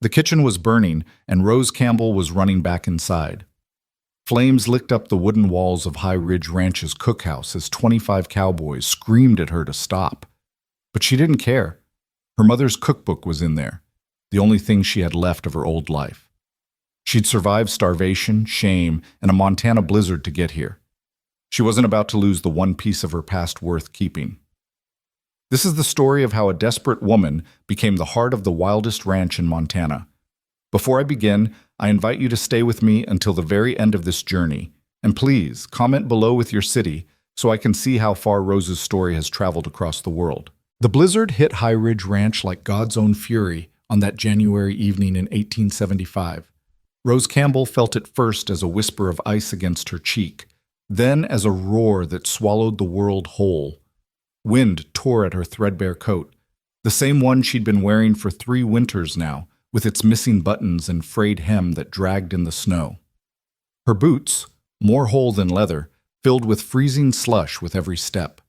The kitchen was burning, and Rose Campbell was running back inside. Flames licked up the wooden walls of High Ridge Ranch's cookhouse as 25 cowboys screamed at her to stop. But she didn't care. Her mother's cookbook was in there, the only thing she had left of her old life. She'd survived starvation, shame, and a Montana blizzard to get here. She wasn't about to lose the one piece of her past worth keeping. This is the story of how a desperate woman became the heart of the wildest ranch in Montana. Before I begin, I invite you to stay with me until the very end of this journey. And please, comment below with your city so I can see how far Rose's story has traveled across the world. The blizzard hit High Ridge Ranch like God's own fury on that January evening in 1875. Rose Campbell felt it first as a whisper of ice against her cheek, then as a roar that swallowed the world whole. Wind tore at her threadbare coat, the same one she'd been wearing for 3 winters now, with its missing buttons and frayed hem that dragged in the snow. Her boots, more whole than leather, filled with freezing slush with every step.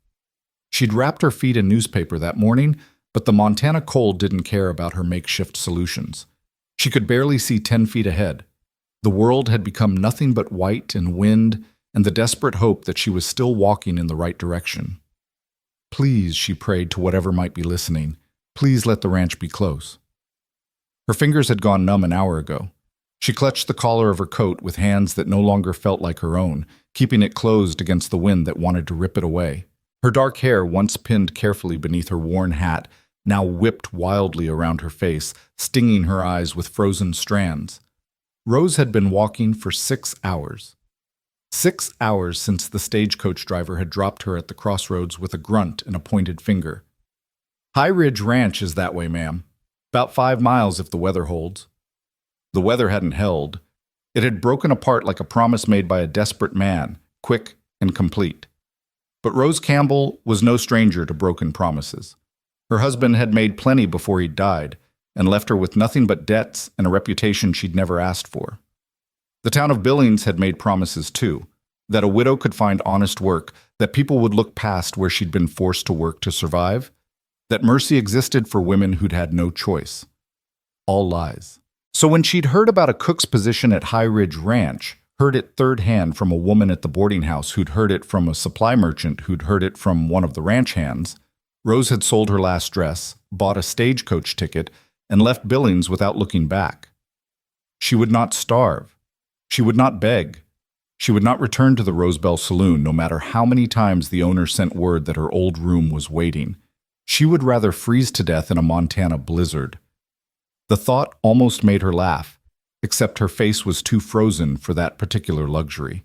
She'd wrapped her feet in newspaper that morning, but the Montana cold didn't care about her makeshift solutions. She could barely see 10 feet ahead. The world had become nothing but white and wind, and the desperate hope that she was still walking in the right direction. Please, she prayed to whatever might be listening, please let the ranch be close. Her fingers had gone numb an hour ago. She clutched the collar of her coat with hands that no longer felt like her own, keeping it closed against the wind that wanted to rip it away. Her dark hair, once pinned carefully beneath her worn hat, now whipped wildly around her face, stinging her eyes with frozen strands. Rose had been walking for 6 hours. 6 hours since the stagecoach driver had dropped her at the crossroads with a grunt and a pointed finger. High Ridge Ranch is that way, ma'am. About 5 miles if the weather holds. The weather hadn't held. It had broken apart like a promise made by a desperate man, quick and complete. But Rose Campbell was no stranger to broken promises. Her husband had made plenty before he died, and left her with nothing but debts and a reputation she'd never asked for. The town of Billings had made promises too, that a widow could find honest work, that people would look past where she'd been forced to work to survive, that mercy existed for women who'd had no choice. All lies. So when she'd heard about a cook's position at High Ridge Ranch, heard it third hand from a woman at the boarding house who'd heard it from a supply merchant who'd heard it from one of the ranch hands, Rose had sold her last dress, bought a stagecoach ticket, and left Billings without looking back. She would not starve. She would not beg. She would not return to the Rosebell Saloon no matter how many times the owner sent word that her old room was waiting. She would rather freeze to death in a Montana blizzard. The thought almost made her laugh, except her face was too frozen for that particular luxury.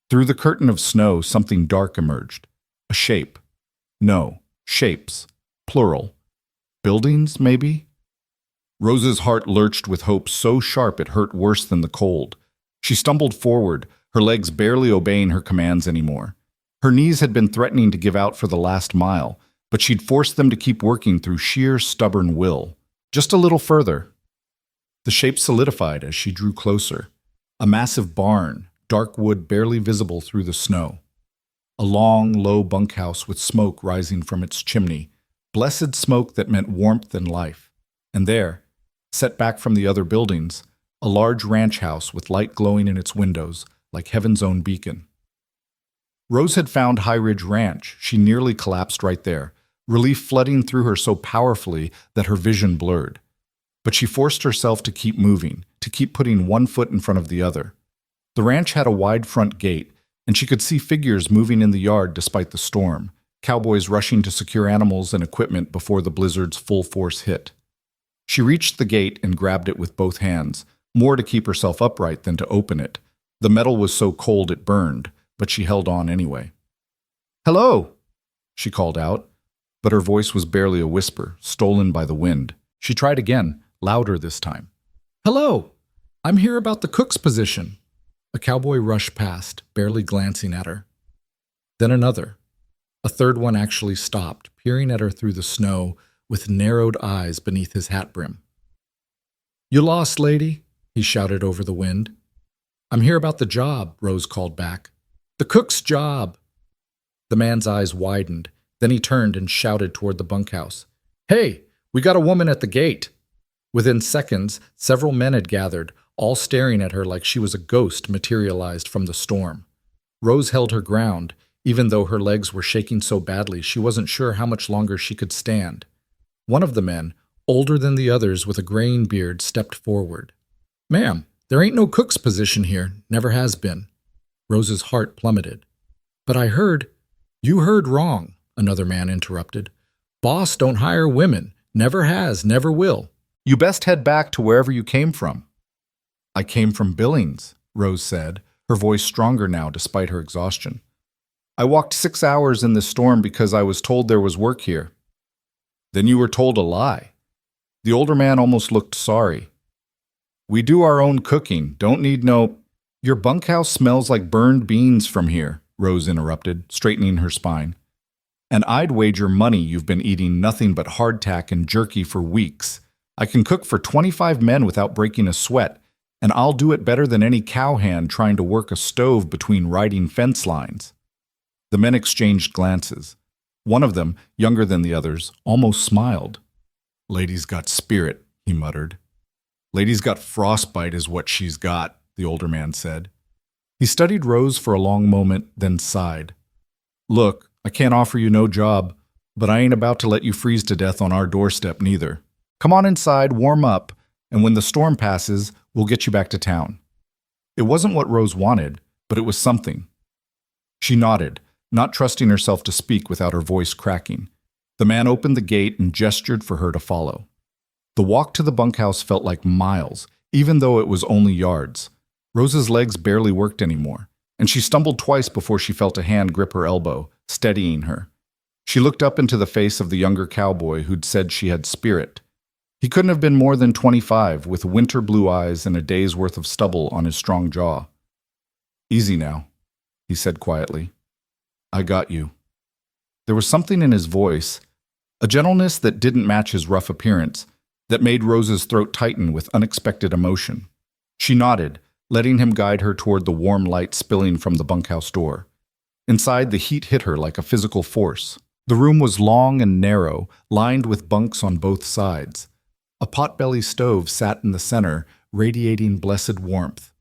Through the curtain of snow, something dark emerged. A shape. No, shapes. Plural. Buildings, maybe? Rose's heart lurched with hope so sharp it hurt worse than the cold. She stumbled forward, her legs barely obeying her commands anymore. Her knees had been threatening to give out for the last mile, but she'd forced them to keep working through sheer stubborn will. Just a little further. The shape solidified as she drew closer. A massive barn, dark wood barely visible through the snow. A long, low bunkhouse with smoke rising from its chimney, blessed smoke that meant warmth and life. And there, set back from the other buildings, a large ranch house with light glowing in its windows, like heaven's own beacon. Rose had found High Ridge Ranch. She nearly collapsed right there, relief flooding through her so powerfully that her vision blurred. But she forced herself to keep moving, to keep putting one foot in front of the other. The ranch had a wide front gate, and she could see figures moving in the yard despite the storm, cowboys rushing to secure animals and equipment before the blizzard's full force hit. She reached the gate and grabbed it with both hands, more to keep herself upright than to open it. The metal was so cold it burned, but she held on anyway. "Hello," she called out, but her voice was barely a whisper, stolen by the wind. She tried again, louder this time. "Hello, I'm here about the cook's position." A cowboy rushed past, barely glancing at her. Then another. A third one actually stopped, peering at her through the snow with narrowed eyes beneath his hat brim. "You lost, lady," he shouted over the wind. "I'm here about the job," Rose called back. "The cook's job." The man's eyes widened. Then he turned and shouted toward the bunkhouse. "Hey, we got a woman at the gate." Within seconds, several men had gathered, all staring at her like she was a ghost materialized from the storm. Rose held her ground, even though her legs were shaking so badly she wasn't sure how much longer she could stand. One of the men, older than the others with a graying beard, stepped forward. "Ma'am, there ain't no cook's position here, never has been." Rose's heart plummeted. "But I heard—" "You heard wrong," another man interrupted. "Boss don't hire women, never has, never will. You best head back to wherever you came from." "I came from Billings," Rose said, her voice stronger now despite her exhaustion. "I walked 6 hours in this storm because I was told there was work here." "Then you were told a lie." The older man almost looked sorry. "We do our own cooking, don't need no—" "Your bunkhouse smells like burned beans from here," Rose interrupted, straightening her spine. "And I'd wager money you've been eating nothing but hardtack and jerky for weeks. I can cook for 25 men without breaking a sweat, and I'll do it better than any cowhand trying to work a stove between riding fence lines." The men exchanged glances. One of them, younger than the others, almost smiled. "Lady's got spirit," he muttered. "Lady's got frostbite is what she's got," the older man said. He studied Rose for a long moment, then sighed. "Look, I can't offer you no job, but I ain't about to let you freeze to death on our doorstep neither. Come on inside, warm up, and when the storm passes, we'll get you back to town." It wasn't what Rose wanted, but it was something. She nodded, not trusting herself to speak without her voice cracking. The man opened the gate and gestured for her to follow. The walk to the bunkhouse felt like miles, even though it was only yards. Rose's legs barely worked anymore, and she stumbled twice before she felt a hand grip her elbow, steadying her. She looked up into the face of the younger cowboy who'd said she had spirit. He couldn't have been more than 25, with winter blue eyes and a day's worth of stubble on his strong jaw. "Easy now," he said quietly. "I got you." There was something in his voice, a gentleness that didn't match his rough appearance, that made Rose's throat tighten with unexpected emotion. She nodded, letting him guide her toward the warm light spilling from the bunkhouse door. Inside, the heat hit her like a physical force. The room was long and narrow, lined with bunks on both sides. A potbelly stove sat in the center, radiating blessed warmth.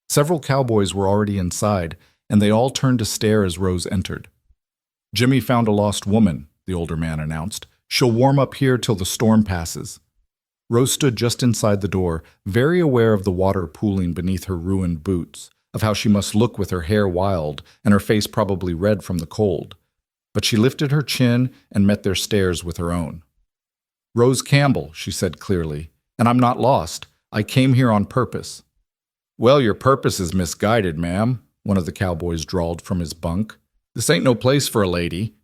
Several cowboys were already inside, and they all turned to stare as Rose entered. "Jimmy found a lost woman," the older man announced. "She'll warm up here till the storm passes." Rose stood just inside the door, very aware of the water pooling beneath her ruined boots, of how she must look with her hair wild and her face probably red from the cold. But she lifted her chin and met their stares with her own. "Rose Campbell," she said clearly, "and I'm not lost. I came here on purpose." "Well, your purpose is misguided, ma'am," one of the cowboys drawled from his bunk. "This ain't no place for a lady."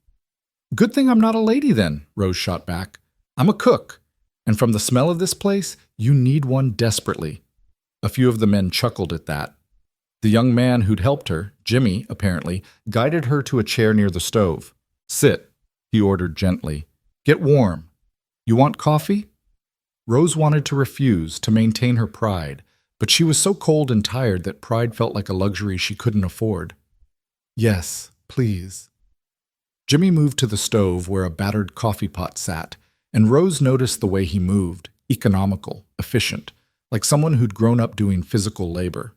"Good thing I'm not a lady then," Rose shot back. "I'm a cook, and from the smell of this place, you need one desperately." A few of the men chuckled at that. The young man who'd helped her, Jimmy, apparently, guided her to a chair near the stove. "Sit," he ordered gently. "Get warm. You want coffee?" Rose wanted to refuse, to maintain her pride, but she was so cold and tired that pride felt like a luxury she couldn't afford. "Yes, please." Jimmy moved to the stove where a battered coffee pot sat, and Rose noticed the way he moved, economical, efficient, like someone who'd grown up doing physical labor.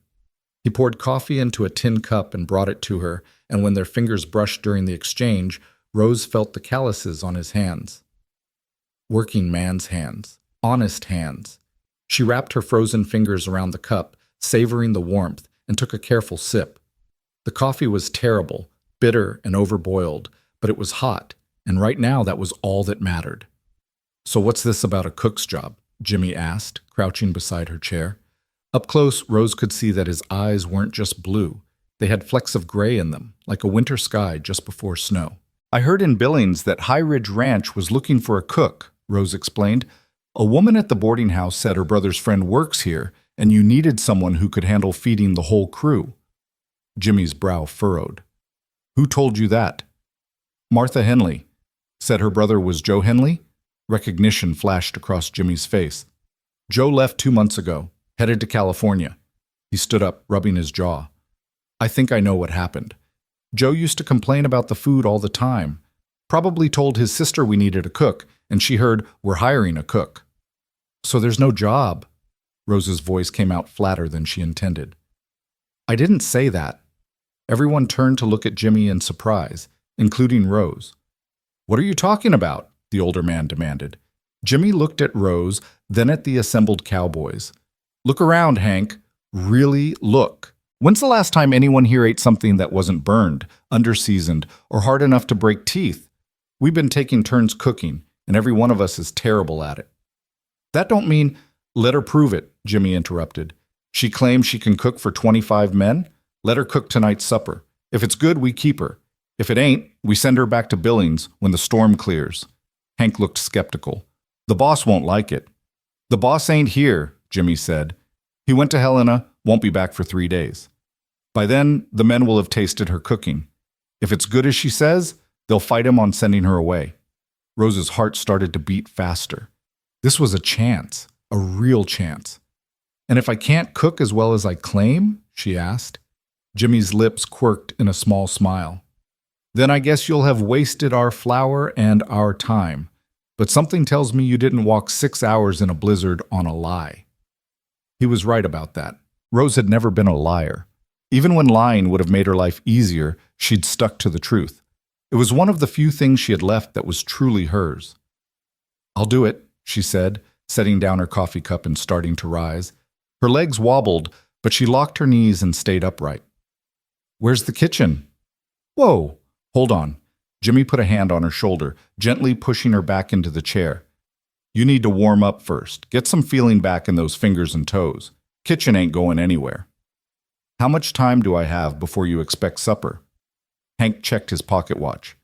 He poured coffee into a tin cup and brought it to her, and when their fingers brushed during the exchange, Rose felt the calluses on his hands. Working man's hands, honest hands. She wrapped her frozen fingers around the cup, savoring the warmth, and took a careful sip. The coffee was terrible, bitter and overboiled, but it was hot, and right now that was all that mattered. "So what's this about a cook's job?" Jimmy asked, crouching beside her chair. Up close, Rose could see that his eyes weren't just blue. They had flecks of gray in them, like a winter sky just before snow. "I heard in Billings that High Ridge Ranch was looking for a cook," Rose explained. "A woman at the boarding house said her brother's friend works here, and you needed someone who could handle feeding the whole crew." Jimmy's brow furrowed. "Who told you that?" "Martha Henley. Said her brother was Joe Henley?" Recognition flashed across Jimmy's face. "Joe left 2 months ago, headed to California." He stood up, rubbing his jaw. "I think I know what happened. Joe used to complain about the food all the time. Probably told his sister we needed a cook, and she heard we're hiring a cook." So there's no job. Rose's voice came out flatter than she intended. I didn't say that. Everyone turned to look at Jimmy in surprise, including Rose. What are you talking about? The older man demanded. Jimmy looked at Rose, then at the assembled cowboys. Look around, Hank. Really look. When's the last time anyone here ate something that wasn't burned, underseasoned, or hard enough to break teeth? We've been taking turns cooking, and every one of us is terrible at it. That don't mean— Let her prove it, Jimmy interrupted. She claims she can cook for 25 men? Let her cook tonight's supper. If it's good, we keep her. If it ain't, we send her back to Billings when the storm clears. Hank looked skeptical. The boss won't like it. The boss ain't here, Jimmy said. He went to Helena, won't be back for 3 days. By then, the men will have tasted her cooking. If it's good as she says, they'll fight him on sending her away. Rose's heart started to beat faster. This was a chance, a real chance. And if I can't cook as well as I claim? She asked. Jimmy's lips quirked in a small smile. Then I guess you'll have wasted our flour and our time. But something tells me you didn't walk 6 hours in a blizzard on a lie. He was right about that. Rose had never been a liar. Even when lying would have made her life easier, she'd stuck to the truth. It was one of the few things she had left that was truly hers. I'll do it, she said, setting down her coffee cup and starting to rise. Her legs wobbled, but she locked her knees and stayed upright. Where's the kitchen? Whoa, hold on. Jimmy put a hand on her shoulder, gently pushing her back into the chair. You need to warm up first. Get some feeling back in those fingers and toes. Kitchen ain't going anywhere. How much time do I have before you expect supper? Hank checked his pocket watch.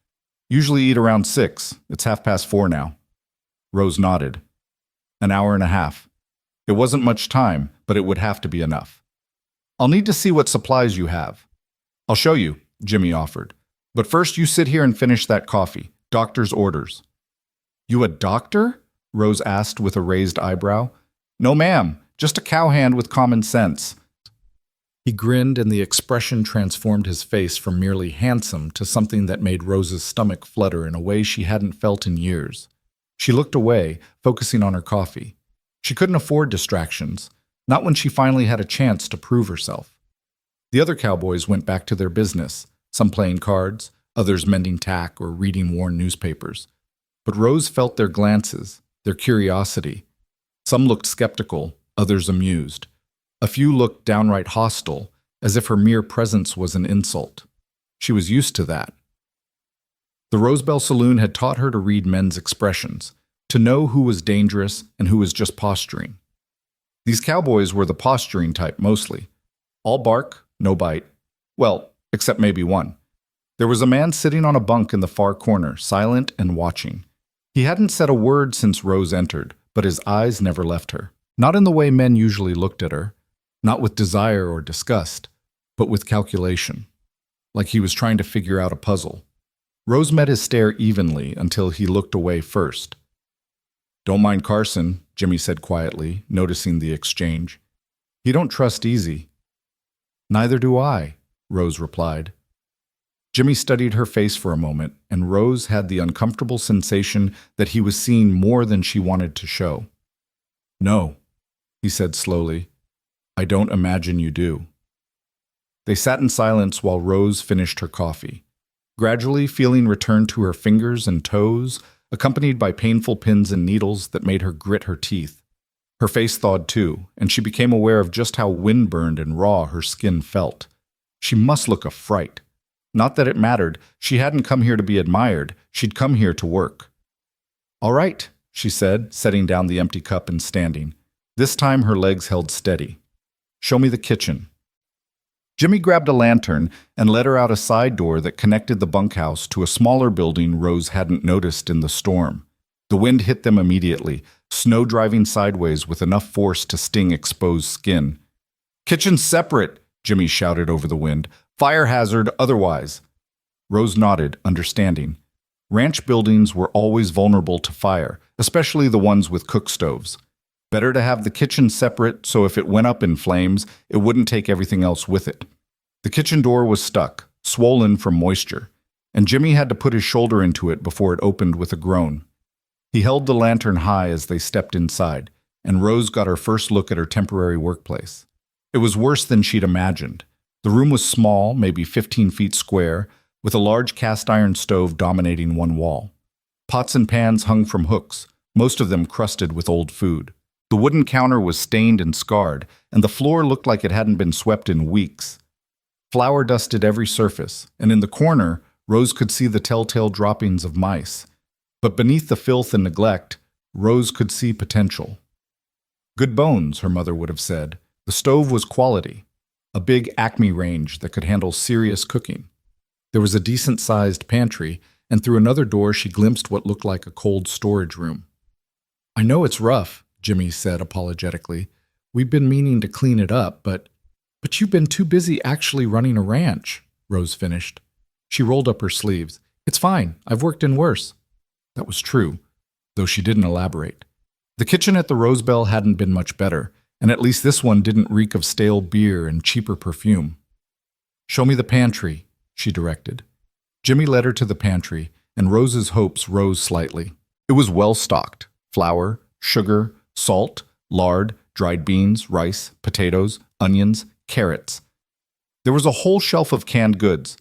Usually eat around 6. It's 4:30 now. Rose nodded. An hour and a half. It wasn't much time, but it would have to be enough. I'll need to see what supplies you have. I'll show you, Jimmy offered. But first you sit here and finish that coffee. Doctor's orders. You a doctor? Rose asked with a raised eyebrow. No, ma'am. Just a cowhand with common sense. He grinned, and the expression transformed his face from merely handsome to something that made Rose's stomach flutter in a way she hadn't felt in years. She looked away, focusing on her coffee. She couldn't afford distractions, not when she finally had a chance to prove herself. The other cowboys went back to their business, some playing cards, others mending tack or reading worn newspapers. But Rose felt their glances, their curiosity. Some looked skeptical, others amused. A few looked downright hostile, as if her mere presence was an insult. She was used to that. The Rosebell Saloon had taught her to read men's expressions, to know who was dangerous and who was just posturing. These cowboys were the posturing type mostly. All bark, no bite. Well, except maybe one. There was a man sitting on a bunk in the far corner, silent and watching. He hadn't said a word since Rose entered, but his eyes never left her. Not in the way men usually looked at her, not with desire or disgust, but with calculation, like he was trying to figure out a puzzle. Rose met his stare evenly until he looked away first. Don't mind Carson, Jimmy said quietly, noticing the exchange. He don't trust easy. Neither do I, Rose replied. Jimmy studied her face for a moment, and Rose had the uncomfortable sensation that he was seeing more than she wanted to show. No, he said slowly. I don't imagine you do. They sat in silence while Rose finished her coffee. Gradually, feeling returned to her fingers and toes, accompanied by painful pins and needles that made her grit her teeth. Her face thawed too, and she became aware of just how windburned and raw her skin felt. She must look a fright. Not that it mattered. She hadn't come here to be admired. She'd come here to work. All right, she said, setting down the empty cup and standing. This time her legs held steady. Show me the kitchen. Jimmy grabbed a lantern and led her out a side door that connected the bunkhouse to a smaller building Rose hadn't noticed in the storm. The wind hit them immediately, snow driving sideways with enough force to sting exposed skin. Kitchen's separate, Jimmy shouted over the wind. Fire hazard otherwise. Rose nodded, understanding. Ranch buildings were always vulnerable to fire, especially the ones with cook stoves. Better to have the kitchen separate so if it went up in flames, it wouldn't take everything else with it. The kitchen door was stuck, swollen from moisture, and Jimmy had to put his shoulder into it before it opened with a groan. He held the lantern high as they stepped inside. and Rose got her first look at her temporary workplace. It was worse than she'd imagined. The room was small, maybe 15 feet square, with a large cast iron stove dominating one wall. Pots and pans hung from hooks, most of them crusted with old food. The wooden counter was stained and scarred, and the floor looked like it hadn't been swept in weeks. Flour dusted every surface, and in the corner, Rose could see the telltale droppings of mice. But beneath the filth and neglect, Rose could see potential. Good bones, her mother would have said. The stove was quality, a big Acme range that could handle serious cooking. There was a decent-sized pantry, and through another door she glimpsed what looked like a cold storage room. "I know it's rough," Jimmy said apologetically. "We've been meaning to clean it up, but you've been too busy actually running a ranch," Rose finished. She rolled up her sleeves. "It's fine. I've worked in worse." That was true, though she didn't elaborate. The kitchen at the Rosebell hadn't been much better, and at least this one didn't reek of stale beer and cheaper perfume. "Show me the pantry," she directed. Jimmy led her to the pantry, and Rose's hopes rose slightly. It was well stocked: flour, sugar, salt, lard, dried beans, rice, potatoes, onions, carrots. There was a whole shelf of canned goods,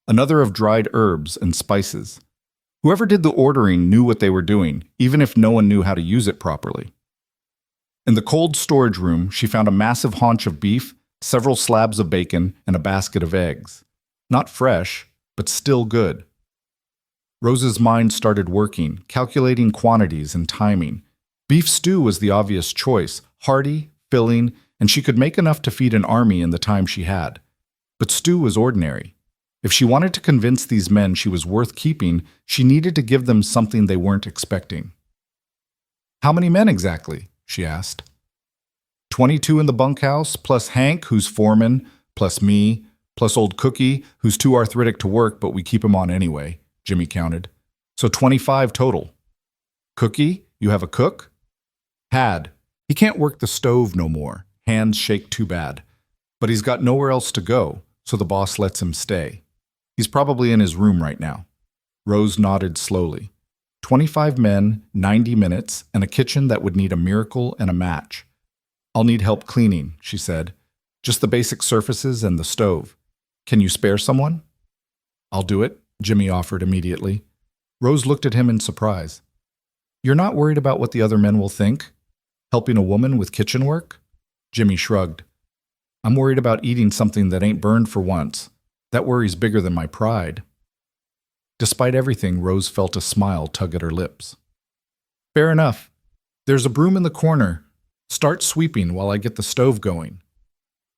another of dried herbs and spices. Whoever did the ordering knew what they were doing, even if no one knew how to use it properly. In the cold storage room, she found a massive haunch of beef, several slabs of bacon, and a basket of eggs. Not fresh, but still good. Rose's mind started working, calculating quantities and timing. Beef stew was the obvious choice, hearty, filling, and she could make enough to feed an army in the time she had. But stew was ordinary. If she wanted to convince these men she was worth keeping, she needed to give them something they weren't expecting. "How many men exactly?" she asked. 22 in the bunkhouse, plus Hank, who's foreman, plus me, plus old Cookie, who's too arthritic to work, but we keep him on anyway," Jimmy counted. "So 25 total." "Cookie, you have a cook?" "Had. He can't work the stove no more. Hands shake too bad. But he's got nowhere else to go, so the boss lets him stay. He's probably in his room right now." Rose nodded slowly. 25 men, 90 minutes, and a kitchen that would need a miracle and a match. "I'll need help cleaning," she said. "Just the basic surfaces and the stove. Can you spare someone?" "I'll do it," Jimmy offered immediately. Rose looked at him in surprise. "You're not worried about what the other men will think? Helping a woman with kitchen work?" Jimmy shrugged. "I'm worried about eating something that ain't burned for once. That worry's bigger than my pride." Despite everything, Rose felt a smile tug at her lips. "Fair enough. There's a broom in the corner. Start sweeping while I get the stove going."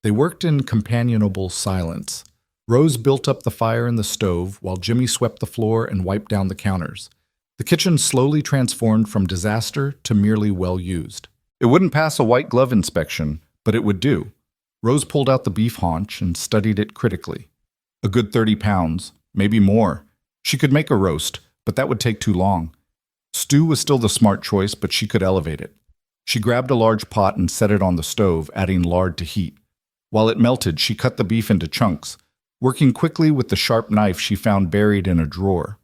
They worked in companionable silence. Rose built up the fire in the stove while Jimmy swept the floor and wiped down the counters. The kitchen slowly transformed from disaster to merely well-used. It wouldn't pass a white glove inspection, but it would do. Rose pulled out the beef haunch and studied it critically. A good 30 pounds, maybe more. She could make a roast, but that would take too long. Stew was still the smart choice, but she could elevate it. She grabbed a large pot and set it on the stove, adding lard to heat. While it melted, she cut the beef into chunks, working quickly with the sharp knife she found buried in a drawer.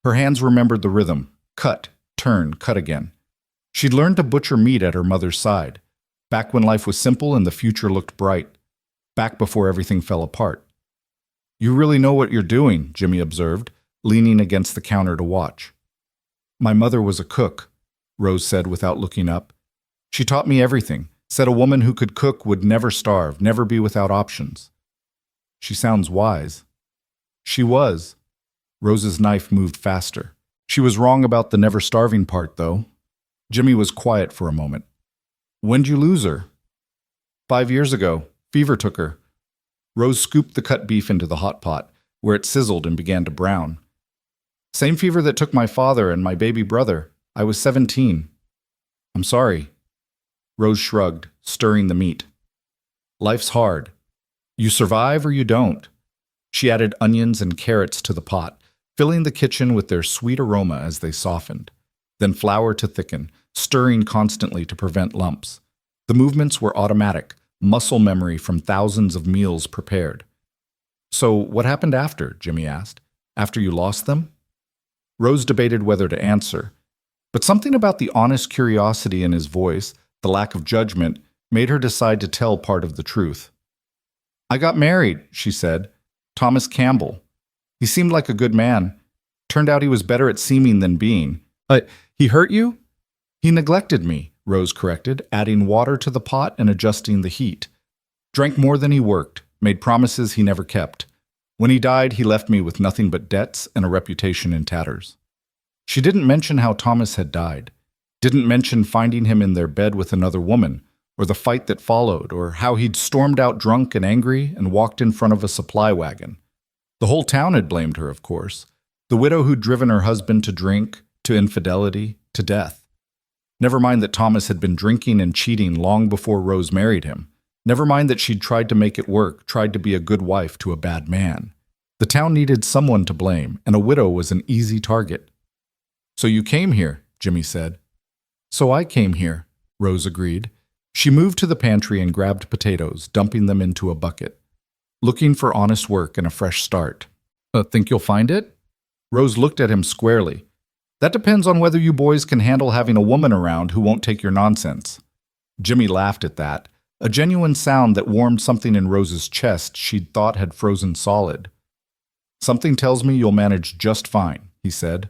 Her hands remembered the rhythm: cut, turn, cut again. She'd learned to butcher meat at her mother's side, back when life was simple and the future looked bright, back before everything fell apart. "You really know what you're doing," Jimmy observed, leaning against the counter to watch. "My mother was a cook," Rose said without looking up. "She taught me everything, said a woman who could cook would never starve, never be without options." "She sounds wise." She was. Rose's knife moved faster. She was wrong about the never starving part, though. Jimmy was quiet for a moment. "When'd you lose her?" 5 years ago. Fever took her." Rose scooped the cut beef into the hot pot, where it sizzled and began to brown. "Same fever that took my father and my baby brother. I was 17. "I'm sorry." Rose shrugged, stirring the meat. "Life's hard. You survive or you don't." She added onions and carrots to the pot, filling the kitchen with their sweet aroma as they softened. Then flour to thicken, stirring constantly to prevent lumps. The movements were automatic, muscle memory from thousands of meals prepared. "So what happened after?" Jimmy asked. "After you lost them?" Rose debated whether to answer, but something about the honest curiosity in his voice, The lack of judgment made her decide to tell part of the truth. "I got married," she said. "Thomas Campbell. He seemed like a good man. Turned out he was better at seeming than being." He hurt you?" "He neglected me," Rose corrected, adding water to the pot and adjusting the heat. "Drank more than he worked, made promises he never kept. When he died, he left me with nothing but debts and a reputation in tatters." She didn't mention how Thomas had died, didn't mention finding him in their bed with another woman, or the fight that followed, or how he'd stormed out drunk and angry and walked in front of a supply wagon. The whole town had blamed her, of course. The widow who'd driven her husband to drink, to infidelity, to death. Never mind that Thomas had been drinking and cheating long before Rose married him. Never mind that she'd tried to make it work, tried to be a good wife to a bad man. The town needed someone to blame, and a widow was an easy target. "So you came here," Jimmy said. "So I came here," Rose agreed. She moved to the pantry and grabbed potatoes, dumping them into a bucket. "Looking for honest work and a fresh start." "Think you'll find it?" Rose looked at him squarely. "That depends on whether you boys can handle having a woman around who won't take your nonsense." Jimmy laughed at that, a genuine sound that warmed something in Rose's chest she'd thought had frozen solid. "Something tells me you'll manage just fine," he said.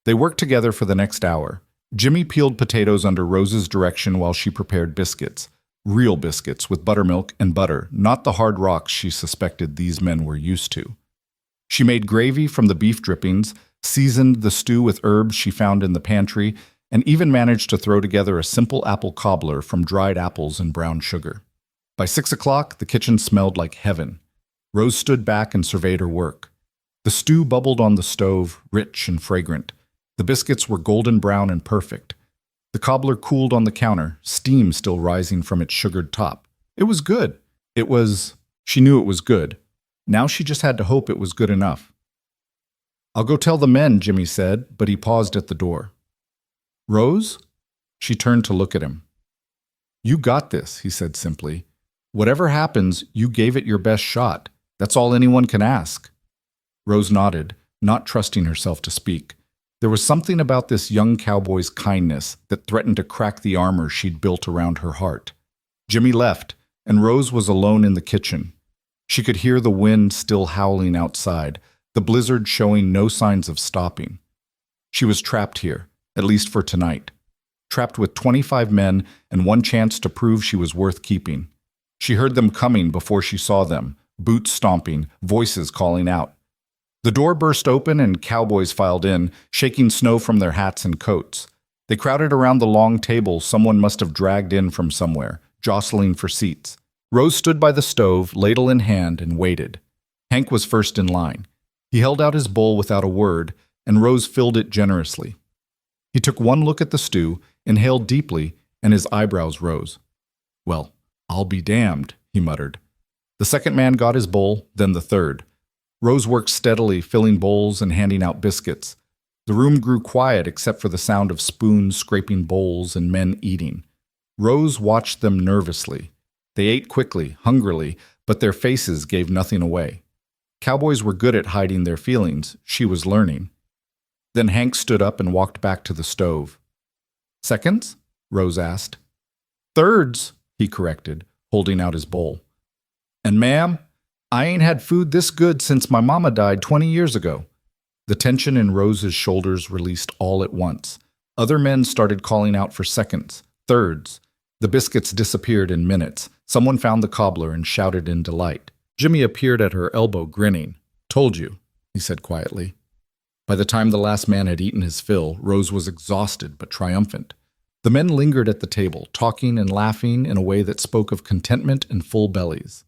They worked together for the next hour. Jimmy peeled potatoes under Rose's direction while she prepared biscuits. Real biscuits with buttermilk and butter, not the hard rocks she suspected these men were used to. She made gravy from the beef drippings, seasoned the stew with herbs she found in the pantry, and even managed to throw together a simple apple cobbler from dried apples and brown sugar. By 6 o'clock, the kitchen smelled like heaven. Rose stood back and surveyed her work. The stew bubbled on the stove, rich and fragrant. The biscuits were golden brown and perfect. The cobbler cooled on the counter, steam still rising from its sugared top. It was good. She knew it was good. Now she just had to hope it was good enough. "I'll go tell the men," Jimmy said, but he paused at the door. "Rose?" She turned to look at him. "You got this," he said simply. "Whatever happens, you gave it your best shot. That's all anyone can ask." Rose nodded, not trusting herself to speak. There was something about this young cowboy's kindness that threatened to crack the armor she'd built around her heart. Jimmy left, and Rose was alone in the kitchen. She could hear the wind still howling outside, the blizzard showing no signs of stopping. She was trapped here, at least for tonight. Trapped with 25 men and one chance to prove she was worth keeping. She heard them coming before she saw them, boots stomping, voices calling out. The door burst open and cowboys filed in, shaking snow from their hats and coats. They crowded around the long table someone must have dragged in from somewhere, jostling for seats. Rose stood by the stove, ladle in hand, and waited. Hank was first in line. He held out his bowl without a word, and Rose filled it generously. He took one look at the stew, inhaled deeply, and his eyebrows rose. "Well, I'll be damned," he muttered. The second man got his bowl, then the third. Rose worked steadily, filling bowls and handing out biscuits. The room grew quiet except for the sound of spoons scraping bowls and men eating. Rose watched them nervously. They ate quickly, hungrily, but their faces gave nothing away. Cowboys were good at hiding their feelings. She was learning. Then Hank stood up and walked back to the stove. "Seconds?" Rose asked. "Thirds," he corrected, holding out his bowl. "And ma'am, I ain't had food this good since my mama died 20 years ago." The tension in Rose's shoulders released all at once. Other men started calling out for seconds, thirds. The biscuits disappeared in minutes. Someone found the cobbler and shouted in delight. Jimmy appeared at her elbow, grinning. "Told you," he said quietly. By the time the last man had eaten his fill, Rose was exhausted but triumphant. The men lingered at the table, talking and laughing in a way that spoke of contentment and full bellies.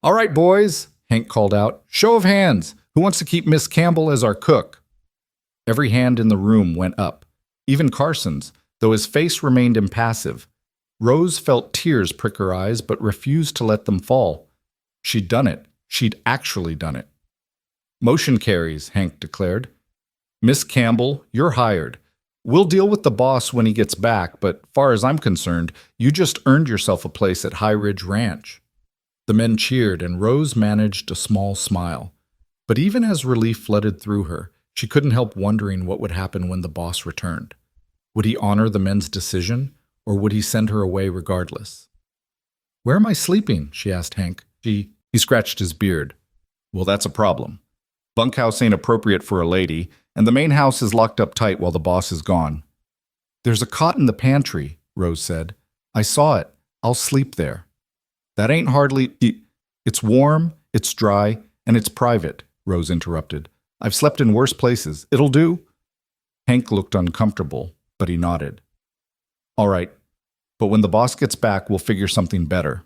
"All right, boys," Hank called out. "Show of hands. Who wants to keep Miss Campbell as our cook?" Every hand in the room went up, even Carson's, though his face remained impassive. Rose felt tears prick her eyes, but refused to let them fall. She'd done it. She'd actually done it. "Motion carries," Hank declared. "Miss Campbell, you're hired. We'll deal with the boss when he gets back, but far as I'm concerned, you just earned yourself a place at High Ridge Ranch." The men cheered, and Rose managed a small smile. But even as relief flooded through her, she couldn't help wondering what would happen when the boss returned. Would he honor the men's decision, or would he send her away regardless? "Where am I sleeping?" she asked Hank. He scratched his beard. "Well, that's a problem. Bunkhouse ain't appropriate for a lady, and the main house is locked up tight while the boss is gone." "There's a cot in the pantry," Rose said. "I saw it. I'll sleep there." "That ain't hardly— It's warm, it's dry, and it's private," Rose interrupted. "I've slept in worse places. It'll do?" Hank looked uncomfortable, but he nodded. "All right, but when the boss gets back, we'll figure something better."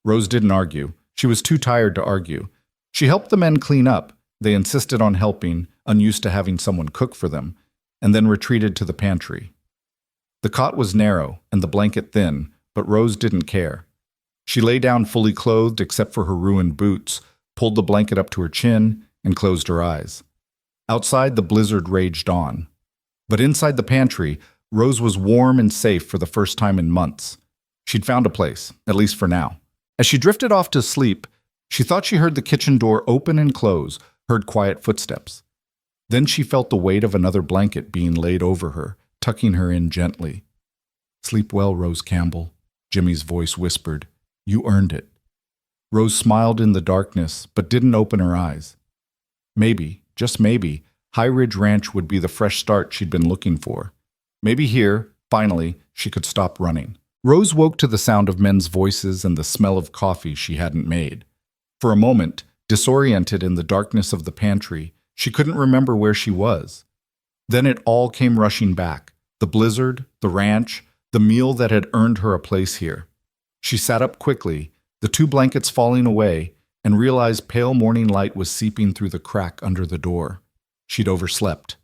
Rose didn't argue. She was too tired to argue. She helped the men clean up. They insisted on helping, unused to having someone cook for them, and then retreated to the pantry. The cot was narrow and the blanket thin, but Rose didn't care. She lay down fully clothed except for her ruined boots, pulled the blanket up to her chin, and closed her eyes. Outside, the blizzard raged on. But inside the pantry, Rose was warm and safe for the first time in months. She'd found a place, at least for now. As she drifted off to sleep, she thought she heard the kitchen door open and close, heard quiet footsteps. Then she felt the weight of another blanket being laid over her, tucking her in gently. "Sleep well, Rose Campbell," Jimmy's voice whispered. "You earned it." Rose smiled in the darkness, but didn't open her eyes. Maybe, just maybe, High Ridge Ranch would be the fresh start she'd been looking for. Maybe here, finally, she could stop running. Rose woke to the sound of men's voices and the smell of coffee she hadn't made. For a moment, disoriented in the darkness of the pantry, she couldn't remember where she was. Then it all came rushing back: the blizzard, the ranch, the meal that had earned her a place here. She sat up quickly, the two blankets falling away, and realized pale morning light was seeping through the crack under the door. She'd overslept.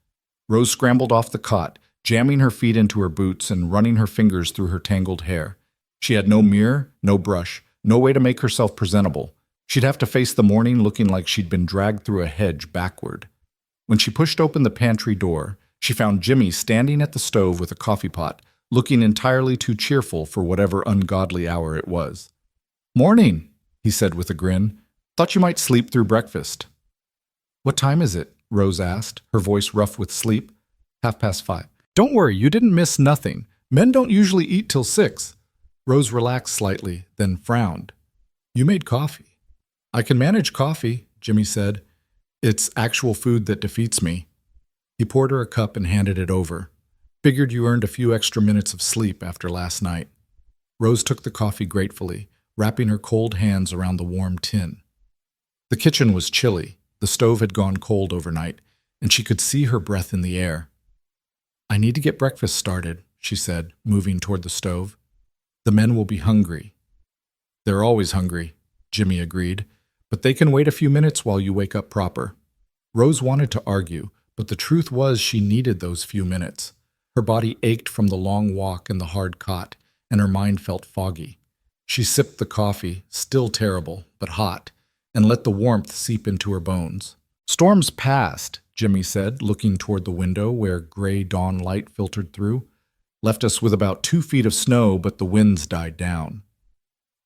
Rose scrambled off the cot, jamming her feet into her boots and running her fingers through her tangled hair. She had no mirror, no brush, no way to make herself presentable. She'd have to face the morning looking like she'd been dragged through a hedge backward. When she pushed open the pantry door, she found Jimmy standing at the stove with a coffee pot, looking entirely too cheerful for whatever ungodly hour it was. "Morning," he said with a grin. "Thought you might sleep through breakfast." "What time is it?" Rose asked, her voice rough with sleep. 5:30. "Don't worry, you didn't miss nothing. Men don't usually eat till 6. Rose relaxed slightly, then frowned. "You made coffee." "I can manage coffee," Jimmy said. "It's actual food that defeats me." He poured her a cup and handed it over. "Figured you earned a few extra minutes of sleep after last night." Rose took the coffee gratefully, wrapping her cold hands around the warm tin. The kitchen was chilly. The stove had gone cold overnight, and she could see her breath in the air. "I need to get breakfast started," she said, moving toward the stove. "The men will be hungry." "They're always hungry," Jimmy agreed, "but they can wait a few minutes while you wake up proper." Rose wanted to argue, but the truth was she needed those few minutes. Her body ached from the long walk and the hard cot, and her mind felt foggy. She sipped the coffee, still terrible, but hot, and let the warmth seep into her bones. "Storm's past," Jimmy said, looking toward the window where gray dawn light filtered through. "Left us with about 2 feet of snow, but the winds died down."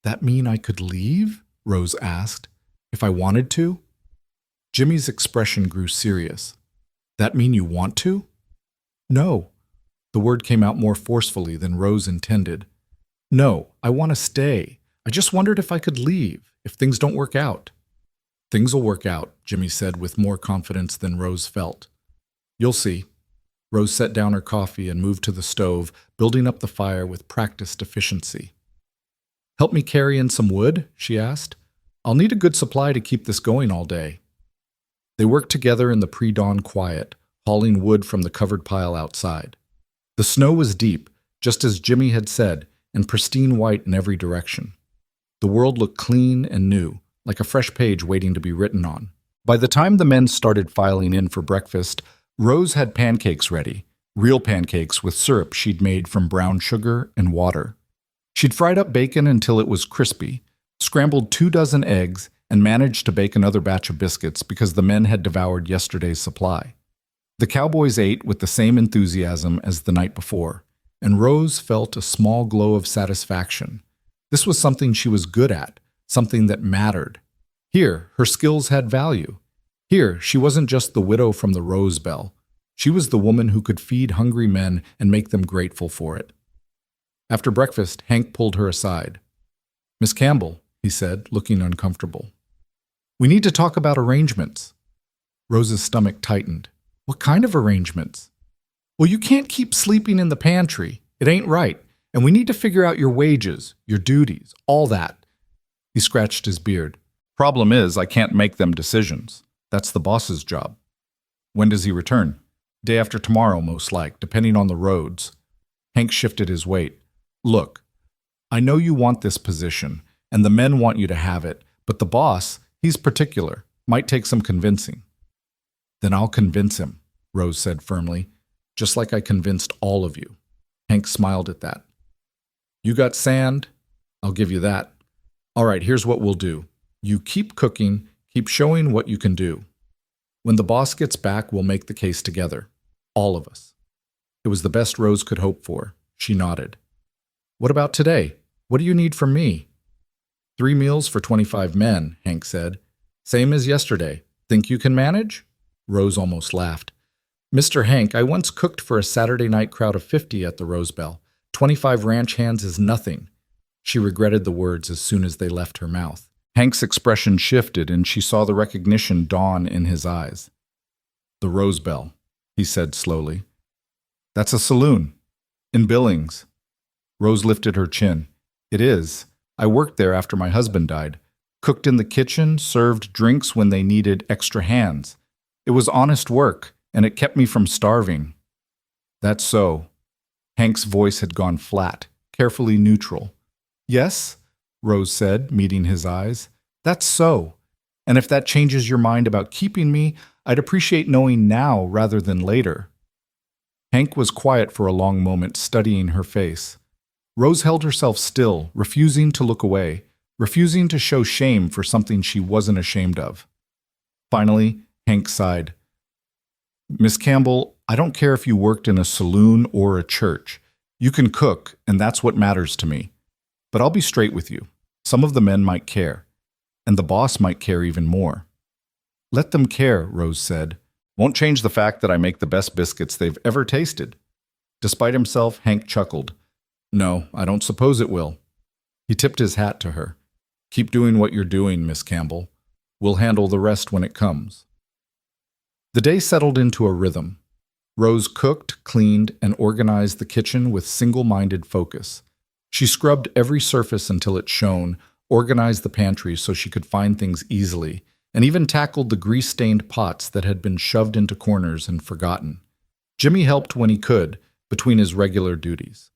"That mean I could leave?" Rose asked. "If I wanted to?" Jimmy's expression grew serious. "That mean you want to?" "No." The word came out more forcefully than Rose intended. "No, I want to stay. I just wondered if I could leave, if things don't work out." "Things'll work out," Jimmy said with more confidence than Rose felt. "You'll see." Rose set down her coffee and moved to the stove, building up the fire with practiced efficiency. "Help me carry in some wood?" she asked. "I'll need a good supply to keep this going all day." They worked together in the pre-dawn quiet, hauling wood from the covered pile outside. The snow was deep, just as Jimmy had said, and pristine white in every direction. The world looked clean and new, like a fresh page waiting to be written on. By the time the men started filing in for breakfast, Rose had pancakes ready, real pancakes with syrup she'd made from brown sugar and water. She'd fried up bacon until it was crispy, scrambled 24 eggs, and managed to bake another batch of biscuits because the men had devoured yesterday's supply. The cowboys ate with the same enthusiasm as the night before, and Rose felt a small glow of satisfaction. This was something she was good at, something that mattered. Here, her skills had value. Here, she wasn't just the widow from the Rose Bell. She was the woman who could feed hungry men and make them grateful for it. After breakfast, Hank pulled her aside. "Miss Campbell," he said, looking uncomfortable. "We need to talk about arrangements." Rose's stomach tightened. "What kind of arrangements?" "Well, you can't keep sleeping in the pantry. It ain't right. And we need to figure out your wages, your duties, all that." He scratched his beard. "Problem is, I can't make them decisions. That's the boss's job." "When does he return?" "Day after tomorrow, most like, depending on the roads." Hank shifted his weight. "Look, I know you want this position, and the men want you to have it, but the boss, he's particular. Might take some convincing." "Then I'll convince him," Rose said firmly, "just like I convinced all of you." Hank smiled at that. "You got sand? I'll give you that. All right, here's what we'll do. You keep cooking, keep showing what you can do. When the boss gets back, we'll make the case together. All of us." It was the best Rose could hope for. She nodded. "What about today? What do you need from me?" 3 meals for 25 men, Hank said. "Same as yesterday. Think you can manage?" Rose almost laughed. "Mr. Hank, I once cooked for a Saturday night crowd of 50 at the Rosebell. 25 ranch hands is nothing." She regretted the words as soon as they left her mouth. Hank's expression shifted, and she saw the recognition dawn in his eyes. "The Rosebell," he said slowly. "That's a saloon. In Billings." Rose lifted her chin. "It is. I worked there after my husband died. Cooked in the kitchen, served drinks when they needed extra hands. It was honest work, and it kept me from starving." "That's so." Hank's voice had gone flat, carefully neutral. "Yes," Rose said, meeting his eyes. "That's so. And if that changes your mind about keeping me, I'd appreciate knowing now rather than later." Hank was quiet for a long moment, studying her face. Rose held herself still, refusing to look away, refusing to show shame for something she wasn't ashamed of. Finally, Hank sighed. "Miss Campbell, I don't care if you worked in a saloon or a church. You can cook, and that's what matters to me. But I'll be straight with you. Some of the men might care, and the boss might care even more." "Let them care," Rose said. "Won't change the fact that I make the best biscuits they've ever tasted." Despite himself, Hank chuckled. "No, I don't suppose it will." He tipped his hat to her. "Keep doing what you're doing, Miss Campbell. We'll handle the rest when it comes." The day settled into a rhythm. Rose cooked, cleaned, and organized the kitchen with single-minded focus. She scrubbed every surface until it shone, organized the pantry so she could find things easily, and even tackled the grease-stained pots that had been shoved into corners and forgotten. Jimmy helped when he could, between his regular duties.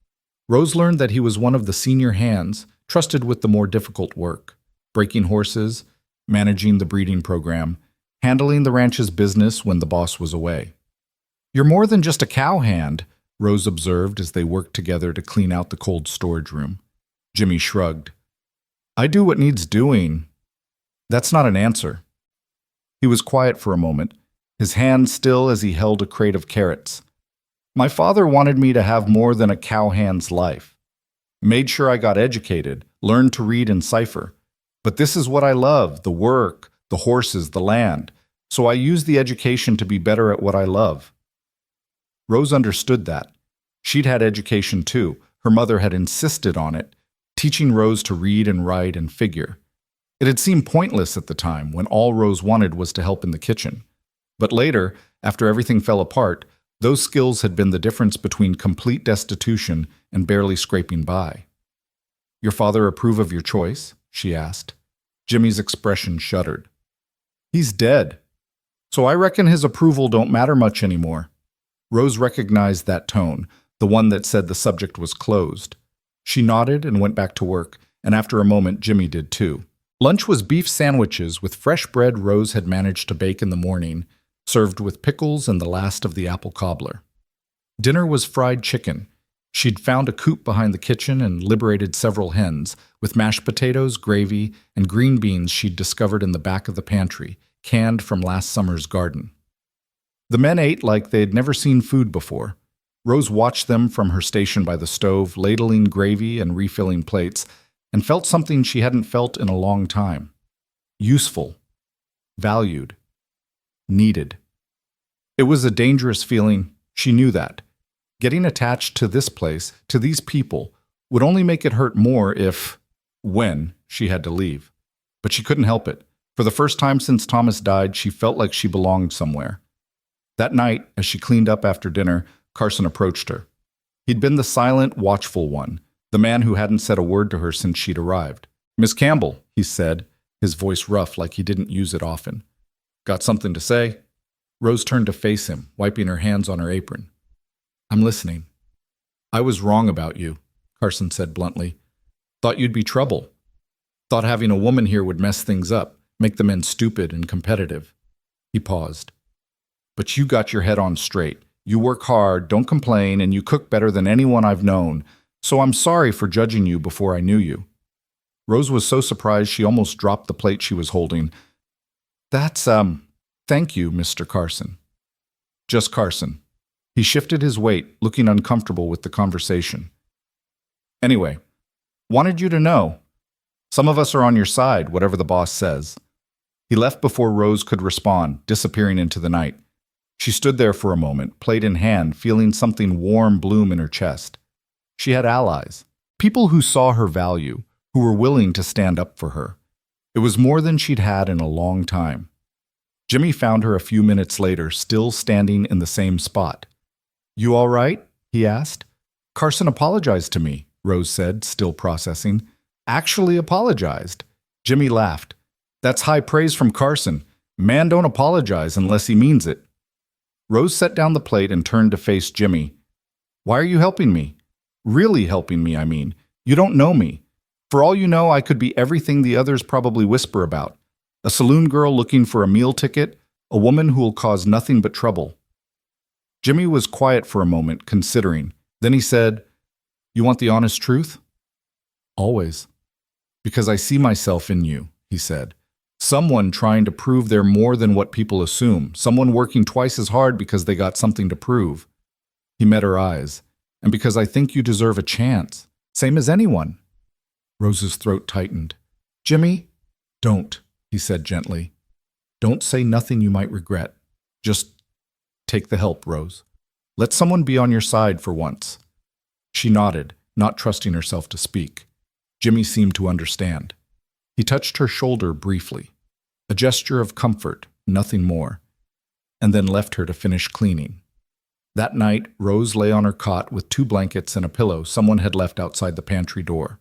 Rose learned that he was one of the senior hands, trusted with the more difficult work: breaking horses, managing the breeding program, handling the ranch's business when the boss was away. "You're more than just a cowhand," Rose observed as they worked together to clean out the cold storage room. Jimmy shrugged. "I do what needs doing." "That's not an answer." He was quiet for a moment, his hand still as he held a crate of carrots. "My father wanted me to have more than a cowhand's life. Made sure I got educated, learned to read and cipher. But this is what I love, the work, the horses, the land. So I use the education to be better at what I love." Rose understood that. She'd had education too. Her mother had insisted on it, teaching Rose to read and write and figure. It had seemed pointless at the time, when all Rose wanted was to help in the kitchen. But later, after everything fell apart, those skills had been the difference between complete destitution and barely scraping by. "Your father approve of your choice?" she asked. Jimmy's expression shuddered. "He's dead. So I reckon his approval don't matter much anymore." Rose recognized that tone, the one that said the subject was closed. She nodded and went back to work, and after a moment Jimmy did too. Lunch was beef sandwiches with fresh bread Rose had managed to bake in the morning, served with pickles and the last of the apple cobbler. Dinner was fried chicken. She'd found a coop behind the kitchen and liberated several hens, with mashed potatoes, gravy, and green beans she'd discovered in the back of the pantry, canned from last summer's garden. The men ate like they'd never seen food before. Rose watched them from her station by the stove, ladling gravy and refilling plates, and felt something she hadn't felt in a long time. Useful. Valued. Needed. It was a dangerous feeling, she knew that. Getting attached to this place, to these people, Would only make it hurt more when she had to leave. But she couldn't help it. For the first time since Thomas died, she felt like she belonged somewhere. That night, as she cleaned up after dinner, Carson approached her. He'd been the silent, watchful one, the man who hadn't said a word to her since she'd arrived. "Miss Campbell," he said, his voice rough like he didn't use it often. "Got something to say?" Rose turned to face him, wiping her hands on her apron. "I'm listening." "I was wrong about you," Carson said bluntly. "Thought you'd be trouble. Thought having a woman here would mess things up, make the men stupid and competitive." He paused. "But you got your head on straight. You work hard, don't complain, and you cook better than anyone I've known, so I'm sorry for judging you before I knew you." Rose was so surprised she almost dropped the plate she was holding. Thank you, Mr. Carson." "Just Carson." He shifted his weight, looking uncomfortable with the conversation. "Anyway, wanted you to know. Some of us are on your side, whatever the boss says." He left before Rose could respond, disappearing into the night. She stood there for a moment, plate in hand, feeling something warm bloom in her chest. She had allies, people who saw her value, who were willing to stand up for her. It was more than she'd had in a long time. Jimmy found her a few minutes later, still standing in the same spot. "You all right?" he asked. "Carson apologized to me," Rose said, still processing. "Actually apologized." Jimmy laughed. "That's high praise from Carson. Man don't apologize unless he means it." Rose set down the plate and turned to face Jimmy. "Why are you helping me? Really helping me, I mean. You don't know me. For all you know, I could be everything the others probably whisper about. A saloon girl looking for a meal ticket, a woman who will cause nothing but trouble." Jimmy was quiet for a moment, considering. Then he said, "You want the honest truth?" "Always." "Because I see myself in you," he said. "Someone trying to prove they're more than what people assume. Someone working twice as hard because they got something to prove." He met her eyes. "And because I think you deserve a chance. Same as anyone." Rose's throat tightened. "Jimmy, don't," he said gently. "Don't say nothing you might regret. Just take the help, Rose. Let someone be on your side for once." She nodded, not trusting herself to speak. Jimmy seemed to understand. He touched her shoulder briefly. A gesture of comfort, nothing more, and then left her to finish cleaning. That night, Rose lay on her cot with 2 blankets and a pillow someone had left outside the pantry door.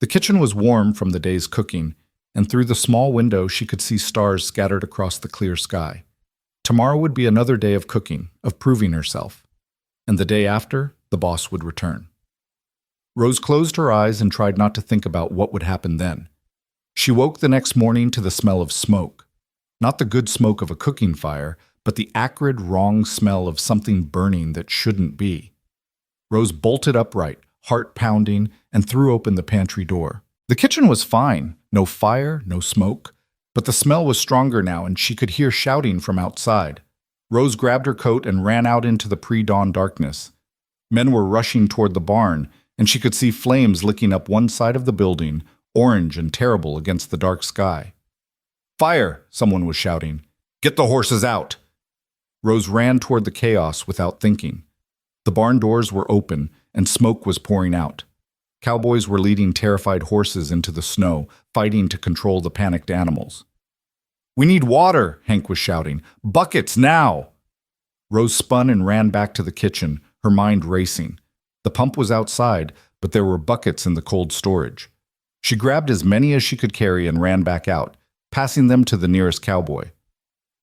The kitchen was warm from the day's cooking, and through the small window she could see stars scattered across the clear sky. Tomorrow would be another day of cooking, of proving herself. And the day after, the boss would return. Rose closed her eyes and tried not to think about what would happen then. She woke the next morning to the smell of smoke. Not the good smoke of a cooking fire, but the acrid, wrong smell of something burning that shouldn't be. Rose bolted upright, heart pounding, and threw open the pantry door. The kitchen was fine, no fire, no smoke, but the smell was stronger now and she could hear shouting from outside. Rose grabbed her coat and ran out into the pre-dawn darkness. Men were rushing toward the barn, and she could see flames licking up one side of the building, orange and terrible against the dark sky. "Fire!" someone was shouting. "Get the horses out!" Rose ran toward the chaos without thinking. The barn doors were open, and smoke was pouring out. Cowboys were leading terrified horses into the snow, fighting to control the panicked animals. "We need water!" Hank was shouting. "Buckets, now!" Rose spun and ran back to the kitchen, her mind racing. The pump was outside, but there were buckets in the cold storage. She grabbed as many as she could carry and ran back out, passing them to the nearest cowboy.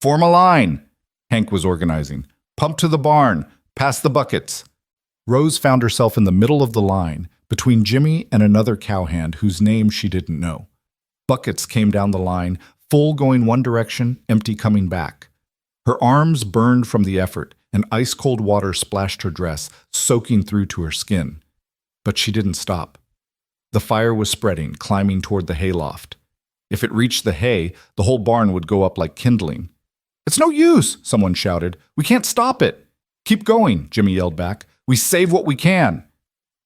"Form a line!" Hank was organizing. "Pump to the barn! Pass the buckets!" Rose found herself in the middle of the line, between Jimmy and another cowhand whose name she didn't know. Buckets came down the line, full going one direction, empty coming back. Her arms burned from the effort, and ice-cold water splashed her dress, soaking through to her skin. But she didn't stop. The fire was spreading, climbing toward the hayloft. If it reached the hay, the whole barn would go up like kindling. "It's no use!" someone shouted. "We can't stop it!" "Keep going!" Jimmy yelled back. "We save what we can!"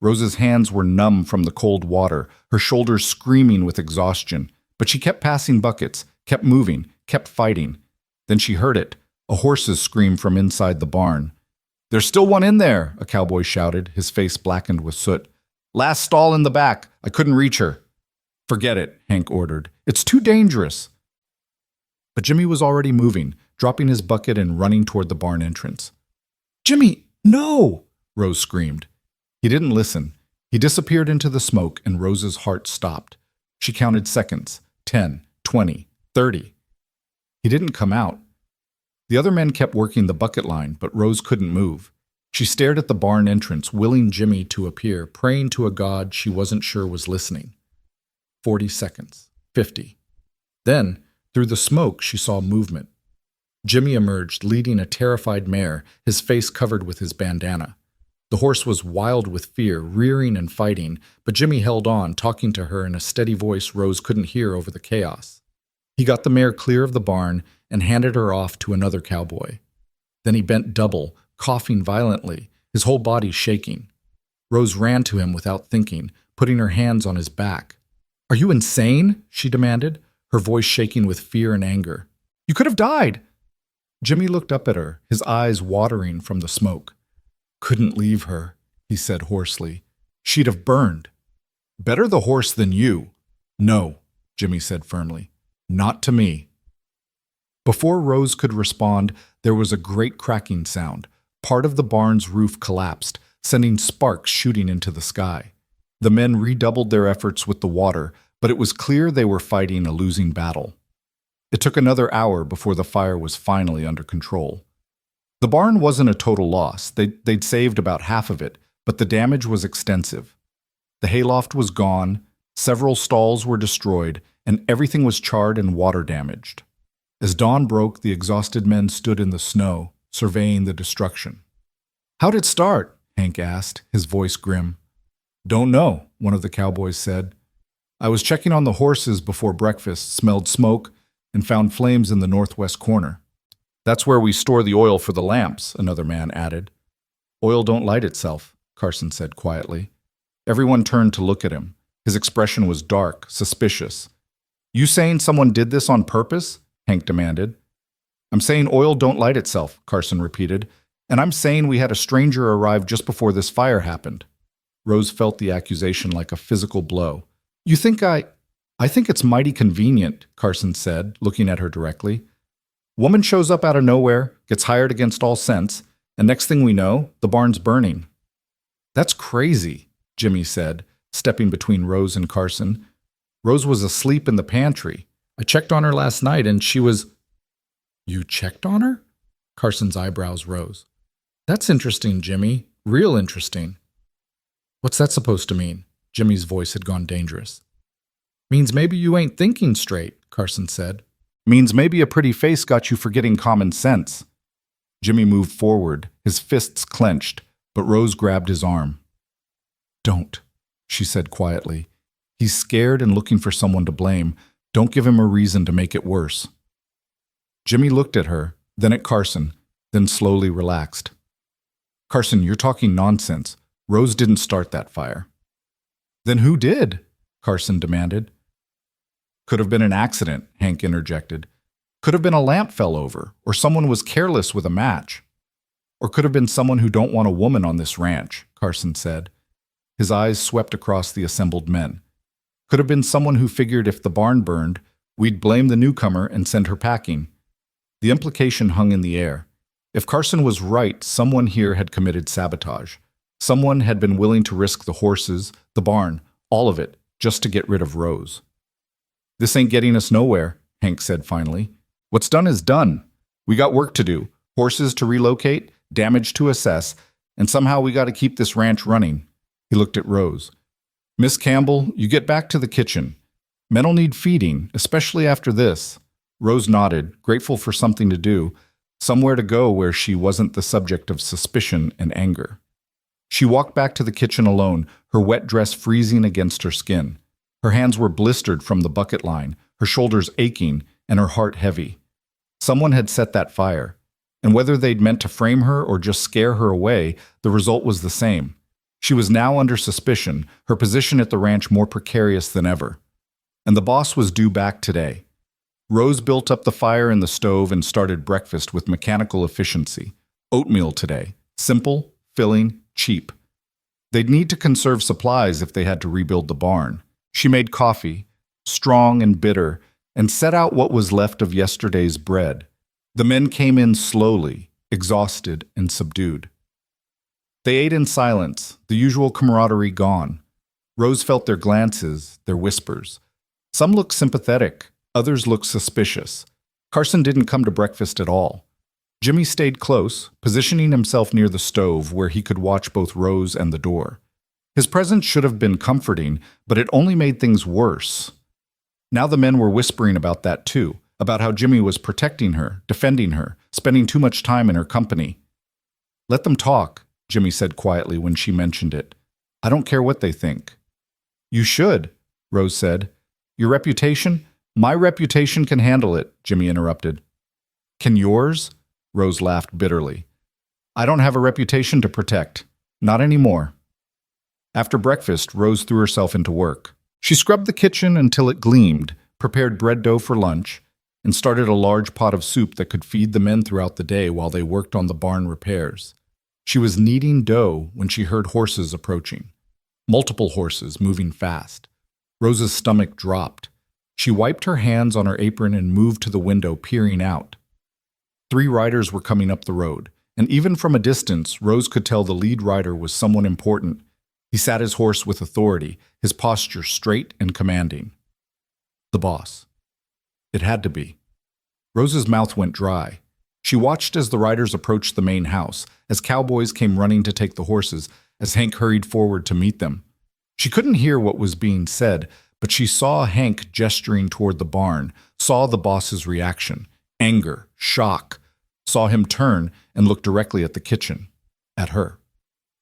Rose's hands were numb from the cold water, her shoulders screaming with exhaustion, but she kept passing buckets, kept moving, kept fighting. Then she heard it, a horse's scream from inside the barn. "There's still one in there," a cowboy shouted, his face blackened with soot. Last stall in the back. I couldn't reach her. Forget it, Hank ordered. It's too dangerous. But Jimmy was already moving, dropping his bucket and running toward the barn entrance. Jimmy, no! Rose screamed. He didn't listen. He disappeared into the smoke, and Rose's heart stopped. She counted seconds. 10, 20, 30. He didn't come out. The other men kept working the bucket line, but Rose couldn't move. She stared at the barn entrance, willing Jimmy to appear, praying to a god she wasn't sure was listening. 40 seconds. 50. Then, through the smoke, she saw movement. Jimmy emerged, leading a terrified mare, his face covered with his bandana. The horse was wild with fear, rearing and fighting, but Jimmy held on, talking to her in a steady voice Rose couldn't hear over the chaos. He got the mare clear of the barn and handed her off to another cowboy. Then he bent double, coughing violently, his whole body shaking. Rose ran to him without thinking, putting her hands on his back. "Are you insane?" she demanded, her voice shaking with fear and anger. "You could have died!" Jimmy looked up at her, his eyes watering from the smoke. "Couldn't leave her," he said hoarsely. "She'd have burned." "Better the horse than you." "No," Jimmy said firmly. "Not to me." Before Rose could respond, there was a great cracking sound. Part of the barn's roof collapsed, sending sparks shooting into the sky. The men redoubled their efforts with the water, but it was clear they were fighting a losing battle. It took another hour before the fire was finally under control. The barn wasn't a total loss. They'd saved about half of it, but the damage was extensive. The hayloft was gone, several stalls were destroyed, and everything was charred and water damaged. As dawn broke, the exhausted men stood in the snow, surveying the destruction. "How'd it start?" Hank asked, his voice grim. "Don't know," one of the cowboys said. "I was checking on the horses before breakfast, smelled smoke, and found flames in the northwest corner. That's where we store the oil for the lamps," another man added. "Oil don't light itself," Carson said quietly. Everyone turned to look at him. His expression was dark, suspicious. "You saying someone did this on purpose?" Hank demanded. "I'm saying oil don't light itself," Carson repeated, "and I'm saying we had a stranger arrive just before this fire happened." Rose felt the accusation like a physical blow. "You think I think it's mighty convenient," Carson said, looking at her directly. "Woman shows up out of nowhere, gets hired against all sense, and next thing we know, the barn's burning." "That's crazy," Jimmy said, stepping between Rose and Carson. "Rose was asleep in the pantry. I checked on her last night and she was—" "You checked on her?" Carson's eyebrows rose. "That's interesting, Jimmy. Real interesting." "What's that supposed to mean?" Jimmy's voice had gone dangerous. "Means maybe you ain't thinking straight," Carson said. "Means maybe a pretty face got you forgetting common sense." Jimmy moved forward, his fists clenched, but Rose grabbed his arm. "Don't," she said quietly. "He's scared and looking for someone to blame. Don't give him a reason to make it worse." Jimmy looked at her, then at Carson, then slowly relaxed. "Carson, you're talking nonsense. Rose didn't start that fire." "Then who did?" Carson demanded. "Could have been an accident," Hank interjected. "Could have been a lamp fell over, or someone was careless with a match. Or could have been someone who don't want a woman on this ranch," Carson said. His eyes swept across the assembled men. "Could have been someone who figured if the barn burned, we'd blame the newcomer and send her packing." The implication hung in the air. If Carson was right, someone here had committed sabotage. Someone had been willing to risk the horses, the barn, all of it, just to get rid of Rose. "This ain't getting us nowhere," Hank said finally. "What's done is done. We got work to do, horses to relocate, damage to assess, and somehow we got to keep this ranch running." He looked at Rose. "Miss Campbell, you get back to the kitchen. Men'll need feeding, especially after this." Rose nodded, grateful for something to do, somewhere to go where she wasn't the subject of suspicion and anger. She walked back to the kitchen alone, her wet dress freezing against her skin. Her hands were blistered from the bucket line, her shoulders aching, and her heart heavy. Someone had set that fire, and whether they'd meant to frame her or just scare her away, the result was the same. She was now under suspicion, her position at the ranch more precarious than ever. And the boss was due back today. Rose built up the fire in the stove and started breakfast with mechanical efficiency. Oatmeal today. Simple, filling, cheap. They'd need to conserve supplies if they had to rebuild the barn. She made coffee, strong and bitter, and set out what was left of yesterday's bread. The men came in slowly, exhausted and subdued. They ate in silence, the usual camaraderie gone. Rose felt their glances, their whispers. Some looked sympathetic, others looked suspicious. Carson didn't come to breakfast at all. Jimmy stayed close, positioning himself near the stove where he could watch both Rose and the door. His presence should have been comforting, but it only made things worse. Now the men were whispering about that too, about how Jimmy was protecting her, defending her, spending too much time in her company. "Let them talk," Jimmy said quietly when she mentioned it. "I don't care what they think." "You should," Rose said. "Your reputation? My reputation can handle it," Jimmy interrupted. "Can yours?" Rose laughed bitterly. "I don't have a reputation to protect. Not anymore." After breakfast, Rose threw herself into work. She scrubbed the kitchen until it gleamed, prepared bread dough for lunch, and started a large pot of soup that could feed the men throughout the day while they worked on the barn repairs. She was kneading dough when she heard horses approaching. Multiple horses moving fast. Rose's stomach dropped. She wiped her hands on her apron and moved to the window, peering out. 3 riders were coming up the road, and even from a distance, Rose could tell the lead rider was someone important. He sat his horse with authority, his posture straight and commanding. The boss. It had to be. Rose's mouth went dry. She watched as the riders approached the main house, as cowboys came running to take the horses, as Hank hurried forward to meet them. She couldn't hear what was being said, but she saw Hank gesturing toward the barn, saw the boss's reaction, anger, shock, saw him turn and look directly at the kitchen, at her.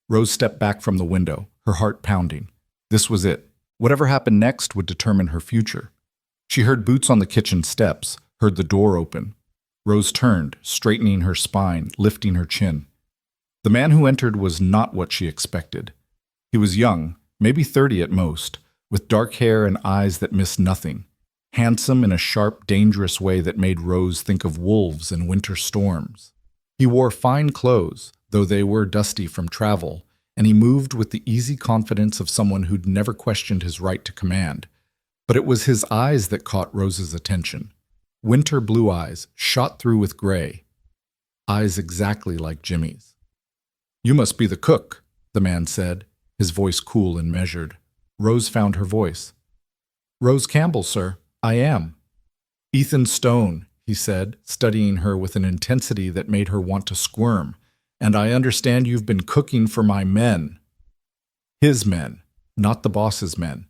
Rose stepped back from the window, her heart pounding. This was it. Whatever happened next would determine her future. She heard boots on the kitchen steps, heard the door open. Rose turned, straightening her spine, lifting her chin. The man who entered was not what she expected. He was young, maybe 30 at most, with dark hair and eyes that missed nothing, handsome in a sharp, dangerous way that made Rose think of wolves and winter storms. He wore fine clothes, though they were dusty from travel, and he moved with the easy confidence of someone who'd never questioned his right to command. But it was his eyes that caught Rose's attention. Winter blue eyes, shot through with gray. Eyes exactly like Jimmy's. "You must be the cook," the man said, his voice cool and measured. Rose found her voice. "Rose Campbell, sir. I am." "Ethan Stone," he said, studying her with an intensity that made her want to squirm. "And I understand you've been cooking for my men." His men, not the boss's men.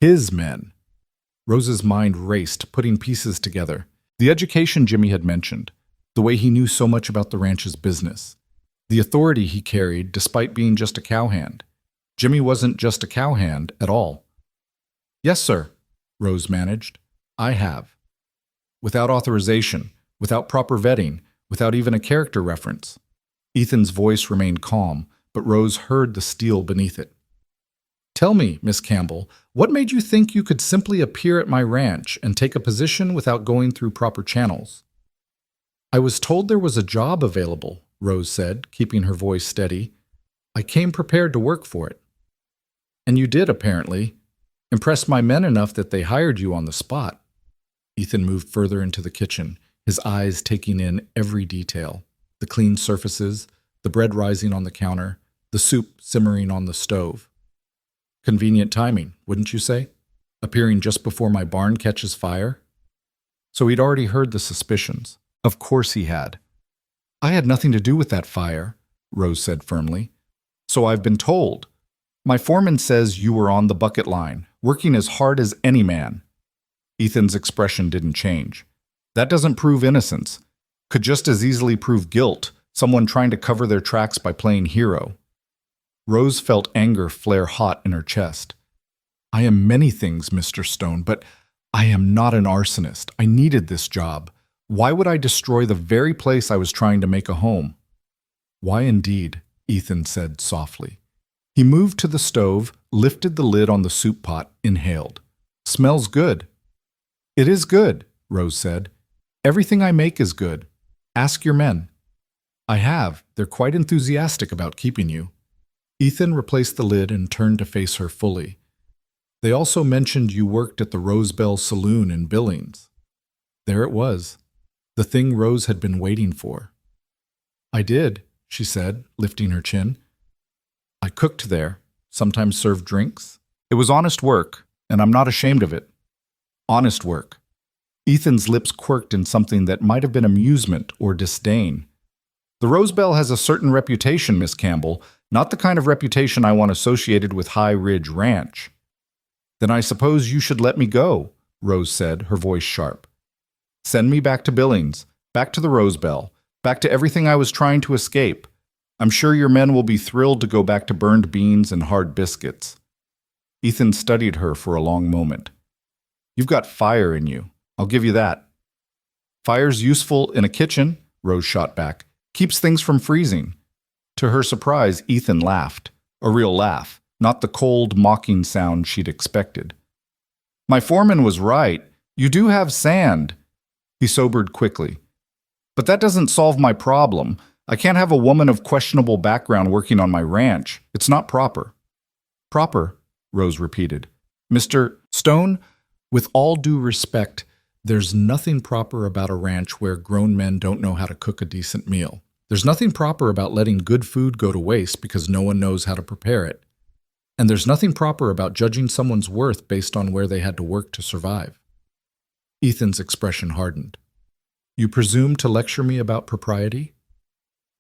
His men. Rose's mind raced, putting pieces together. The education Jimmy had mentioned, the way he knew so much about the ranch's business, the authority he carried despite being just a cowhand. Jimmy wasn't just a cowhand at all. "Yes, sir," Rose managed. "I have." Without authorization, without proper vetting, without even a character reference. Ethan's voice remained calm, but Rose heard the steel beneath it. "Tell me, Miss Campbell, what made you think you could simply appear at my ranch and take a position without going through proper channels?" "I was told there was a job available," Rose said, keeping her voice steady. "I came prepared to work for it." "And you did, apparently. Impressed my men enough that they hired you on the spot." Ethan moved further into the kitchen, his eyes taking in every detail. The clean surfaces, the bread rising on the counter, the soup simmering on the stove. "Convenient timing, wouldn't you say? Appearing just before my barn catches fire?" So he'd already heard the suspicions. Of course he had. "I had nothing to do with that fire," Rose said firmly. "So I've been told. My foreman says you were on the bucket line, working as hard as any man." Ethan's expression didn't change. "That doesn't prove innocence. Could just as easily prove guilt, someone trying to cover their tracks by playing hero." Rose felt anger flare hot in her chest. "I am many things, Mr. Stone, but I am not an arsonist. I needed this job. Why would I destroy the very place I was trying to make a home?" "Why indeed?" Ethan said softly. He moved to the stove, lifted the lid on the soup pot, inhaled. "Smells good." "It is good," Rose said. "Everything I make is good. Ask your men." "I have. They're quite enthusiastic about keeping you." Ethan replaced the lid and turned to face her fully. They also mentioned you worked at the Rosebell Saloon in Billings. There it was, the thing Rose had been waiting for. I did, she said, lifting her chin. I cooked there, sometimes served drinks. It was honest work, and I'm not ashamed of it. Honest work. Ethan's lips quirked in something that might have been amusement or disdain. The Rosebell has a certain reputation, Miss Campbell, not the kind of reputation I want associated with High Ridge Ranch. Then I suppose you should let me go, Rose said, her voice sharp. Send me back to Billings, back to the Rosebell, back to everything I was trying to escape. I'm sure your men will be thrilled to go back to burned beans and hard biscuits. Ethan studied her for a long moment. You've got fire in you, I'll give you that. Fire's useful in a kitchen, Rose shot back. Keeps things from freezing. To her surprise, Ethan laughed. A real laugh, not the cold, mocking sound she'd expected. My foreman was right. You do have sand. He sobered quickly. But that doesn't solve my problem. I can't have a woman of questionable background working on my ranch. It's not proper. Proper, Rose repeated. Mr. Stone, with all due respect, there's nothing proper about a ranch where grown men don't know how to cook a decent meal. There's nothing proper about letting good food go to waste because no one knows how to prepare it. And there's nothing proper about judging someone's worth based on where they had to work to survive. Ethan's expression hardened. You presume to lecture me about propriety?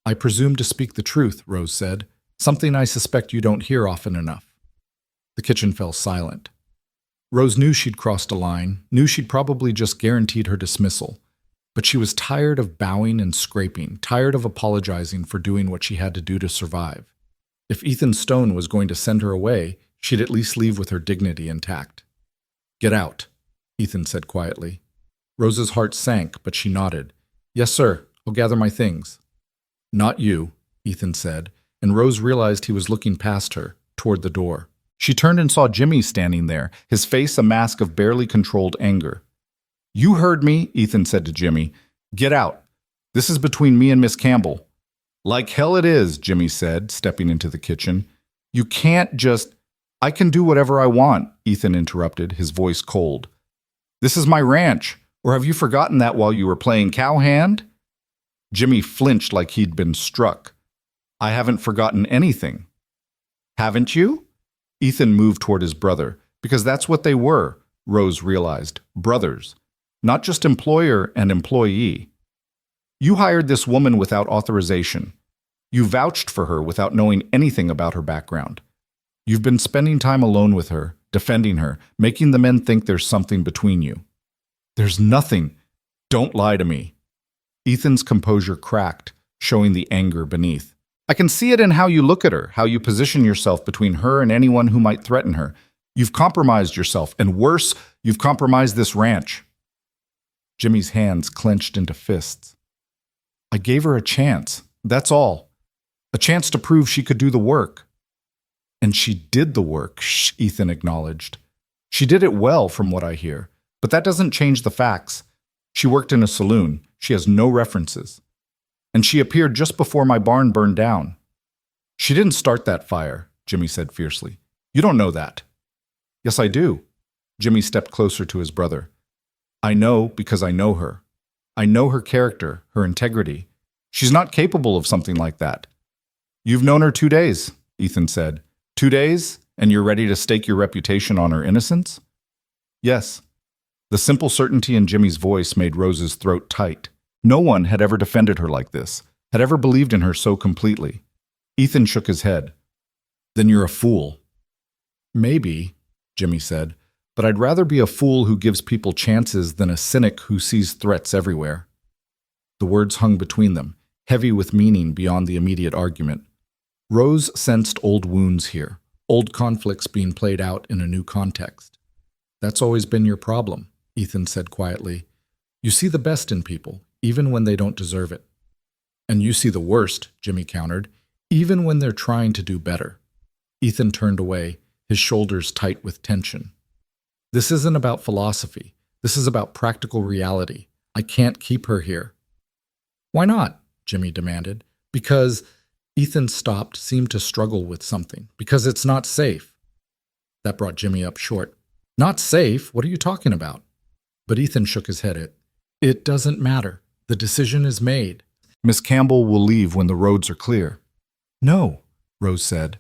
I presume to speak the truth, Rose said, something I suspect you don't hear often enough. The kitchen fell silent. Rose knew she'd crossed a line, knew she'd probably just guaranteed her dismissal, but she was tired of bowing and scraping, tired of apologizing for doing what she had to do to survive. If Ethan Stone was going to send her away, she'd at least leave with her dignity intact. Get out, Ethan said quietly. Rose's heart sank, but she nodded. Yes, sir, I'll gather my things. Not you, Ethan said, and Rose realized he was looking past her, toward the door. She turned and saw Jimmy standing there, his face a mask of barely controlled anger. You heard me, Ethan said to Jimmy. Get out. This is between me and Miss Campbell. Like hell it is, Jimmy said, stepping into the kitchen. You can't just... I can do whatever I want, Ethan interrupted, his voice cold. This is my ranch, or have you forgotten that while you were playing cowhand? Jimmy flinched like he'd been struck. I haven't forgotten anything. Haven't you? Ethan moved toward his brother, because that's what they were, Rose realized, brothers, not just employer and employee. You hired this woman without authorization. You vouched for her without knowing anything about her background. You've been spending time alone with her, defending her, making the men think there's something between you. There's nothing. Don't lie to me. Ethan's composure cracked, showing the anger beneath. I can see it in how you look at her, how you position yourself between her and anyone who might threaten her. You've compromised yourself, and worse, you've compromised this ranch. Jimmy's hands clenched into fists. I gave her a chance, that's all. A chance to prove she could do the work. And she did the work, Ethan acknowledged. She did it well, from what I hear. But that doesn't change the facts. She worked in a saloon. She has no references. And she appeared just before my barn burned down. She didn't start that fire, Jimmy said fiercely. You don't know that. Yes, I do. Jimmy stepped closer to his brother. I know because I know her. I know her character, her integrity. She's not capable of something like that. You've known her 2 days, Ethan said. 2 days, and you're ready to stake your reputation on her innocence? Yes. The simple certainty in Jimmy's voice made Rose's throat tight. No one had ever defended her like this, had ever believed in her so completely. Ethan shook his head. Then you're a fool. Maybe, Jimmy said, but I'd rather be a fool who gives people chances than a cynic who sees threats everywhere. The words hung between them, heavy with meaning beyond the immediate argument. Rose sensed old wounds here, old conflicts being played out in a new context. That's always been your problem, Ethan said quietly. You see the best in people, even when they don't deserve it. And you see the worst, Jimmy countered, even when they're trying to do better. Ethan turned away, his shoulders tight with tension. This isn't about philosophy. This is about practical reality. I can't keep her here. Why not? Jimmy demanded. Because Ethan stopped, seemed to struggle with something. Because it's not safe. That brought Jimmy up short. Not safe? What are you talking about? But Ethan shook his head. It doesn't matter. The decision is made. Miss Campbell will leave when the roads are clear. No, Rose said.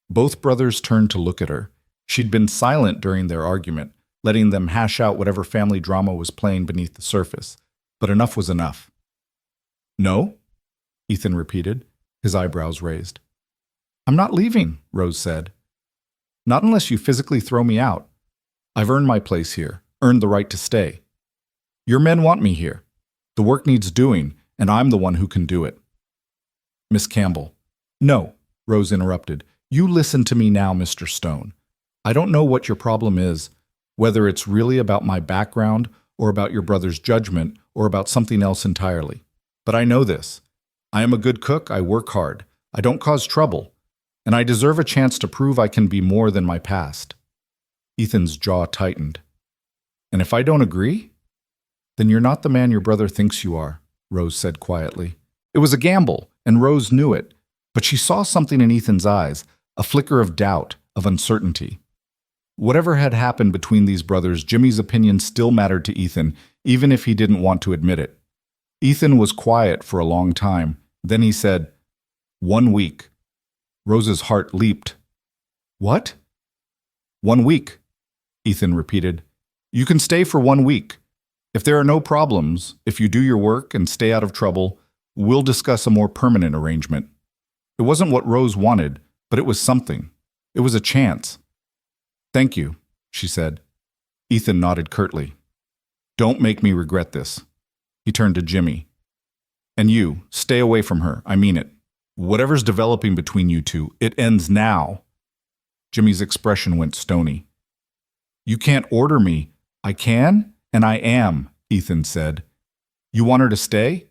Both brothers turned to look at her. She'd been silent during their argument, letting them hash out whatever family drama was playing beneath the surface. But enough was enough. No? Ethan repeated, his eyebrows raised. I'm not leaving, Rose said. Not unless you physically throw me out. I've earned my place here, earned the right to stay. Your men want me here. The work needs doing, and I'm the one who can do it. Miss Campbell. No, Rose interrupted. You listen to me now, Mr. Stone. I don't know what your problem is, whether it's really about my background or about your brother's judgment or about something else entirely. But I know this. I am a good cook, I work hard, I don't cause trouble, and I deserve a chance to prove I can be more than my past. Ethan's jaw tightened. And if I don't agree? Then you're not the man your brother thinks you are, Rose said quietly. It was a gamble, and Rose knew it, but she saw something in Ethan's eyes, a flicker of doubt, of uncertainty. Whatever had happened between these brothers, Jimmy's opinion still mattered to Ethan, even if he didn't want to admit it. Ethan was quiet for a long time. Then he said, 1 week. Rose's heart leaped. What? 1 week, Ethan repeated. You can stay for 1 week. If there are no problems, if you do your work and stay out of trouble, we'll discuss a more permanent arrangement. It wasn't what Rose wanted, but it was something. It was a chance. Thank you, she said. Ethan nodded curtly. Don't make me regret this. He turned to Jimmy. And you, stay away from her, I mean it. Whatever's developing between you two, it ends now. Jimmy's expression went stony. You can't order me. I can, and I am, Ethan said. You want her to stay?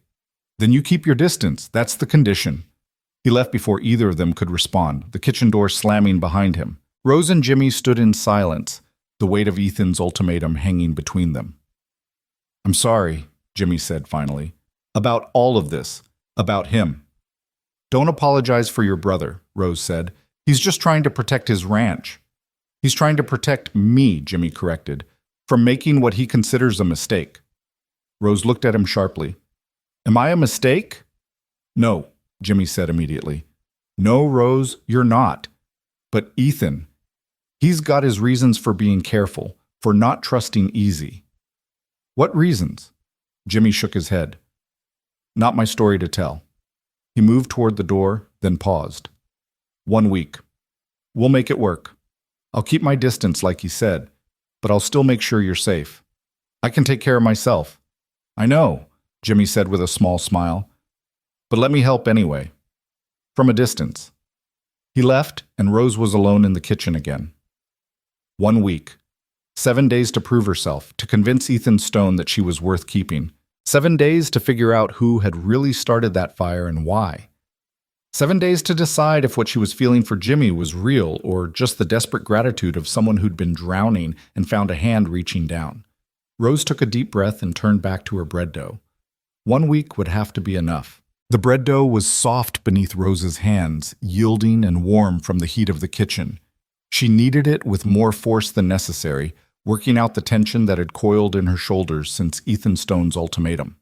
Then you keep your distance, that's the condition. He left before either of them could respond, the kitchen door slamming behind him. Rose and Jimmy stood in silence, the weight of Ethan's ultimatum hanging between them. I'm sorry, Jimmy said finally. About all of this. About him. Don't apologize for your brother, Rose said. He's just trying to protect his ranch. He's trying to protect me, Jimmy corrected, from making what he considers a mistake. Rose looked at him sharply. Am I a mistake? No, Jimmy said immediately. No, Rose, you're not. But Ethan, he's got his reasons for being careful, for not trusting Easy. What reasons? Jimmy shook his head. Not my story to tell. He moved toward the door, then paused. 1 week. We'll make it work. I'll keep my distance like he said, but I'll still make sure you're safe. I can take care of myself. I know, Jimmy said with a small smile. But let me help anyway. From a distance. He left, and Rose was alone in the kitchen again. 1 week. 7 days to prove herself, to convince Ethan Stone that she was worth keeping. 7 days to figure out who had really started that fire and why. 7 days to decide if what she was feeling for Jimmy was real or just the desperate gratitude of someone who'd been drowning and found a hand reaching down. Rose took a deep breath and turned back to her bread dough. 1 week would have to be enough. The bread dough was soft beneath Rose's hands, yielding and warm from the heat of the kitchen. She kneaded it with more force than necessary, working out the tension that had coiled in her shoulders since Ethan Stone's ultimatum.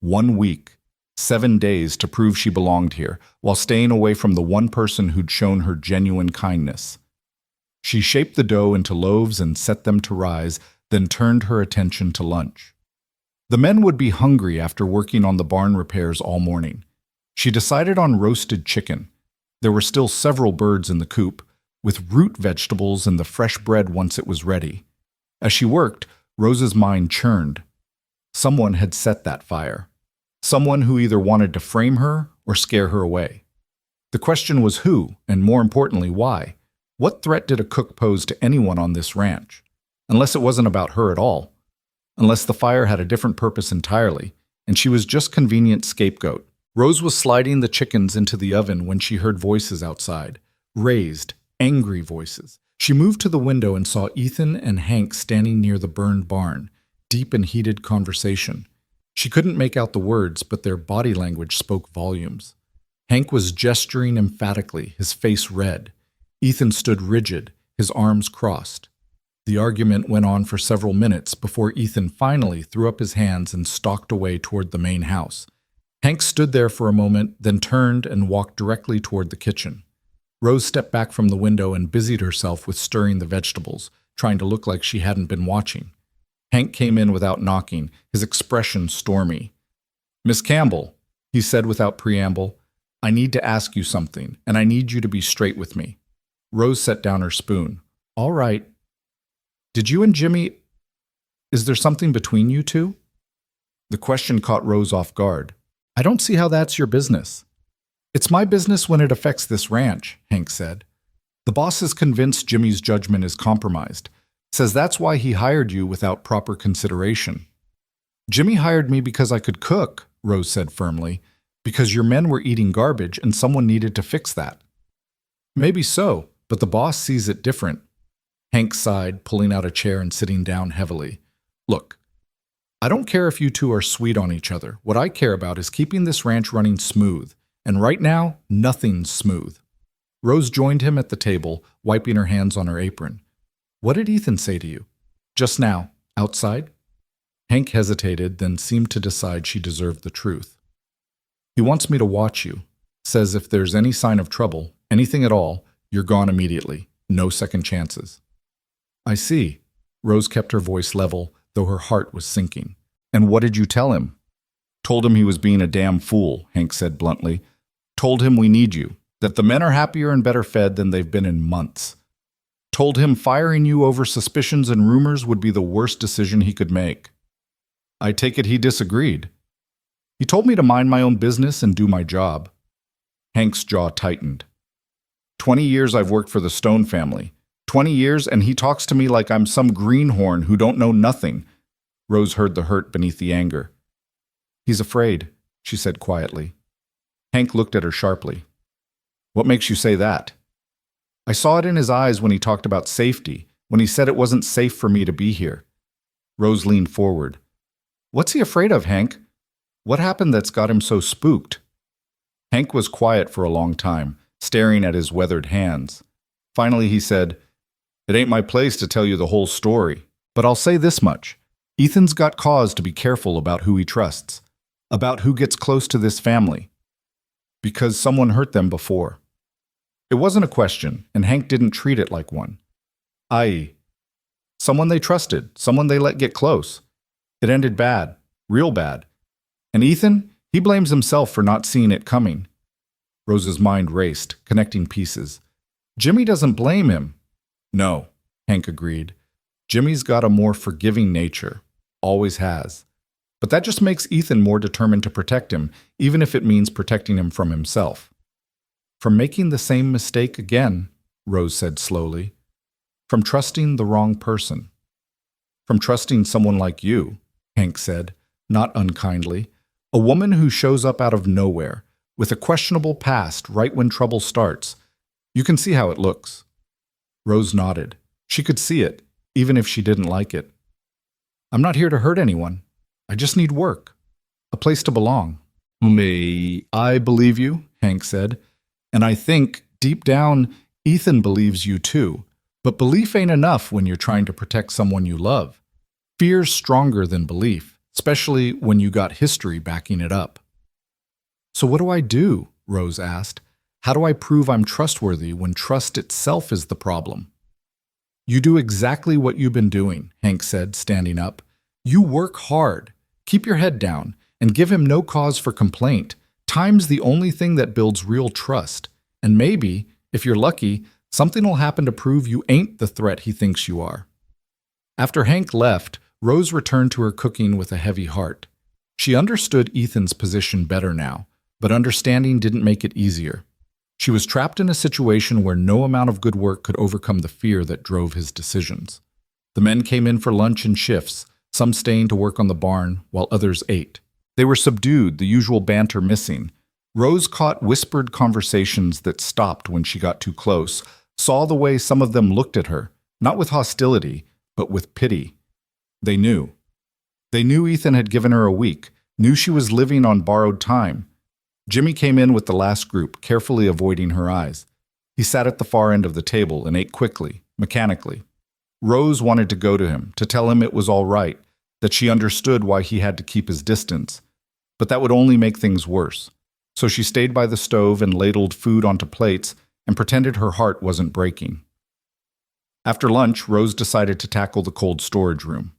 1 week, 7 days to prove she belonged here, while staying away from the one person who'd shown her genuine kindness. She shaped the dough into loaves and set them to rise, then turned her attention to lunch. The men would be hungry after working on the barn repairs all morning. She decided on roasted chicken. There were still several birds in the coop, with root vegetables and the fresh bread once it was ready. As she worked, Rose's mind churned. Someone had set that fire. Someone who either wanted to frame her or scare her away. The question was who, and more importantly, why? What threat did a cook pose to anyone on this ranch? Unless it wasn't about her at all. Unless the fire had a different purpose entirely, and she was just convenient scapegoat. Rose was sliding the chickens into the oven when she heard voices outside. Raised, angry voices. She moved to the window and saw Ethan and Hank standing near the burned barn, deep in heated conversation. She couldn't make out the words, but their body language spoke volumes. Hank was gesturing emphatically, his face red. Ethan stood rigid, his arms crossed. The argument went on for several minutes before Ethan finally threw up his hands and stalked away toward the main house. Hank stood there for a moment, then turned and walked directly toward the kitchen. Rose stepped back from the window and busied herself with stirring the vegetables, trying to look like she hadn't been watching. Hank came in without knocking, his expression stormy. "Miss Campbell," he said without preamble, "I need to ask you something, and I need you to be straight with me." Rose set down her spoon. "All right. Did you and Jimmy... Is there something between you two?" The question caught Rose off guard. "I don't see how that's your business." "It's my business when it affects this ranch," Hank said. "The boss is convinced Jimmy's judgment is compromised. Says that's why he hired you without proper consideration." "Jimmy hired me because I could cook," Rose said firmly, "because your men were eating garbage and someone needed to fix that." "Maybe so, but the boss sees it different." Hank sighed, pulling out a chair and sitting down heavily. "Look, I don't care if you two are sweet on each other. What I care about is keeping this ranch running smooth. And right now, nothing's smooth." Rose joined him at the table, wiping her hands on her apron. "What did Ethan say to you?" "Just now, outside?" Hank hesitated, then seemed to decide she deserved the truth. "He wants me to watch you. Says if there's any sign of trouble, anything at all, you're gone immediately. No second chances." "I see." Rose kept her voice level, though her heart was sinking. "And what did you tell him?" "Told him he was being a damn fool," Hank said bluntly. "Told him we need you, that the men are happier and better fed than they've been in months. Told him firing you over suspicions and rumors would be the worst decision he could make." "I take it he disagreed." "He told me to mind my own business and do my job." Hank's jaw tightened. 20 years I've worked for the Stone family. 20 years, and he talks to me like I'm some greenhorn who don't know nothing." Rose heard the hurt beneath the anger. "He's afraid," she said quietly. Hank looked at her sharply. "What makes you say that?" "I saw it in his eyes when he talked about safety, when he said it wasn't safe for me to be here." Rose leaned forward. "What's he afraid of, Hank? What happened that's got him so spooked?" Hank was quiet for a long time, staring at his weathered hands. Finally he said, "It ain't my place to tell you the whole story, but I'll say this much. Ethan's got cause to be careful about who he trusts, about who gets close to this family, because someone hurt them before." It wasn't a question, and Hank didn't treat it like one. I.e., someone they trusted, someone they let get close. It ended bad, real bad. And Ethan, he blames himself for not seeing it coming. Rose's mind raced, connecting pieces. Jimmy doesn't blame him. No, Hank agreed. Jimmy's got a more forgiving nature, always has. But that just makes Ethan more determined to protect him, even if it means protecting him from himself. "From making the same mistake again," Rose said slowly. "From trusting the wrong person." "From trusting someone like you," Hank said, not unkindly. "A woman who shows up out of nowhere, with a questionable past right when trouble starts. You can see how it looks." Rose nodded. She could see it, even if she didn't like it. "I'm not here to hurt anyone. I just need work. A place to belong." I believe you," Hank said. "And I think, deep down, Ethan believes you too. But belief ain't enough when you're trying to protect someone you love. Fear's stronger than belief, especially when you got history backing it up." "So what do I do?" Rose asked. "How do I prove I'm trustworthy when trust itself is the problem?" "You do exactly what you've been doing," Hank said, standing up. "You work hard. Keep your head down, and give him no cause for complaint. Time's the only thing that builds real trust. And maybe, if you're lucky, something will happen to prove you ain't the threat he thinks you are." After Hank left, Rose returned to her cooking with a heavy heart. She understood Ethan's position better now, but understanding didn't make it easier. She was trapped in a situation where no amount of good work could overcome the fear that drove his decisions. The men came in for lunch in shifts, some staying to work on the barn, while others ate. They were subdued, the usual banter missing. Rose caught whispered conversations that stopped when she got too close, saw the way some of them looked at her, not with hostility, but with pity. They knew. They knew Ethan had given her a week, knew she was living on borrowed time. Jimmy came in with the last group, carefully avoiding her eyes. He sat at the far end of the table and ate quickly, mechanically. Rose wanted to go to him, to tell him it was all right, that she understood why he had to keep his distance. But that would only make things worse. So she stayed by the stove and ladled food onto plates and pretended her heart wasn't breaking. After lunch, Rose decided to tackle the cold storage room.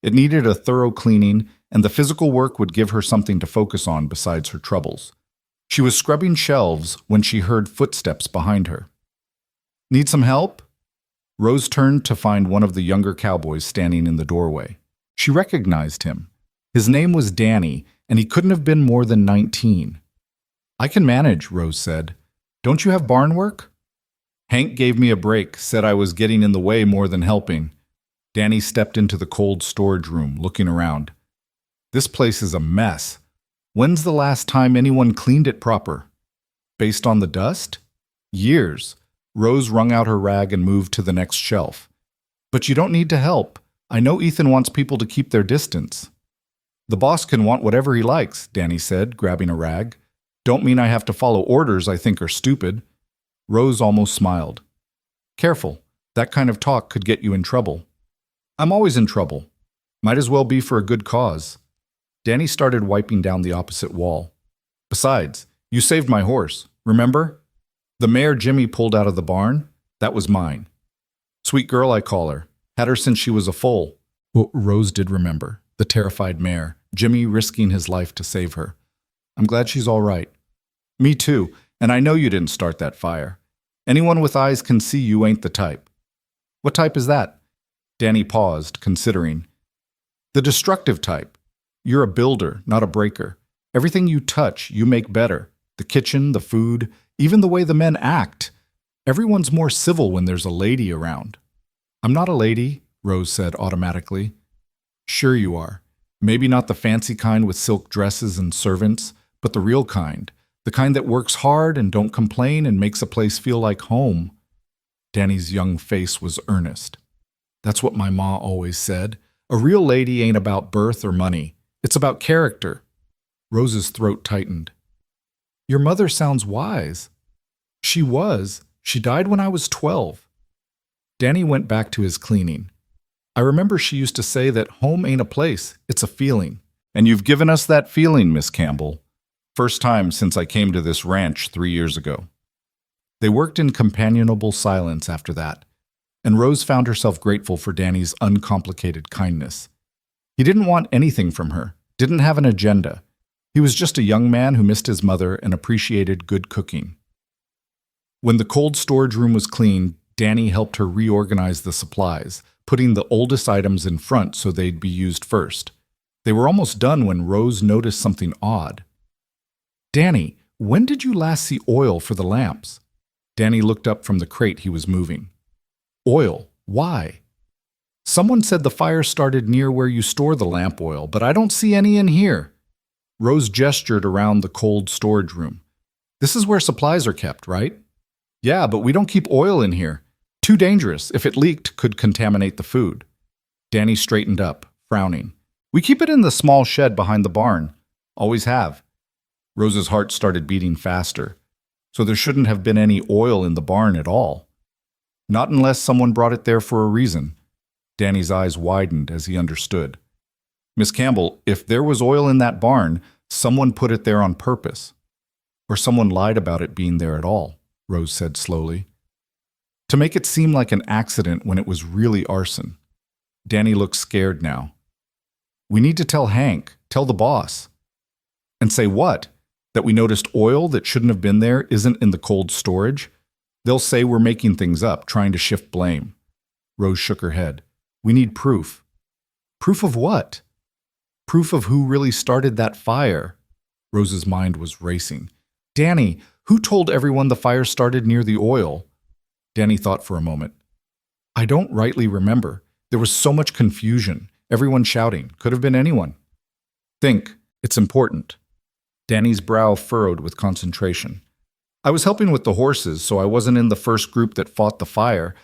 It needed a thorough cleaning, and the physical work would give her something to focus on besides her troubles. She was scrubbing shelves when she heard footsteps behind her. "Need some help?" Rose turned to find one of the younger cowboys standing in the doorway. She recognized him. His name was Danny, and he couldn't have been more than 19. "I can manage," Rose said. "Don't you have barn work?" Hank gave me a break, said I was getting in the way more than helping. Danny stepped into the cold storage room, looking around. "This place is a mess. When's the last time anyone cleaned it proper?" "Based on the dust?" "Years." Rose wrung out her rag and moved to the next shelf. "But you don't need to help. I know Ethan wants people to keep their distance." "The boss can want whatever he likes," Danny said, grabbing a rag. "Don't mean I have to follow orders I think are stupid." Rose almost smiled. "Careful. That kind of talk could get you in trouble." "I'm always in trouble. Might as well be for a good cause." Danny started wiping down the opposite wall. "Besides, you saved my horse, remember? The mare Jimmy pulled out of the barn? That was mine. Sweet girl, I call her. Had her since she was a foal." Well, Rose did remember. The terrified mare, Jimmy risking his life to save her. "I'm glad she's all right." "Me too, and I know you didn't start that fire. Anyone with eyes can see you ain't the type." "What type is that?" Danny paused, considering. "The destructive type. You're a builder, not a breaker. Everything you touch, you make better. The kitchen, the food, even the way the men act. Everyone's more civil when there's a lady around." "I'm not a lady," Rose said automatically. "Sure you are. Maybe not the fancy kind with silk dresses and servants, but the real kind. The kind that works hard and don't complain and makes a place feel like home." Danny's young face was earnest. "That's what my ma always said. A real lady ain't about birth or money. It's about character." Rose's throat tightened. "Your mother sounds wise." "She was. She died when I was 12. Danny went back to his cleaning. "I remember she used to say that home ain't a place, it's a feeling. And you've given us that feeling, Miss Campbell. First time since I came to this ranch 3 years ago." They worked in companionable silence after that, and Rose found herself grateful for Danny's uncomplicated kindness. He didn't want anything from her, didn't have an agenda. He was just a young man who missed his mother and appreciated good cooking. When the cold storage room was cleaned, Danny helped her reorganize the supplies, putting the oldest items in front so they'd be used first. They were almost done when Rose noticed something odd. "Danny, when did you last see oil for the lamps?" Danny looked up from the crate he was moving. "Oil? Why?" "Someone said the fire started near where you store the lamp oil, but I don't see any in here." Rose gestured around the cold storage room. "This is where supplies are kept, right?" "Yeah, but we don't keep oil in here. Too dangerous. If it leaked, could contaminate the food." Danny straightened up, frowning. "We keep it in the small shed behind the barn. Always have." Rose's heart started beating faster. So there shouldn't have been any oil in the barn at all. Not unless someone brought it there for a reason. Danny's eyes widened as he understood. "Miss Campbell, if there was oil in that barn, someone put it there on purpose. Or someone lied about it being there at all," Rose said slowly. "To make it seem like an accident when it was really arson." Danny looked scared now. "We need to tell Hank, tell the boss." "And say what? That we noticed oil that shouldn't have been there isn't in the cold storage? They'll say we're making things up, trying to shift blame." Rose shook her head. "We need proof." "Proof of what?" "Proof of who really started that fire." Rose's mind was racing. "Danny, who told everyone the fire started near the oil?" Danny thought for a moment. "I don't rightly remember. There was so much confusion. Everyone shouting. Could have been anyone." "Think. It's important." Danny's brow furrowed with concentration. "I was helping with the horses, so I wasn't in the first group that fought the fire.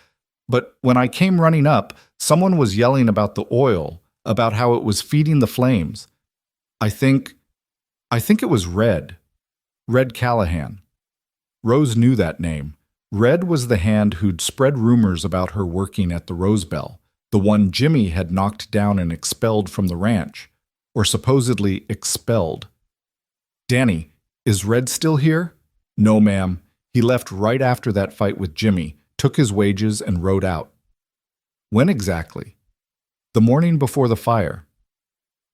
But when I came running up, someone was yelling about the oil, about how it was feeding the flames. I think it was red." Red Callahan. Rose knew that name. Red was the hand who'd spread rumors about her working at the Rose Bell, the one Jimmy had knocked down and expelled from the ranch, or supposedly expelled. Danny, is Red still here? No, ma'am. He left right after that fight with Jimmy, took his wages, and rode out. When exactly? The morning before the fire.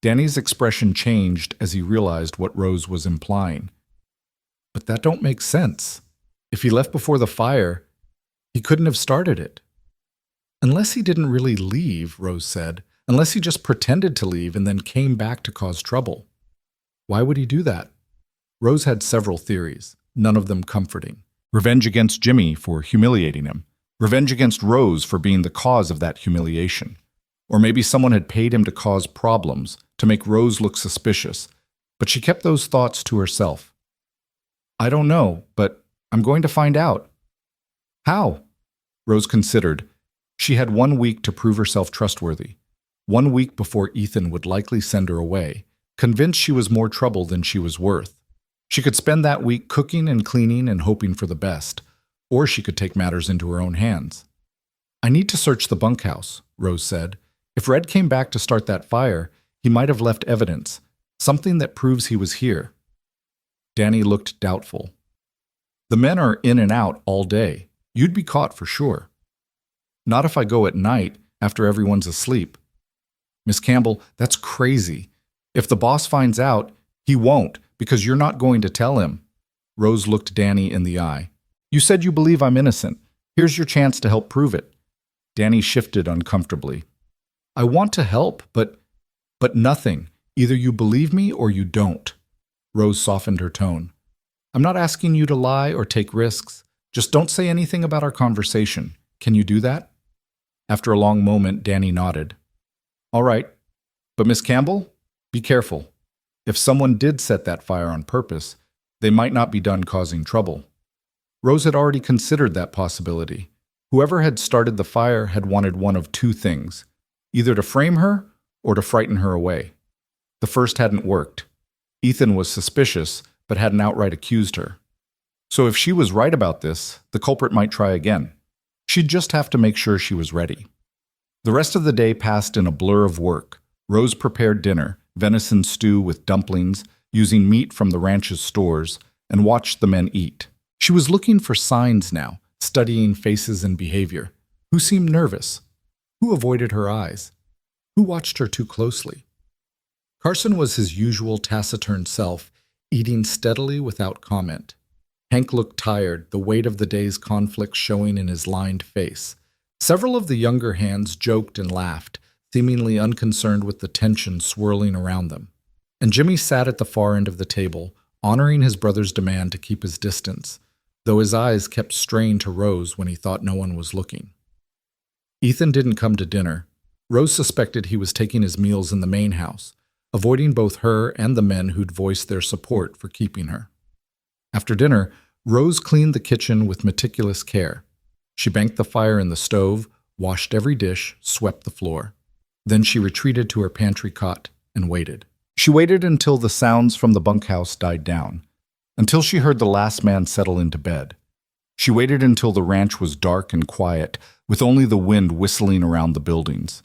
Danny's expression changed as he realized what Rose was implying. But that don't make sense. If he left before the fire, he couldn't have started it. Unless he didn't really leave, Rose said. Unless he just pretended to leave and then came back to cause trouble. Why would he do that? Rose had several theories, none of them comforting. Revenge against Jimmy for humiliating him. Revenge against Rose for being the cause of that humiliation. Or maybe someone had paid him to cause problems, to make Rose look suspicious, but she kept those thoughts to herself. I don't know, but I'm going to find out. How? Rose considered. She had 1 week to prove herself trustworthy. 1 week before Ethan would likely send her away, convinced she was more trouble than she was worth. She could spend that week cooking and cleaning and hoping for the best, or she could take matters into her own hands. I need to search the bunkhouse, Rose said. If Red came back to start that fire, he might have left evidence, something that proves he was here. Danny looked doubtful. The men are in and out all day. You'd be caught for sure. Not if I go at night, after everyone's asleep. Miss Campbell, that's crazy. If the boss finds out, he won't, because you're not going to tell him. Rose looked Danny in the eye. You said you believe I'm innocent. Here's your chance to help prove it. Danny shifted uncomfortably. I want to help, but nothing. Either you believe me or you don't. Rose softened her tone. I'm not asking you to lie or take risks. Just don't say anything about our conversation. Can you do that? After a long moment, Danny nodded. All right. But Miss Campbell, be careful. If someone did set that fire on purpose, they might not be done causing trouble. Rose had already considered that possibility. Whoever had started the fire had wanted one of two things, either to frame her or to frighten her away. The first hadn't worked. Ethan was suspicious, but hadn't outright accused her. So if she was right about this, the culprit might try again. She'd just have to make sure she was ready. The rest of the day passed in a blur of work. Rose prepared dinner, venison stew with dumplings, using meat from the ranch's stores, and watched the men eat. She was looking for signs now, studying faces and behavior. Who seemed nervous? Who avoided her eyes? Who watched her too closely? Carson was his usual taciturn self, eating steadily without comment. Hank looked tired, the weight of the day's conflict showing in his lined face. Several of the younger hands joked and laughed, seemingly unconcerned with the tension swirling around them. And Jimmy sat at the far end of the table, honoring his brother's demand to keep his distance, though his eyes kept straying to Rose when he thought no one was looking. Ethan didn't come to dinner. Rose suspected he was taking his meals in the main house, avoiding both her and the men who'd voiced their support for keeping her. After dinner, Rose cleaned the kitchen with meticulous care. She banked the fire in the stove, washed every dish, swept the floor. Then she retreated to her pantry cot and waited. She waited until the sounds from the bunkhouse died down, until she heard the last man settle into bed. She waited until the ranch was dark and quiet, with only the wind whistling around the buildings.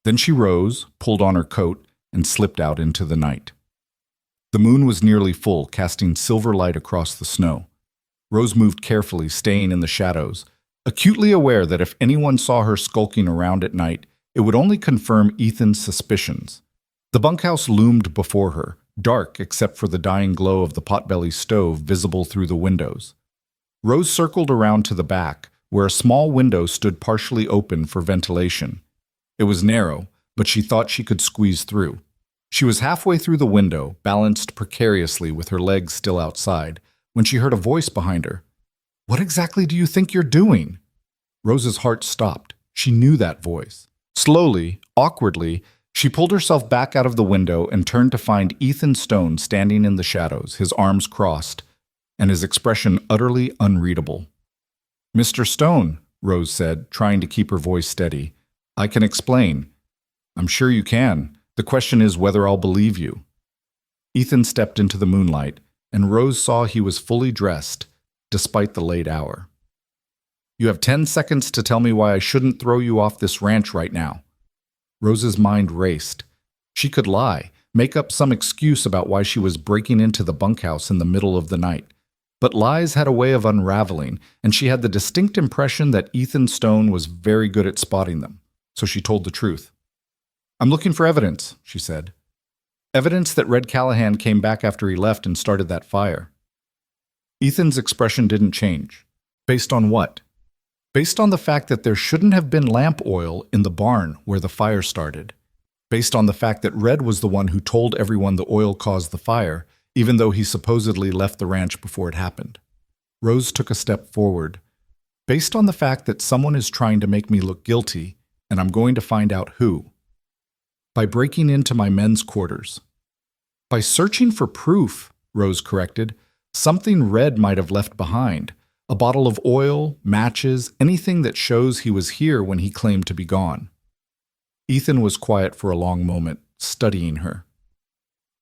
Then she rose, pulled on her coat, and slipped out into the night. The moon was nearly full, casting silver light across the snow. Rose moved carefully, staying in the shadows, acutely aware that if anyone saw her skulking around at night, it would only confirm Ethan's suspicions. The bunkhouse loomed before her, dark except for the dying glow of the potbelly stove visible through the windows. Rose circled around to the back, where a small window stood partially open for ventilation. It was narrow, but she thought she could squeeze through. She was halfway through the window, balanced precariously with her legs still outside, when she heard a voice behind her. What exactly do you think you're doing? Rose's heart stopped. She knew that voice. Slowly, awkwardly, she pulled herself back out of the window and turned to find Ethan Stone standing in the shadows, his arms crossed, and his expression utterly unreadable. Mr. Stone, Rose said, trying to keep her voice steady, I can explain. I'm sure you can. The question is whether I'll believe you. Ethan stepped into the moonlight, and Rose saw he was fully dressed, despite the late hour. "You have 10 seconds to tell me why I shouldn't throw you off this ranch right now." Rose's mind raced. She could lie, make up some excuse about why she was breaking into the bunkhouse in the middle of the night. But lies had a way of unraveling, and she had the distinct impression that Ethan Stone was very good at spotting them, so she told the truth. "I'm looking for evidence," she said. "Evidence that Red Callahan came back after he left and started that fire." Ethan's expression didn't change. Based on what? Based on the fact that there shouldn't have been lamp oil in the barn where the fire started. Based on the fact that Red was the one who told everyone the oil caused the fire, even though he supposedly left the ranch before it happened. Rose took a step forward. Based on the fact that someone is trying to make me look guilty, and I'm going to find out who. By breaking into my men's quarters. By searching for proof, Rose corrected. Something Red might have left behind. A bottle of oil, matches, anything that shows he was here when he claimed to be gone. Ethan was quiet for a long moment, studying her.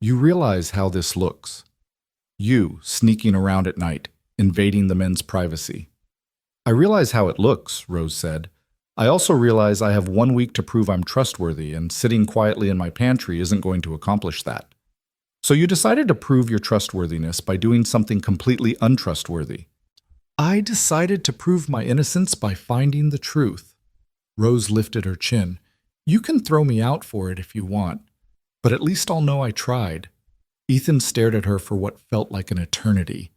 "You realize how this looks. You sneaking around at night, invading the men's privacy." "I realize how it looks," Rose said. "I also realize I have 1 week to prove I'm trustworthy, and sitting quietly in my pantry isn't going to accomplish that." "So you decided to prove your trustworthiness by doing something completely untrustworthy." "I decided to prove my innocence by finding the truth." Rose lifted her chin. "You can throw me out for it if you want, but at least I'll know I tried." Ethan stared at her for what felt like an eternity.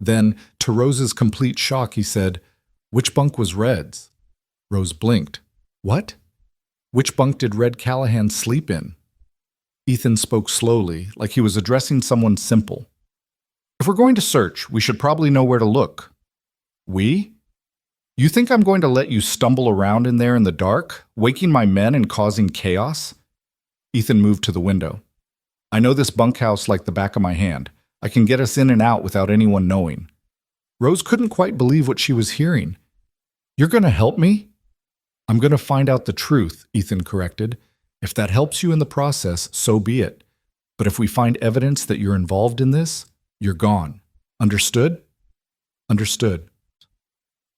Then, to Rose's complete shock, he said, "Which bunk was Red's?" Rose blinked. "What? Which bunk did Red Callahan sleep in?" Ethan spoke slowly, like he was addressing someone simple. "If we're going to search, we should probably know where to look." "We? You think I'm going to let you stumble around in there in the dark, waking my men and causing chaos?" Ethan moved to the window. "I know this bunkhouse like the back of my hand. I can get us in and out without anyone knowing." Rose couldn't quite believe what she was hearing. "You're going to help me?" "I'm going to find out the truth," Ethan corrected. "If that helps you in the process, so be it. But if we find evidence that you're involved in this, you're gone. Understood?" "Understood."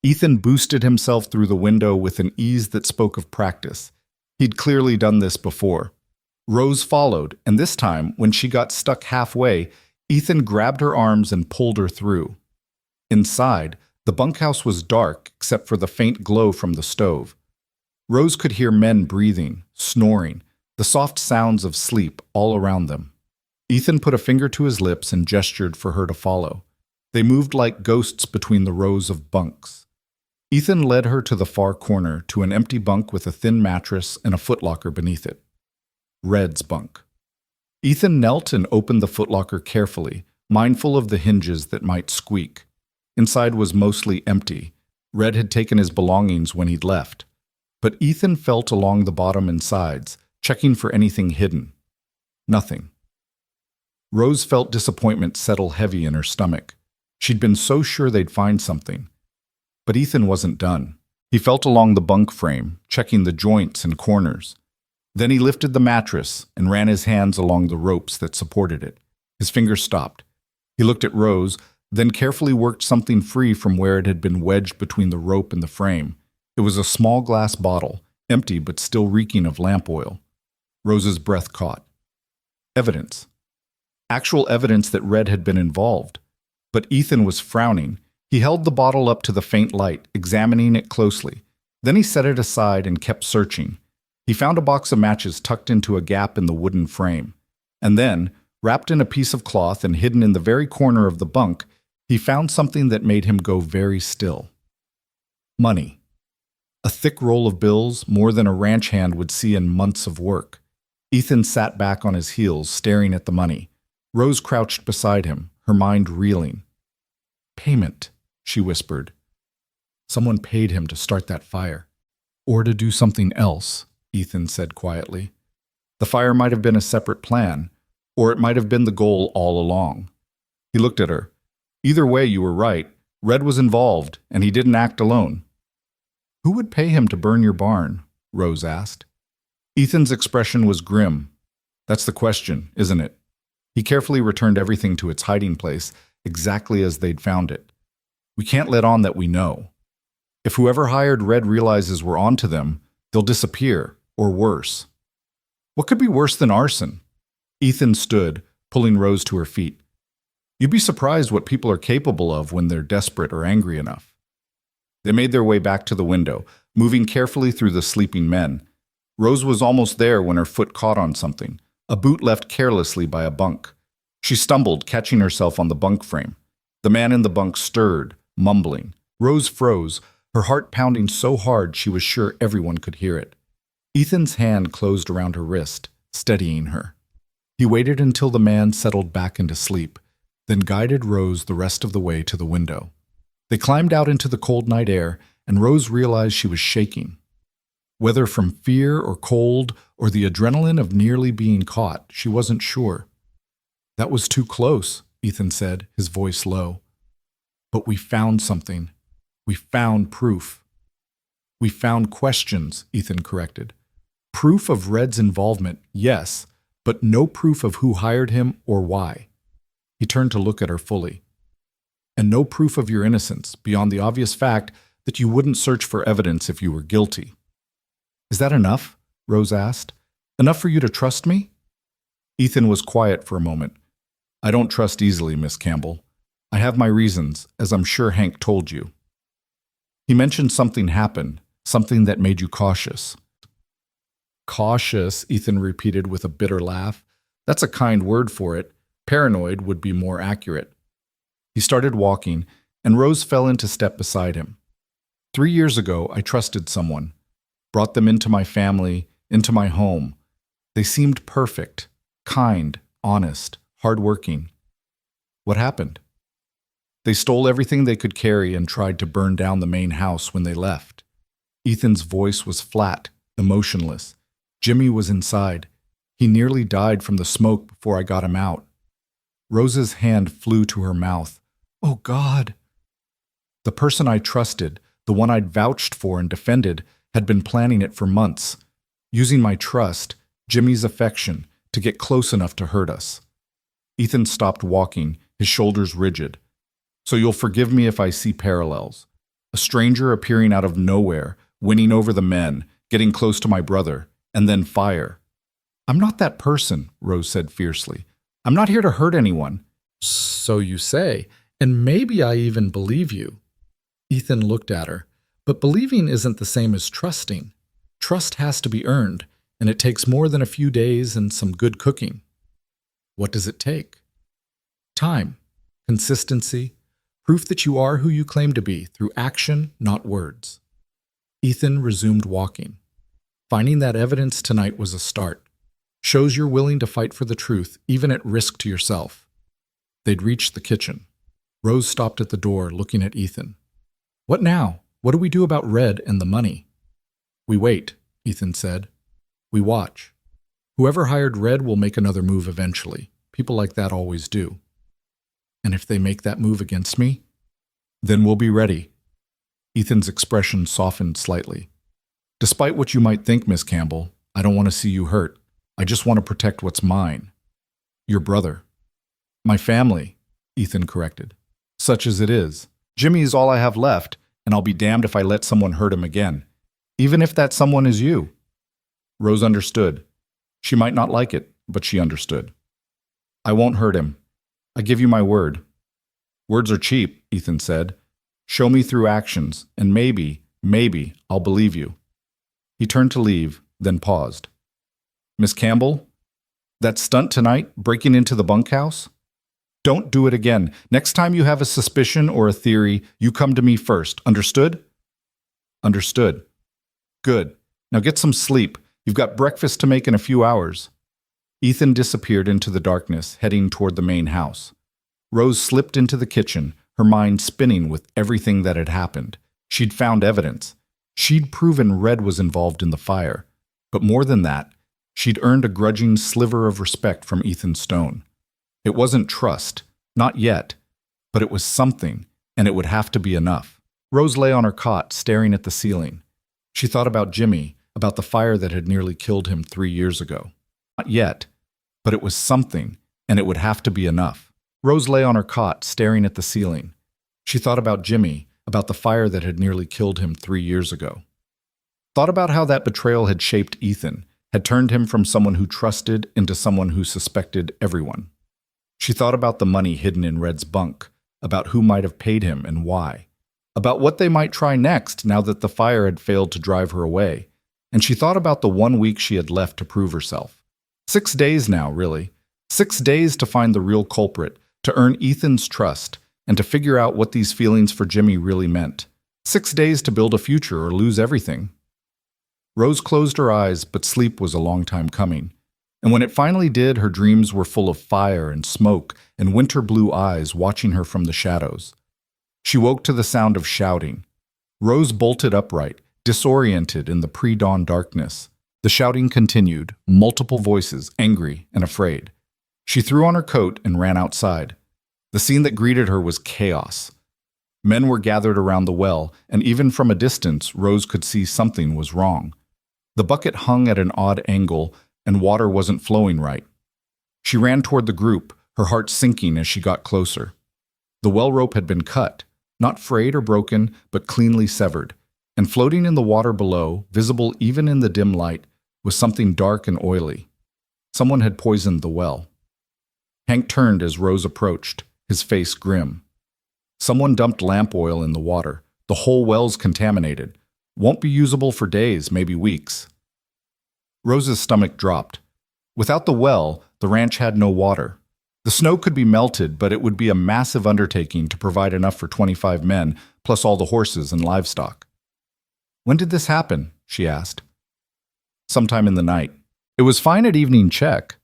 Ethan boosted himself through the window with an ease that spoke of practice. He'd clearly done this before. Rose followed, and this time, when she got stuck halfway, Ethan grabbed her arms and pulled her through. Inside, the bunkhouse was dark except for the faint glow from the stove. Rose could hear men breathing, snoring, the soft sounds of sleep all around them. Ethan put a finger to his lips and gestured for her to follow. They moved like ghosts between the rows of bunks. Ethan led her to the far corner, to an empty bunk with a thin mattress and a footlocker beneath it. Red's bunk. Ethan knelt and opened the footlocker carefully, mindful of the hinges that might squeak. Inside was mostly empty. Red had taken his belongings when he'd left. But Ethan felt along the bottom and sides, checking for anything hidden. Nothing. Rose felt disappointment settle heavy in her stomach. She'd been so sure they'd find something. But Ethan wasn't done. He felt along the bunk frame, checking the joints and corners. Then he lifted the mattress and ran his hands along the ropes that supported it. His fingers stopped. He looked at Rose, then carefully worked something free from where it had been wedged between the rope and the frame. It was a small glass bottle, empty but still reeking of lamp oil. Rose's breath caught. Evidence. Actual evidence that Red had been involved. But Ethan was frowning. He held the bottle up to the faint light, examining it closely. Then he set it aside and kept searching. He found a box of matches tucked into a gap in the wooden frame. And then, wrapped in a piece of cloth and hidden in the very corner of the bunk, he found something that made him go very still. Money. A thick roll of bills, more than a ranch hand would see in months of work. Ethan sat back on his heels, staring at the money. Rose crouched beside him, her mind reeling. "Payment," she whispered. "Someone paid him to start that fire. Or to do something else," Ethan said quietly. "The fire might have been a separate plan, or it might have been the goal all along." He looked at her. "Either way, you were right. Red was involved, and he didn't act alone." "Who would pay him to burn your barn?" Rose asked. Ethan's expression was grim. "That's the question, isn't it? He carefully returned everything to its hiding place, exactly as they'd found it. We can't let on that we know. If whoever hired Red realizes we're onto them, they'll disappear, or worse. What could be worse than arson? Ethan stood, pulling Rose to her feet. You'd be surprised what people are capable of when they're desperate or angry enough. They made their way back to the window, moving carefully through the sleeping men. Rose was almost there when her foot caught on something, a boot left carelessly by a bunk. She stumbled, catching herself on the bunk frame. The man in the bunk stirred, mumbling. Rose froze, her heart pounding so hard she was sure everyone could hear it. Ethan's hand closed around her wrist, steadying her. He waited until the man settled back into sleep, then guided Rose the rest of the way to the window. They climbed out into the cold night air, and Rose realized she was shaking. Whether from fear or cold or the adrenaline of nearly being caught, she wasn't sure. That was too close, Ethan said, his voice low. But we found something. We found proof. We found questions, Ethan corrected. Proof of Red's involvement, yes, but no proof of who hired him or why. He turned to look at her fully. And no proof of your innocence, beyond the obvious fact that you wouldn't search for evidence if you were guilty. Is that enough? Rose asked. Enough for you to trust me? Ethan was quiet for a moment. I don't trust easily, Miss Campbell. I have my reasons, as I'm sure Hank told you. He mentioned something happened, something that made you cautious. Cautious, Ethan repeated with a bitter laugh. That's a kind word for it. Paranoid would be more accurate. He started walking, and Rose fell into step beside him. 3 years ago, I trusted someone. Brought them into my family, into my home. They seemed perfect, kind, honest, hardworking. What happened? They stole everything they could carry and tried to burn down the main house when they left. Ethan's voice was flat, emotionless. Jimmy was inside. He nearly died from the smoke before I got him out. Rose's hand flew to her mouth. Oh, God. The person I trusted, the one I'd vouched for and defended, had been planning it for months, using my trust, Jimmy's affection, to get close enough to hurt us. Ethan stopped walking, his shoulders rigid. So you'll forgive me if I see parallels. A stranger appearing out of nowhere, winning over the men, getting close to my brother, and then fire. I'm not that person, Rose said fiercely. I'm not here to hurt anyone. So you say, and maybe I even believe you. Ethan looked at her. But believing isn't the same as trusting. Trust has to be earned, and it takes more than a few days and some good cooking. What does it take? Time, consistency, proof that you are who you claim to be through action, not words. Ethan resumed walking. Finding that evidence tonight was a start. Shows you're willing to fight for the truth, even at risk to yourself. They'd reached the kitchen. Rose stopped at the door, looking at Ethan. What now? What do we do about Red and the money? We wait, Ethan said. We watch. Whoever hired Red will make another move eventually. People like that always do. And if they make that move against me, then we'll be ready. Ethan's expression softened slightly. Despite what you might think, Miss Campbell, I don't want to see you hurt. I just want to protect what's mine. Your brother. My family, Ethan corrected. Such as it is. Jimmy is all I have left, and I'll be damned if I let someone hurt him again, even if that someone is you. Rose understood. She might not like it, but she understood. I won't hurt him. I give you my word. Words are cheap, Ethan said. Show me through actions, and maybe, I'll believe you. He turned to leave, then paused. Miss Campbell, that stunt tonight, breaking into the bunkhouse? Don't do it again. Next time you have a suspicion or a theory, you come to me first. Understood? Understood. Good. Now get some sleep. You've got breakfast to make in a few hours. Ethan disappeared into the darkness, heading toward the main house. Rose slipped into the kitchen, her mind spinning with everything that had happened. She'd found evidence. She'd proven Red was involved in the fire. But more than that, she'd earned a grudging sliver of respect from Ethan Stone. It wasn't trust, not yet, but it was something, and it would have to be enough. Rose lay on her cot, staring at the ceiling. She thought about Jimmy, about the fire that had nearly killed him 3 years ago. Not yet, but it was something, and it would have to be enough. Rose lay on her cot, staring at the ceiling. She thought about Jimmy, about the fire that had nearly killed him 3 years ago. Thought about how that betrayal had shaped Ethan, had turned him from someone who trusted into someone who suspected everyone. She thought about the money hidden in Red's bunk, about who might have paid him and why, about what they might try next now that the fire had failed to drive her away, and she thought about the 1 week she had left to prove herself. 6 days now, really. 6 days to find the real culprit, to earn Ethan's trust, and to figure out what these feelings for Jimmy really meant. 6 days to build a future or lose everything. Rose closed her eyes, but sleep was a long time coming. And when it finally did, her dreams were full of fire and smoke and winter blue eyes watching her from the shadows. She woke to the sound of shouting. Rose bolted upright, disoriented in the pre-dawn darkness. The shouting continued, multiple voices, angry and afraid. She threw on her coat and ran outside. The scene that greeted her was chaos. Men were gathered around the well, and even from a distance, Rose could see something was wrong. The bucket hung at an odd angle, and water wasn't flowing right. She ran toward the group, her heart sinking as she got closer. The well rope had been cut, not frayed or broken, but cleanly severed, and floating in the water below, visible even in the dim light, was something dark and oily. Someone had poisoned the well. Hank turned as Rose approached, his face grim. Someone dumped lamp oil in the water. The whole well's contaminated. Won't be usable for days, maybe weeks. Rose's stomach dropped. Without the well, the ranch had no water. The snow could be melted, but it would be a massive undertaking to provide enough for 25 men, plus all the horses and livestock. "When did this happen?" she asked. "Sometime in the night. It was fine at evening check."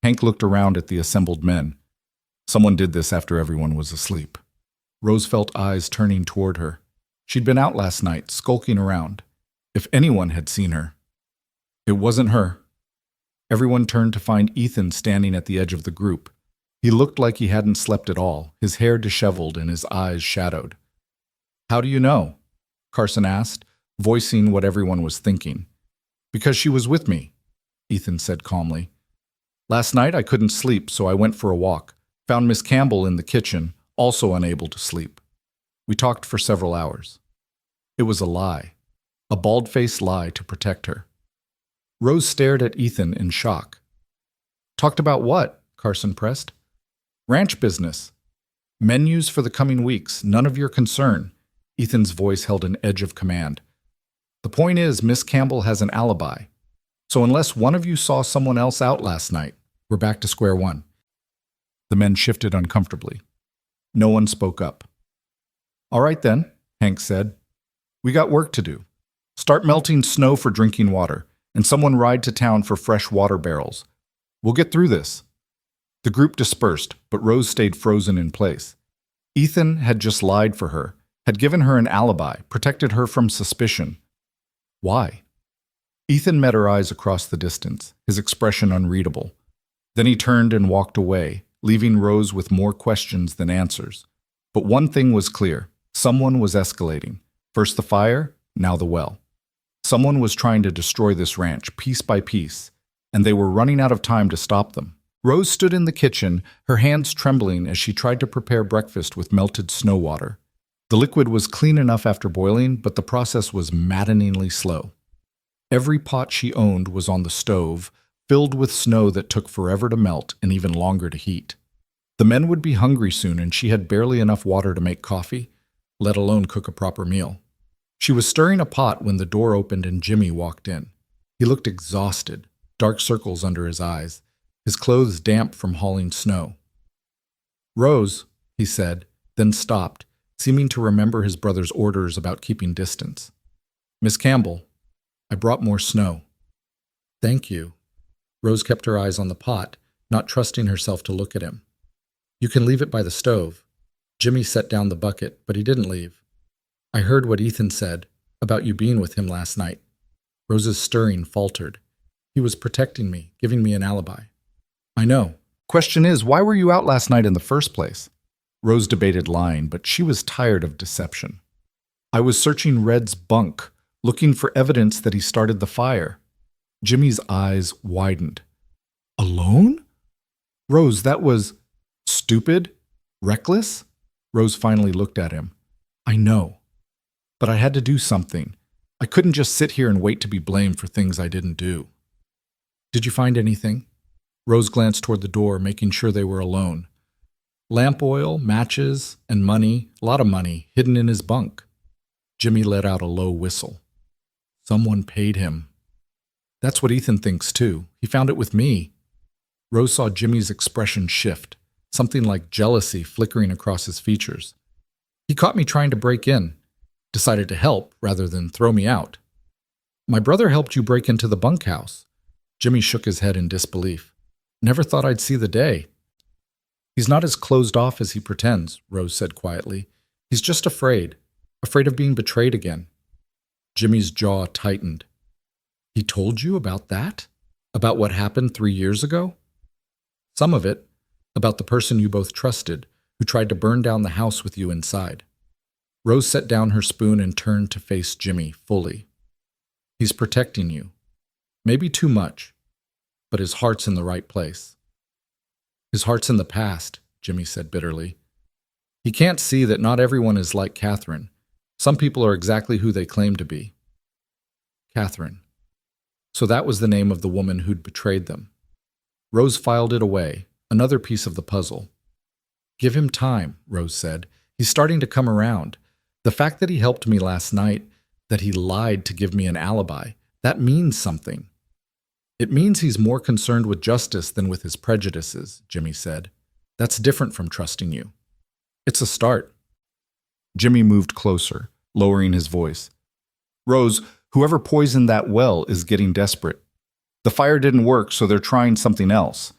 Hank looked around at the assembled men. Someone did this after everyone was asleep. Rose felt eyes turning toward her. She'd been out last night, skulking around. If anyone had seen her. It wasn't her. Everyone turned to find Ethan standing at the edge of the group. He looked like he hadn't slept at all, his hair disheveled and his eyes shadowed. "How do you know?" Carson asked, voicing what everyone was thinking. "Because she was with me," Ethan said calmly. "Last night I couldn't sleep, so I went for a walk. Found Miss Campbell in the kitchen, also unable to sleep. We talked for several hours." It was a lie. A bald-faced lie to protect her. Rose stared at Ethan in shock. "Talked about what?" Carson pressed. "Ranch business. Menus for the coming weeks, none of your concern." Ethan's voice held an edge of command. "The point is, Miss Campbell has an alibi. So unless one of you saw someone else out last night, we're back to square one." The men shifted uncomfortably. No one spoke up. "All right then," Hank said. "We got work to do. Start melting snow for drinking water, and someone ride to town for fresh water barrels. We'll get through this." The group dispersed, but Rose stayed frozen in place. Ethan had just lied for her, had given her an alibi, protected her from suspicion. Why? Ethan met her eyes across the distance, his expression unreadable. Then he turned and walked away, leaving Rose with more questions than answers. But one thing was clear. Someone was escalating. First the fire, now the well. Someone was trying to destroy this ranch, piece by piece, and they were running out of time to stop them. Rose stood in the kitchen, her hands trembling as she tried to prepare breakfast with melted snow water. The liquid was clean enough after boiling, but the process was maddeningly slow. Every pot she owned was on the stove, filled with snow that took forever to melt and even longer to heat. The men would be hungry soon, and she had barely enough water to make coffee, let alone cook a proper meal. She was stirring a pot when the door opened and Jimmy walked in. He looked exhausted, dark circles under his eyes, his clothes damp from hauling snow. "Rose," he said, then stopped, seeming to remember his brother's orders about keeping distance. "Miss Campbell, I brought more snow." "Thank you." Rose kept her eyes on the pot, not trusting herself to look at him. "You can leave it by the stove." Jimmy set down the bucket, but he didn't leave. "I heard what Ethan said about you being with him last night." Rose's stirring faltered. "He was protecting me, giving me an alibi." "I know. Question is, why were you out last night in the first place?" Rose debated lying, but she was tired of deception. "I was searching Red's bunk, looking for evidence that he started the fire." Jimmy's eyes widened. "Alone?" Rose, that was stupid? Reckless? Rose finally looked at him. I know. But I had to do something. I couldn't just sit here and wait to be blamed for things I didn't do. Did you find anything? Rose glanced toward the door, making sure they were alone. Lamp oil, matches, and money, a lot of money, hidden in his bunk. Jimmy let out a low whistle. Someone paid him. That's what Ethan thinks too. He found it with me. Rose saw Jimmy's expression shift, something like jealousy flickering across his features. He caught me trying to break in, decided to help rather than throw me out. My brother helped you break into the bunkhouse. Jimmy shook his head in disbelief. Never thought I'd see the day. He's not as closed off as he pretends, Rose said quietly. He's just afraid of being betrayed again. Jimmy's jaw tightened. He told you about that? About what happened 3 years ago? Some of it, about the person you both trusted, who tried to burn down the house with you inside. Rose set down her spoon and turned to face Jimmy fully. He's protecting you. Maybe too much, but his heart's in the right place. His heart's in the past, Jimmy said bitterly. He can't see that not everyone is like Catherine. Some people are exactly who they claim to be. Catherine. So that was the name of the woman who'd betrayed them. Rose filed it away, another piece of the puzzle. Give him time, Rose said. He's starting to come around. The fact that he helped me last night, that he lied to give me an alibi, that means something. It means he's more concerned with justice than with his prejudices, Jimmy said. That's different from trusting you. It's a start. Jimmy moved closer, lowering his voice. Rose, whoever poisoned that well is getting desperate. The fire didn't work, so they're trying something else.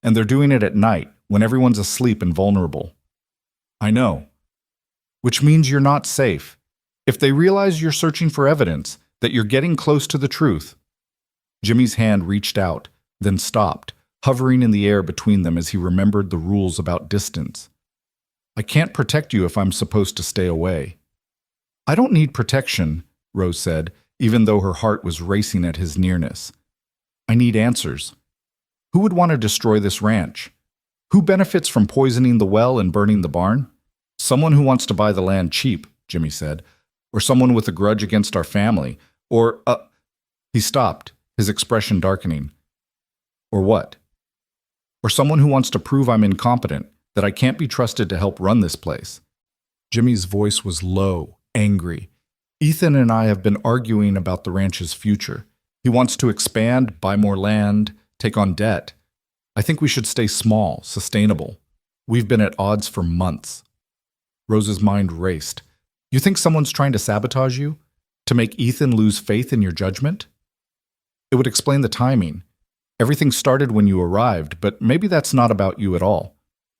And they're doing it at night, when everyone's asleep and vulnerable. I know. Which means you're not safe. If they realize you're searching for evidence, that you're getting close to the truth. Jimmy's hand reached out, then stopped, hovering in the air between them as he remembered the rules about distance. I can't protect you if I'm supposed to stay away. I don't need protection, Rose said, even though her heart was racing at his nearness. I need answers. Who would want to destroy this ranch? Who benefits from poisoning the well and burning the barn? Someone who wants to buy the land cheap, Jimmy said, or someone with a grudge against our family, or He stopped, his expression darkening. Or what? Or someone who wants to prove I'm incompetent, that I can't be trusted to help run this place. Jimmy's voice was low, angry. Ethan and I have been arguing about the ranch's future. He wants to expand, buy more land, take on debt. I think we should stay small, sustainable. We've been at odds for months. Rose's mind raced. You think someone's trying to sabotage you? To make Ethan lose faith in your judgment? It would explain the timing. Everything started when you arrived, but maybe that's not about you at all.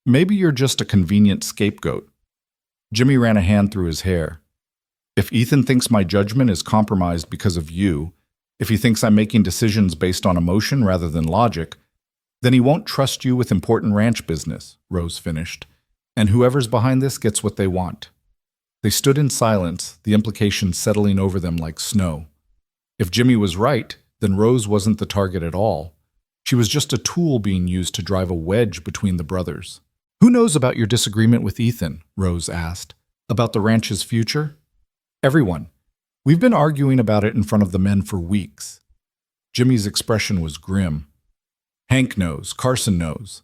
Maybe you're just a convenient scapegoat. Jimmy ran a hand through his hair. If Ethan thinks my judgment is compromised because of you, if he thinks I'm making decisions based on emotion rather than logic, then he won't trust you with important ranch business, Rose finished. And whoever's behind this gets what they want. They stood in silence, the implications settling over them like snow. If Jimmy was right, then Rose wasn't the target at all. She was just a tool being used to drive a wedge between the brothers. Who knows about your disagreement with Ethan? Rose asked. About the ranch's future? Everyone. We've been arguing about it in front of the men for weeks. Jimmy's expression was grim. Hank knows, Carson knows.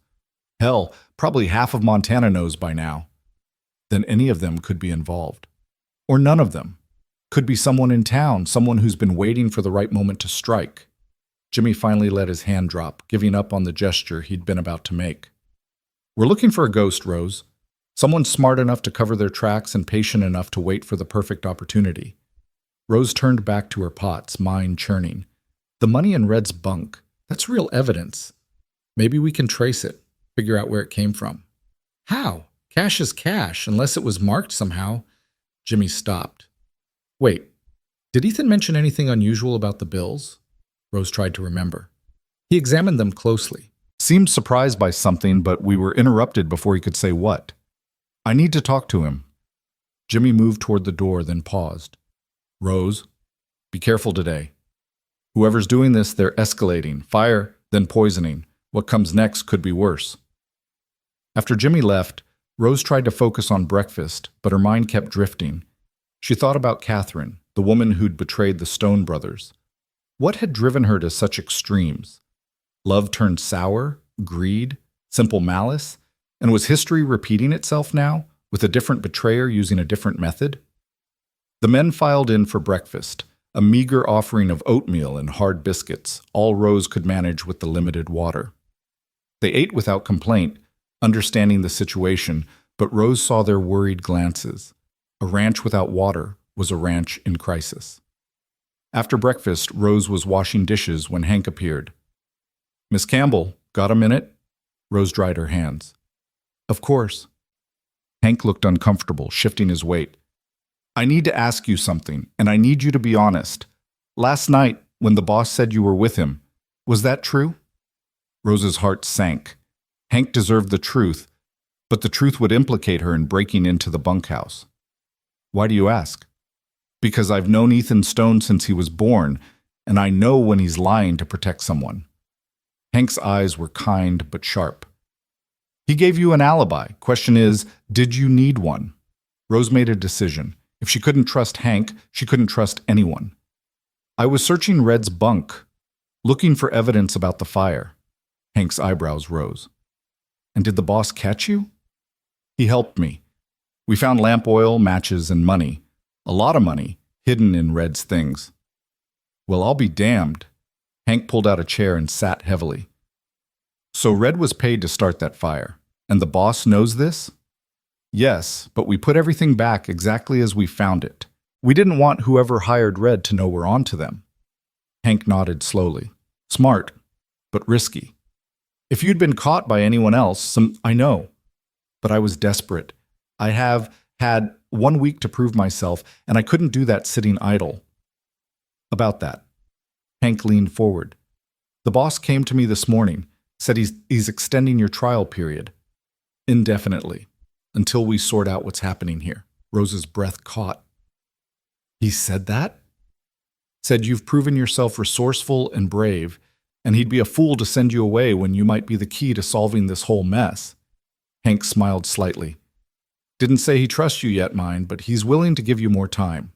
Hell, probably half of Montana knows by now. Then any of them could be involved. Or none of them. Could be someone in town, someone who's been waiting for the right moment to strike. Jimmy finally let his hand drop, giving up on the gesture he'd been about to make. We're looking for a ghost, Rose. Someone smart enough to cover their tracks and patient enough to wait for the perfect opportunity. Rose turned back to her pots, mind churning. The money in Red's bunk, that's real evidence. Maybe we can trace it, figure out where it came from. How? Cash is cash, unless it was marked somehow. Jimmy stopped. Wait, did Ethan mention anything unusual about the bills? Rose tried to remember. He examined them closely. Seemed surprised by something, but we were interrupted before he could say what. I need to talk to him. Jimmy moved toward the door, then paused. Rose, be careful today. Whoever's doing this, they're escalating. Fire, then poisoning. What comes next could be worse. After Jimmy left, Rose tried to focus on breakfast, but her mind kept drifting. She thought about Catherine, the woman who'd betrayed the Stone brothers. What had driven her to such extremes? Love turned sour, greed, simple malice, and was history repeating itself now, with a different betrayer using a different method? The men filed in for breakfast, a meager offering of oatmeal and hard biscuits, all Rose could manage with the limited water. They ate without complaint, understanding the situation, but Rose saw their worried glances. A ranch without water was a ranch in crisis. After breakfast, Rose was washing dishes when Hank appeared. "Miss Campbell, got a minute?" Rose dried her hands. "Of course." Hank looked uncomfortable, shifting his weight. "I need to ask you something, and I need you to be honest. Last night, when the boss said you were with him, was that true?" Rose's heart sank. Hank deserved the truth, but the truth would implicate her in breaking into the bunkhouse. "Why do you ask?" "Because I've known Ethan Stone since he was born, and I know when he's lying to protect someone." Hank's eyes were kind but sharp. "He gave you an alibi. Question is, did you need one?" Rose made a decision. If she couldn't trust Hank, she couldn't trust anyone. "I was searching Red's bunk, looking for evidence about the fire." Hank's eyebrows rose. "And did the boss catch you?" "He helped me. We found lamp oil, matches, and money. A lot of money, hidden in Red's things." "Well, I'll be damned." Hank pulled out a chair and sat heavily. "So Red was paid to start that fire, and the boss knows this?" "Yes, but we put everything back exactly as we found it. We didn't want whoever hired Red to know we're onto them." Hank nodded slowly. "Smart, but risky. If you'd been caught by anyone else, I know. But I was desperate. I have had 1 week to prove myself, and I couldn't do that sitting idle." "About that." Hank leaned forward. "The boss came to me this morning, said he's extending your trial period. Indefinitely. Until we sort out what's happening here." Rose's breath caught. "He said that?" "Said you've proven yourself resourceful and brave, and he'd be a fool to send you away when you might be the key to solving this whole mess." Hank smiled slightly. "Didn't say he trusts you yet, mind, but he's willing to give you more time."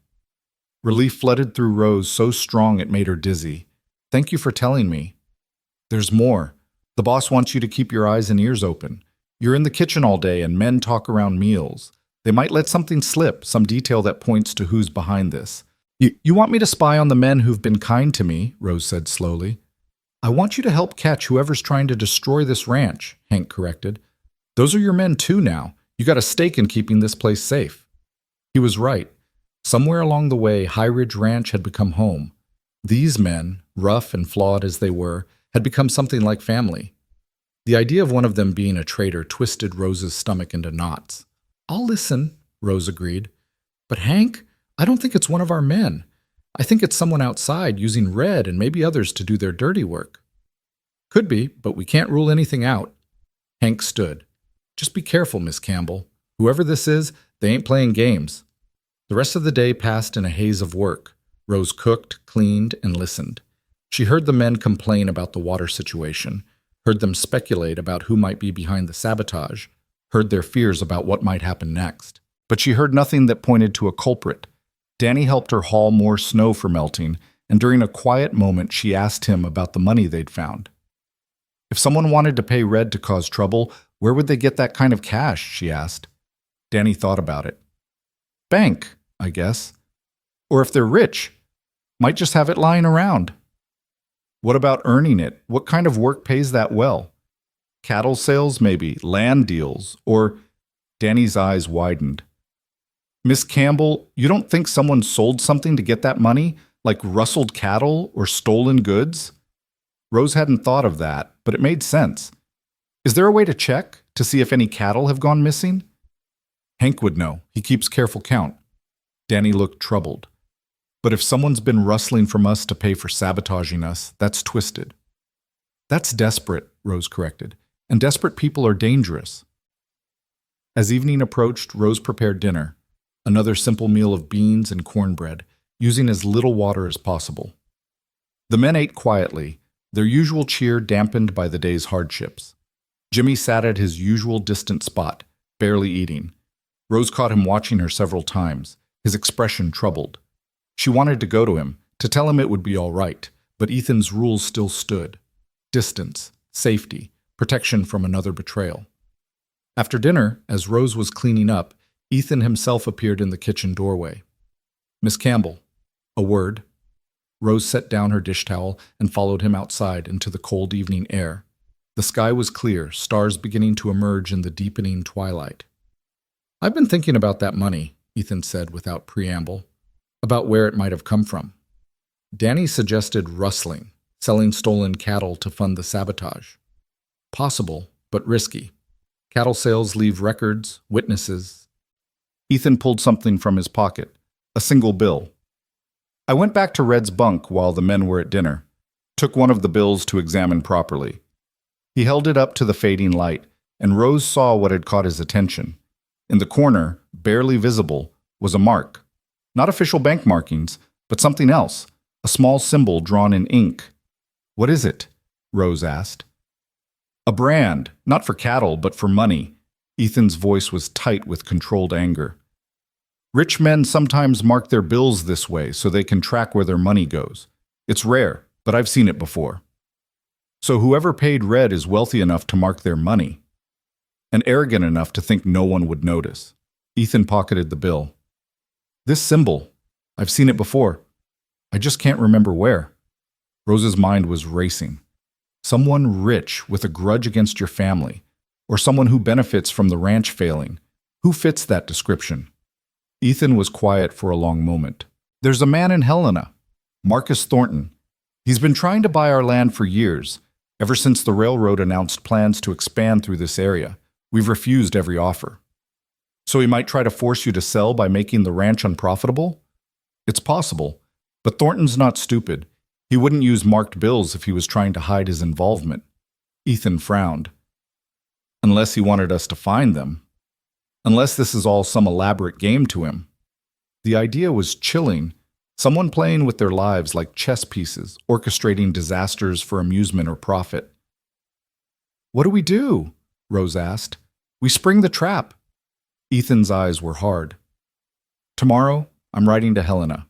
Relief flooded through Rose so strong it made her dizzy. "Thank you for telling me." "There's more. The boss wants you to keep your eyes and ears open. You're in the kitchen all day and men talk around meals. They might let something slip, some detail that points to who's behind this." You want me to spy on the men who've been kind to me," Rose said slowly. "I want you to help catch whoever's trying to destroy this ranch," Hank corrected. "Those are your men too now. You got a stake in keeping this place safe." He was right. Somewhere along the way, High Ridge Ranch had become home. These men, rough and flawed as they were, had become something like family. The idea of one of them being a traitor twisted Rose's stomach into knots. "I'll listen," Rose agreed. "But Hank, I don't think it's one of our men. I think it's someone outside using Red and maybe others to do their dirty work." "Could be, but we can't rule anything out." Hank stood. "Just be careful, Miss Campbell. Whoever this is, they ain't playing games." The rest of the day passed in a haze of work. Rose cooked, cleaned, and listened. She heard the men complain about the water situation, heard them speculate about who might be behind the sabotage, heard their fears about what might happen next. But she heard nothing that pointed to a culprit. Danny helped her haul more snow for melting, and during a quiet moment she asked him about the money they'd found. If someone wanted to pay Red to cause trouble, where would they get that kind of cash, she asked. Danny thought about it. Bank, I guess. Or if they're rich, might just have it lying around. What about earning it? What kind of work pays that well? Cattle sales, maybe, land deals, or... Danny's eyes widened. Miss Campbell, you don't think someone sold something to get that money, like rustled cattle or stolen goods? Rose hadn't thought of that, but it made sense. Is there a way to check, to see if any cattle have gone missing? Hank would know. He keeps careful count. Danny looked troubled. But if someone's been rustling from us to pay for sabotaging us, that's twisted. That's desperate, Rose corrected, and desperate people are dangerous. As evening approached, Rose prepared dinner, another simple meal of beans and cornbread, using as little water as possible. The men ate quietly, their usual cheer dampened by the day's hardships. Jimmy sat at his usual distant spot, barely eating. Rose caught him watching her several times, his expression troubled. She wanted to go to him, to tell him it would be all right, but Ethan's rules still stood. Distance, safety, protection from another betrayal. After dinner, as Rose was cleaning up, Ethan himself appeared in the kitchen doorway. "Miss Campbell." A word. Rose set down her dish towel and followed him outside into the cold evening air. The sky was clear, stars beginning to emerge in the deepening twilight. "I've been thinking about that money," Ethan said without preamble, "about where it might have come from." Danny suggested rustling, selling stolen cattle to fund the sabotage. Possible, but risky. Cattle sales leave records, witnesses. Ethan pulled something from his pocket, a single bill. "I went back to Red's bunk while the men were at dinner, took one of the bills to examine properly." He held it up to the fading light, and Rose saw what had caught his attention. In the corner, barely visible, was a mark. Not official bank markings, but something else, a small symbol drawn in ink. "What is it?" Rose asked. "A brand, not for cattle, but for money." Ethan's voice was tight with controlled anger. "Rich men sometimes mark their bills this way so they can track where their money goes. It's rare, but I've seen it before. So whoever paid Red is wealthy enough to mark their money, and arrogant enough to think no one would notice." Ethan pocketed the bill. "This symbol, I've seen it before. I just can't remember where." Rose's mind was racing. Someone rich with a grudge against your family, or someone who benefits from the ranch failing. Who fits that description? Ethan was quiet for a long moment. "There's a man in Helena, Marcus Thornton. He's been trying to buy our land for years, ever since the railroad announced plans to expand through this area. We've refused every offer. So he might try to force you to sell by making the ranch unprofitable? It's possible, but Thornton's not stupid. He wouldn't use marked bills if he was trying to hide his involvement." Ethan frowned. "Unless he wanted us to find them. Unless this is all some elaborate game to him." The idea was chilling. Someone playing with their lives like chess pieces, orchestrating disasters for amusement or profit. "What do we do?" Rose asked. "We spring the trap." Ethan's eyes were hard. "Tomorrow, I'm riding to Helena.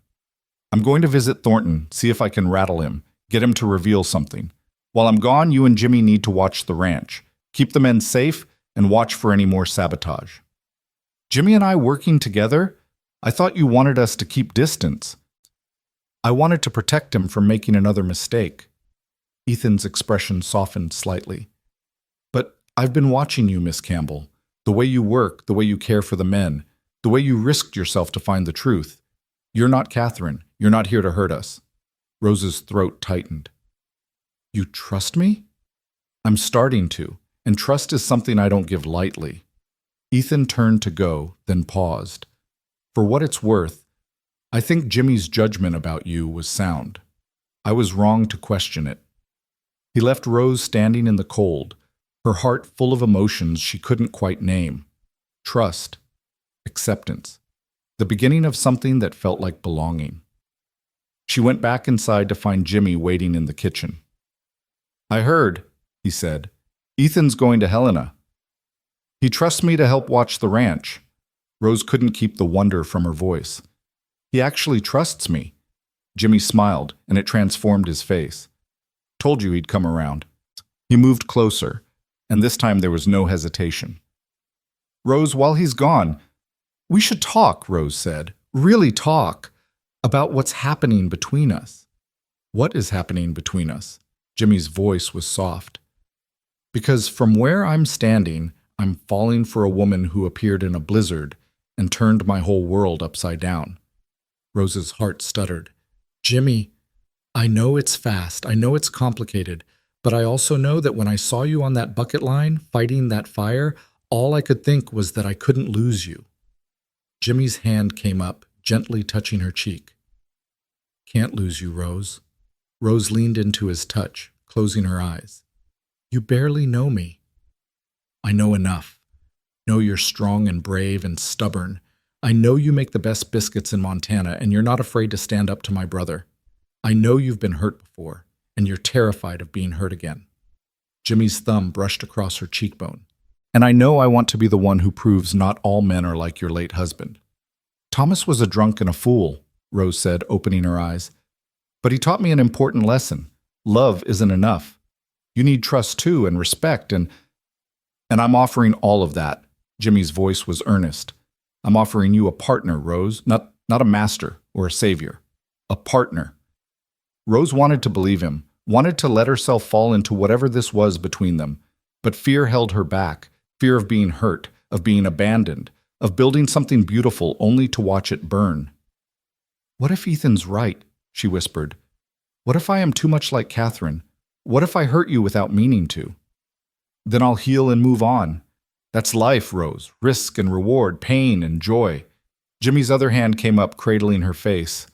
I'm going to visit Thornton, see if I can rattle him, get him to reveal something. While I'm gone, you and Jimmy need to watch the ranch. Keep the men safe and watch for any more sabotage." "Jimmy and I working together? I thought you wanted us to keep distance." "I wanted to protect him from making another mistake." Ethan's expression softened slightly. "But I've been watching you, Miss Campbell. The way you work, the way you care for the men, the way you risked yourself to find the truth. You're not Catherine. You're not here to hurt us." Rose's throat tightened. "You trust me?" "I'm starting to, and trust is something I don't give lightly." Ethan turned to go, then paused. "For what it's worth, I think Jimmy's judgment about you was sound. I was wrong to question it." He left Rose standing in the cold, her heart full of emotions she couldn't quite name. Trust, acceptance, the beginning of something that felt like belonging. She went back inside to find Jimmy waiting in the kitchen. "I heard," he said. "Ethan's going to Helena. He trusts me to help watch the ranch." Rose couldn't keep the wonder from her voice. "He actually trusts me." Jimmy smiled, and it transformed his face. "Told you he'd come around." He moved closer, and this time there was no hesitation. "Rose, while he's gone, we should talk," Rose said. "Really talk about what's happening between us." "What is happening between us?" Jimmy's voice was soft. "Because from where I'm standing, I'm falling for a woman who appeared in a blizzard and turned my whole world upside down." Rose's heart stuttered. "Jimmy, I know it's fast, I know it's complicated, but I also know that when I saw you on that bucket line, fighting that fire, all I could think was that I couldn't lose you." Jimmy's hand came up, gently touching her cheek. "Can't lose you, Rose." Rose leaned into his touch, closing her eyes. "You barely know me." "I know enough. Know you're strong and brave and stubborn. I know you make the best biscuits in Montana, and you're not afraid to stand up to my brother. I know you've been hurt before, and you're terrified of being hurt again." Jimmy's thumb brushed across her cheekbone. And I know I want to be the one who proves not all men are like your late husband. Thomas was a drunk and a fool, Rose said, opening her eyes. But he taught me an important lesson. Love isn't enough. You need trust too, and respect, and I'm offering all of that. Jimmy's voice was earnest. I'm offering you a partner, Rose, not a master or a savior. A partner. Rose wanted to believe him, wanted to let herself fall into whatever this was between them, but fear held her back, fear of being hurt, of being abandoned, of building something beautiful only to watch it burn. What if Ethan's right? She whispered. What if I am too much like Catherine? What if I hurt you without meaning to? Then I'll heal and move on. That's life, Rose. Risk and reward, pain and joy. Jimmy's other hand came up, cradling her face.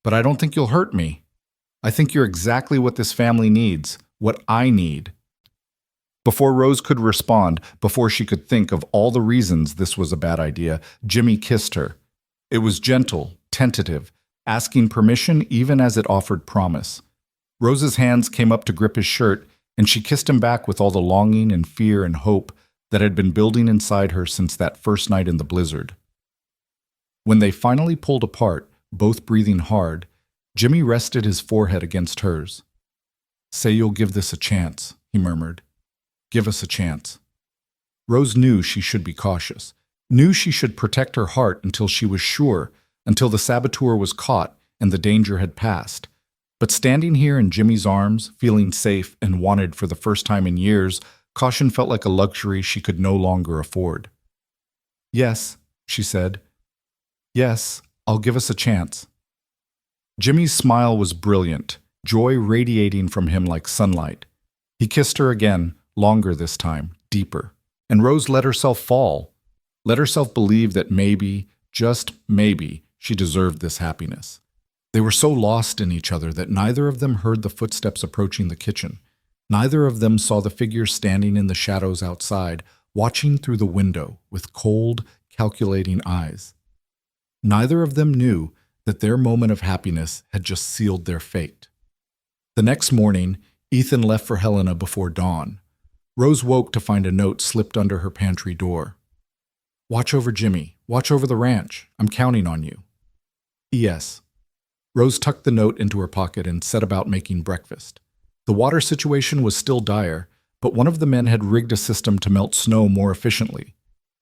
But I don't think you'll hurt me. I think you're exactly what this family needs, what I need. Before Rose could respond, before she could think of all the reasons this was a bad idea, Jimmy kissed her. It was gentle, tentative, asking permission even as it offered promise. Rose's hands came up to grip his shirt, and she kissed him back with all the longing and fear and hope that had been building inside her since that first night in the blizzard. When they finally pulled apart, both breathing hard, Jimmy rested his forehead against hers. Say you'll give this a chance, he murmured. Give us a chance. Rose knew she should be cautious, knew she should protect her heart until she was sure, until the saboteur was caught and the danger had passed. But standing here in Jimmy's arms, feeling safe and wanted for the first time in years, caution felt like a luxury she could no longer afford. Yes, she said. Yes, I'll give us a chance. Jimmy's smile was brilliant, joy radiating from him like sunlight. He kissed her again, longer this time, deeper. And Rose let herself fall, let herself believe that maybe, just maybe, she deserved this happiness. They were so lost in each other that neither of them heard the footsteps approaching the kitchen. Neither of them saw the figure standing in the shadows outside, watching through the window with cold, calculating eyes. Neither of them knew that their moment of happiness had just sealed their fate. The next morning, Ethan left for Helena before dawn. Rose woke to find a note slipped under her pantry door. Watch over Jimmy. Watch over the ranch. I'm counting on you. E.S. Rose tucked the note into her pocket and set about making breakfast. The water situation was still dire, but one of the men had rigged a system to melt snow more efficiently.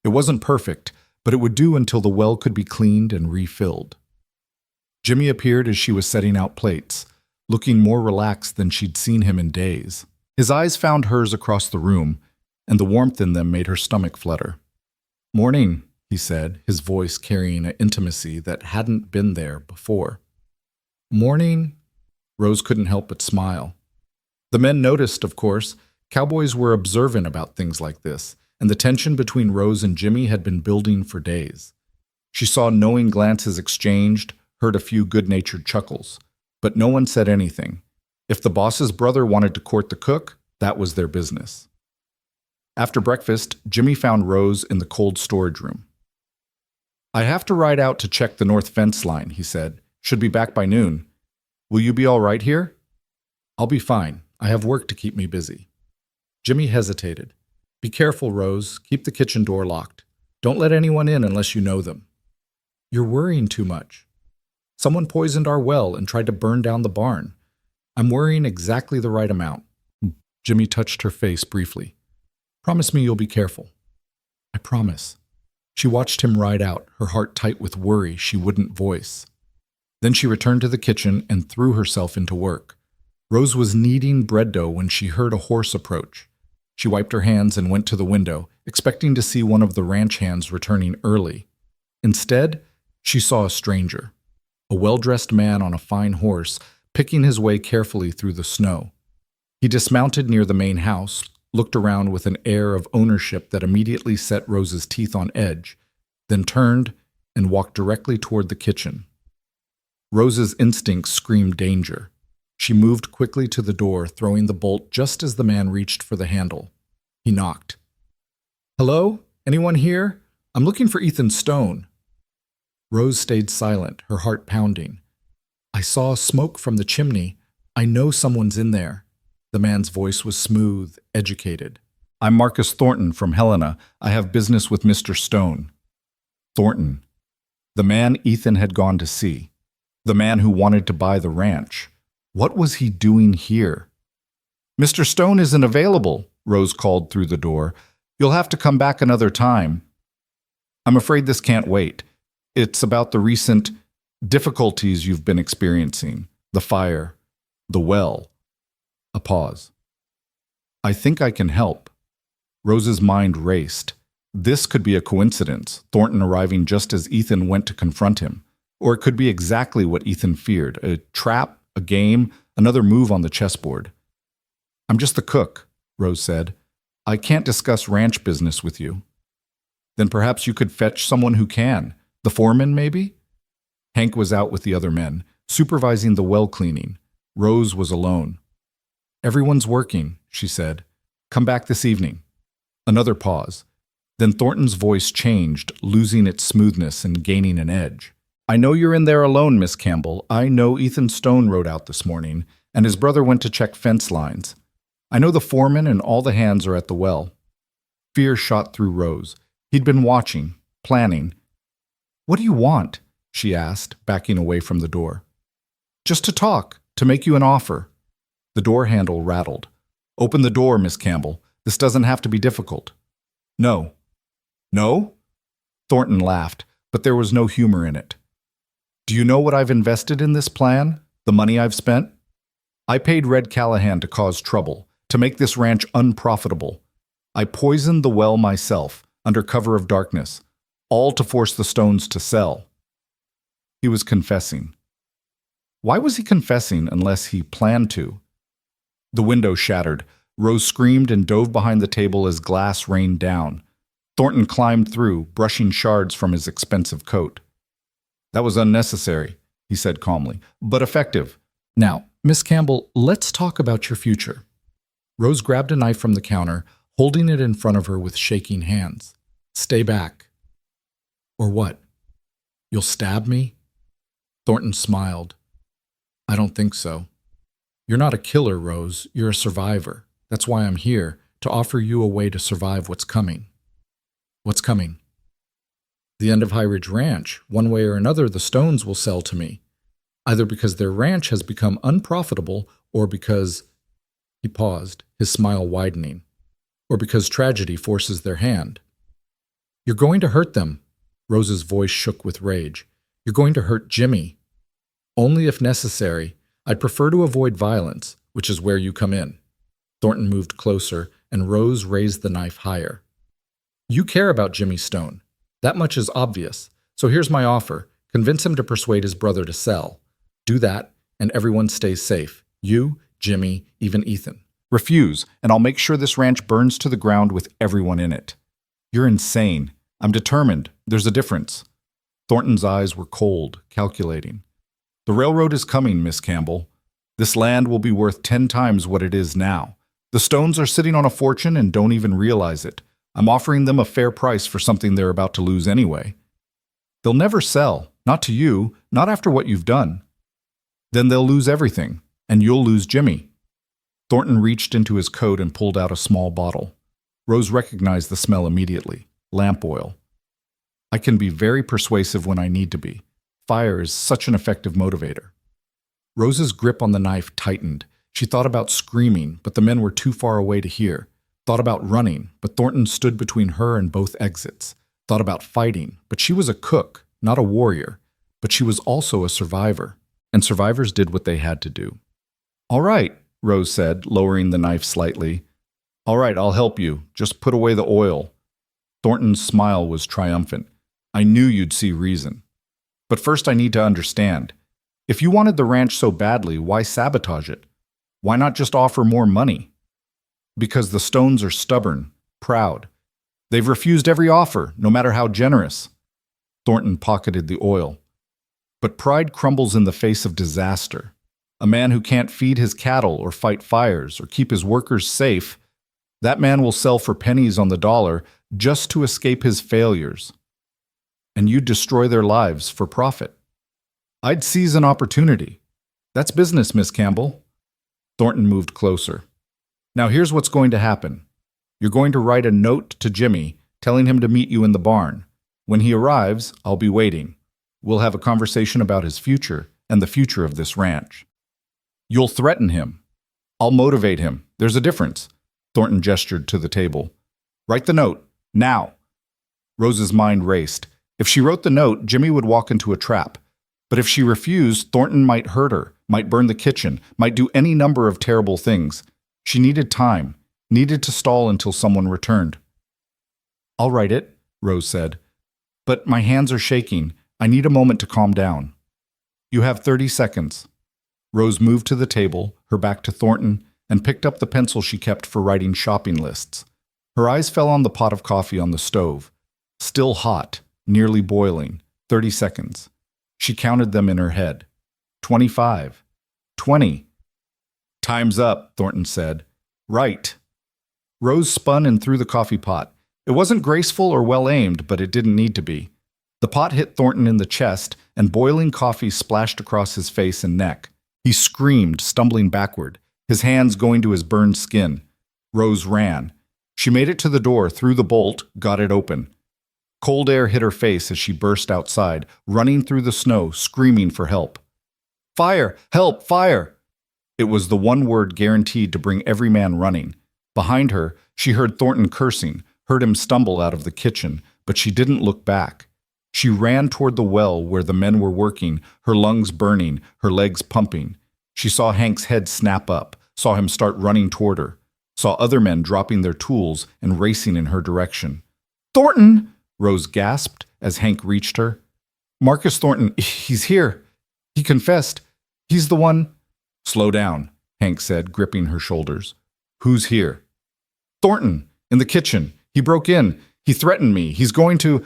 It wasn't perfect, but it would do until the well could be cleaned and refilled. Jimmy appeared as she was setting out plates, looking more relaxed than she'd seen him in days. His eyes found hers across the room, and the warmth in them made her stomach flutter. Morning, he said, his voice carrying an intimacy that hadn't been there before. Morning? Rose couldn't help but smile. The men noticed, of course. Cowboys were observant about things like this, and the tension between Rose and Jimmy had been building for days. She saw knowing glances exchanged, heard a few good-natured chuckles, but no one said anything. If the boss's brother wanted to court the cook, that was their business. After breakfast, Jimmy found Rose in the cold storage room. I have to ride out to check the north fence line, he said. Should be back by noon. Will you be all right here? I'll be fine. I have work to keep me busy. Jimmy hesitated. Be careful, Rose. Keep the kitchen door locked. Don't let anyone in unless you know them. You're worrying too much. Someone poisoned our well and tried to burn down the barn. I'm worrying exactly the right amount. Jimmy touched her face briefly. Promise me you'll be careful. I promise. She watched him ride out, her heart tight with worry she wouldn't voice. Then she returned to the kitchen and threw herself into work. Rose was kneading bread dough when she heard a horse approach. She wiped her hands and went to the window, expecting to see one of the ranch hands returning early. Instead, she saw a stranger, a well-dressed man on a fine horse, picking his way carefully through the snow. He dismounted near the main house, looked around with an air of ownership that immediately set Rose's teeth on edge, then turned and walked directly toward the kitchen. Rose's instincts screamed danger. She moved quickly to the door, throwing the bolt just as the man reached for the handle. He knocked. Hello? Anyone here? I'm looking for Ethan Stone. Rose stayed silent, her heart pounding. I saw smoke from the chimney. I know someone's in there. The man's voice was smooth, educated. I'm Marcus Thornton from Helena. I have business with Mr. Stone. Thornton. The man Ethan had gone to see. The man who wanted to buy the ranch. What was he doing here? Mr. Stone isn't available, Rose called through the door. You'll have to come back another time. I'm afraid this can't wait. It's about the recent difficulties you've been experiencing. The fire. The well. A pause. I think I can help. Rose's mind raced. This could be a coincidence, Thornton arriving just as Ethan went to confront him. Or it could be exactly what Ethan feared, a trap, a game, another move on the chessboard. I'm just the cook, Rose said. I can't discuss ranch business with you. Then perhaps you could fetch someone who can. The foreman, maybe? Hank was out with the other men, supervising the well cleaning. Rose was alone. Everyone's working, she said. Come back this evening. Another pause. Then Thornton's voice changed, losing its smoothness and gaining an edge. I know you're in there alone, Miss Campbell. I know Ethan Stone rode out this morning, and his brother went to check fence lines. I know the foreman and all the hands are at the well. Fear shot through Rose. He'd been watching, planning. What do you want? She asked, backing away from the door. Just to talk, to make you an offer. The door handle rattled. Open the door, Miss Campbell. This doesn't have to be difficult. No. No? Thornton laughed, but there was no humor in it. Do you know what I've invested in this plan? The money I've spent? I paid Red Callahan to cause trouble, to make this ranch unprofitable. I poisoned the well myself, under cover of darkness, all to force the Stones to sell. He was confessing. Why was he confessing unless he planned to? The window shattered. Rose screamed and dove behind the table as glass rained down. Thornton climbed through, brushing shards from his expensive coat. That was unnecessary, he said calmly, but effective. Now, Miss Campbell, let's talk about your future. Rose grabbed a knife from the counter, holding it in front of her with shaking hands. Stay back. Or what? You'll stab me? Thornton smiled. I don't think so. You're not a killer, Rose. You're a survivor. That's why I'm here, to offer you a way to survive what's coming. What's coming? The end of High Ridge Ranch. One way or another, the Stones will sell to me. Either because their ranch has become unprofitable, or because... He paused, his smile widening. Or because tragedy forces their hand. You're going to hurt them. Rose's voice shook with rage. You're going to hurt Jimmy. Only if necessary. I'd prefer to avoid violence, which is where you come in. Thornton moved closer, and Rose raised the knife higher. You care about Jimmy Stone. That much is obvious. So here's my offer. Convince him to persuade his brother to sell. Do that, and everyone stays safe. You, Jimmy, even Ethan. Refuse, and I'll make sure this ranch burns to the ground with everyone in it. You're insane. I'm determined. There's a difference. Thornton's eyes were cold, calculating. The railroad is coming, Miss Campbell. This land will be worth 10 times what it is now. The Stones are sitting on a fortune and don't even realize it. I'm offering them a fair price for something they're about to lose anyway. They'll never sell, not to you, not after what you've done. Then they'll lose everything, and you'll lose Jimmy. Thornton reached into his coat and pulled out a small bottle. Rose recognized the smell immediately. Lamp oil. I can be very persuasive when I need to be. Fire is such an effective motivator. Rose's grip on the knife tightened. She thought about screaming, but the men were too far away to hear. Thought about running, but Thornton stood between her and both exits. Thought about fighting, but she was a cook, not a warrior. But she was also a survivor, and survivors did what they had to do. All right, Rose said, lowering the knife slightly. All right, I'll help you. Just put away the oil. Thornton's smile was triumphant. I knew you'd see reason. But first I need to understand. If you wanted the ranch so badly, why sabotage it? Why not just offer more money? Because the Stones are stubborn, proud. They've refused every offer, no matter how generous. Thornton pocketed the oil. But pride crumbles in the face of disaster. A man who can't feed his cattle or fight fires or keep his workers safe, that man will sell for pennies on the dollar just to escape his failures. And you'd destroy their lives for profit. I'd seize an opportunity. That's business, Miss Campbell. Thornton moved closer. Now here's what's going to happen. You're going to write a note to Jimmy telling him to meet you in the barn. When he arrives, I'll be waiting. We'll have a conversation about his future and the future of this ranch. You'll threaten him. I'll motivate him. There's a difference. Thornton gestured to the table. Write the note, now. Rose's mind raced. If she wrote the note, Jimmy would walk into a trap. But if she refused, Thornton might hurt her, might burn the kitchen, might do any number of terrible things. She needed time, needed to stall until someone returned. I'll write it, Rose said. But my hands are shaking. I need a moment to calm down. You have 30 seconds. Rose moved to the table, her back to Thornton, and picked up the pencil she kept for writing shopping lists. Her eyes fell on the pot of coffee on the stove. Still hot, nearly boiling. 30 seconds. She counted them in her head. 25. 20. Time's up, Thornton said. Right. Rose spun and threw the coffee pot. It wasn't graceful or well-aimed, but it didn't need to be. The pot hit Thornton in the chest, and boiling coffee splashed across his face and neck. He screamed, stumbling backward, his hands going to his burned skin. Rose ran. She made it to the door, threw the bolt, got it open. Cold air hit her face as she burst outside, running through the snow, screaming for help. Fire! Help! Fire! It was the one word guaranteed to bring every man running. Behind her, she heard Thornton cursing, heard him stumble out of the kitchen, but she didn't look back. She ran toward the well where the men were working, her lungs burning, her legs pumping. She saw Hank's head snap up, saw him start running toward her, saw other men dropping their tools and racing in her direction. Thornton! Rose gasped as Hank reached her. Marcus Thornton, he's here. He confessed. He's the one. Slow down, Hank said, gripping her shoulders. Who's here? Thornton, in the kitchen. He broke in. He threatened me. He's going to...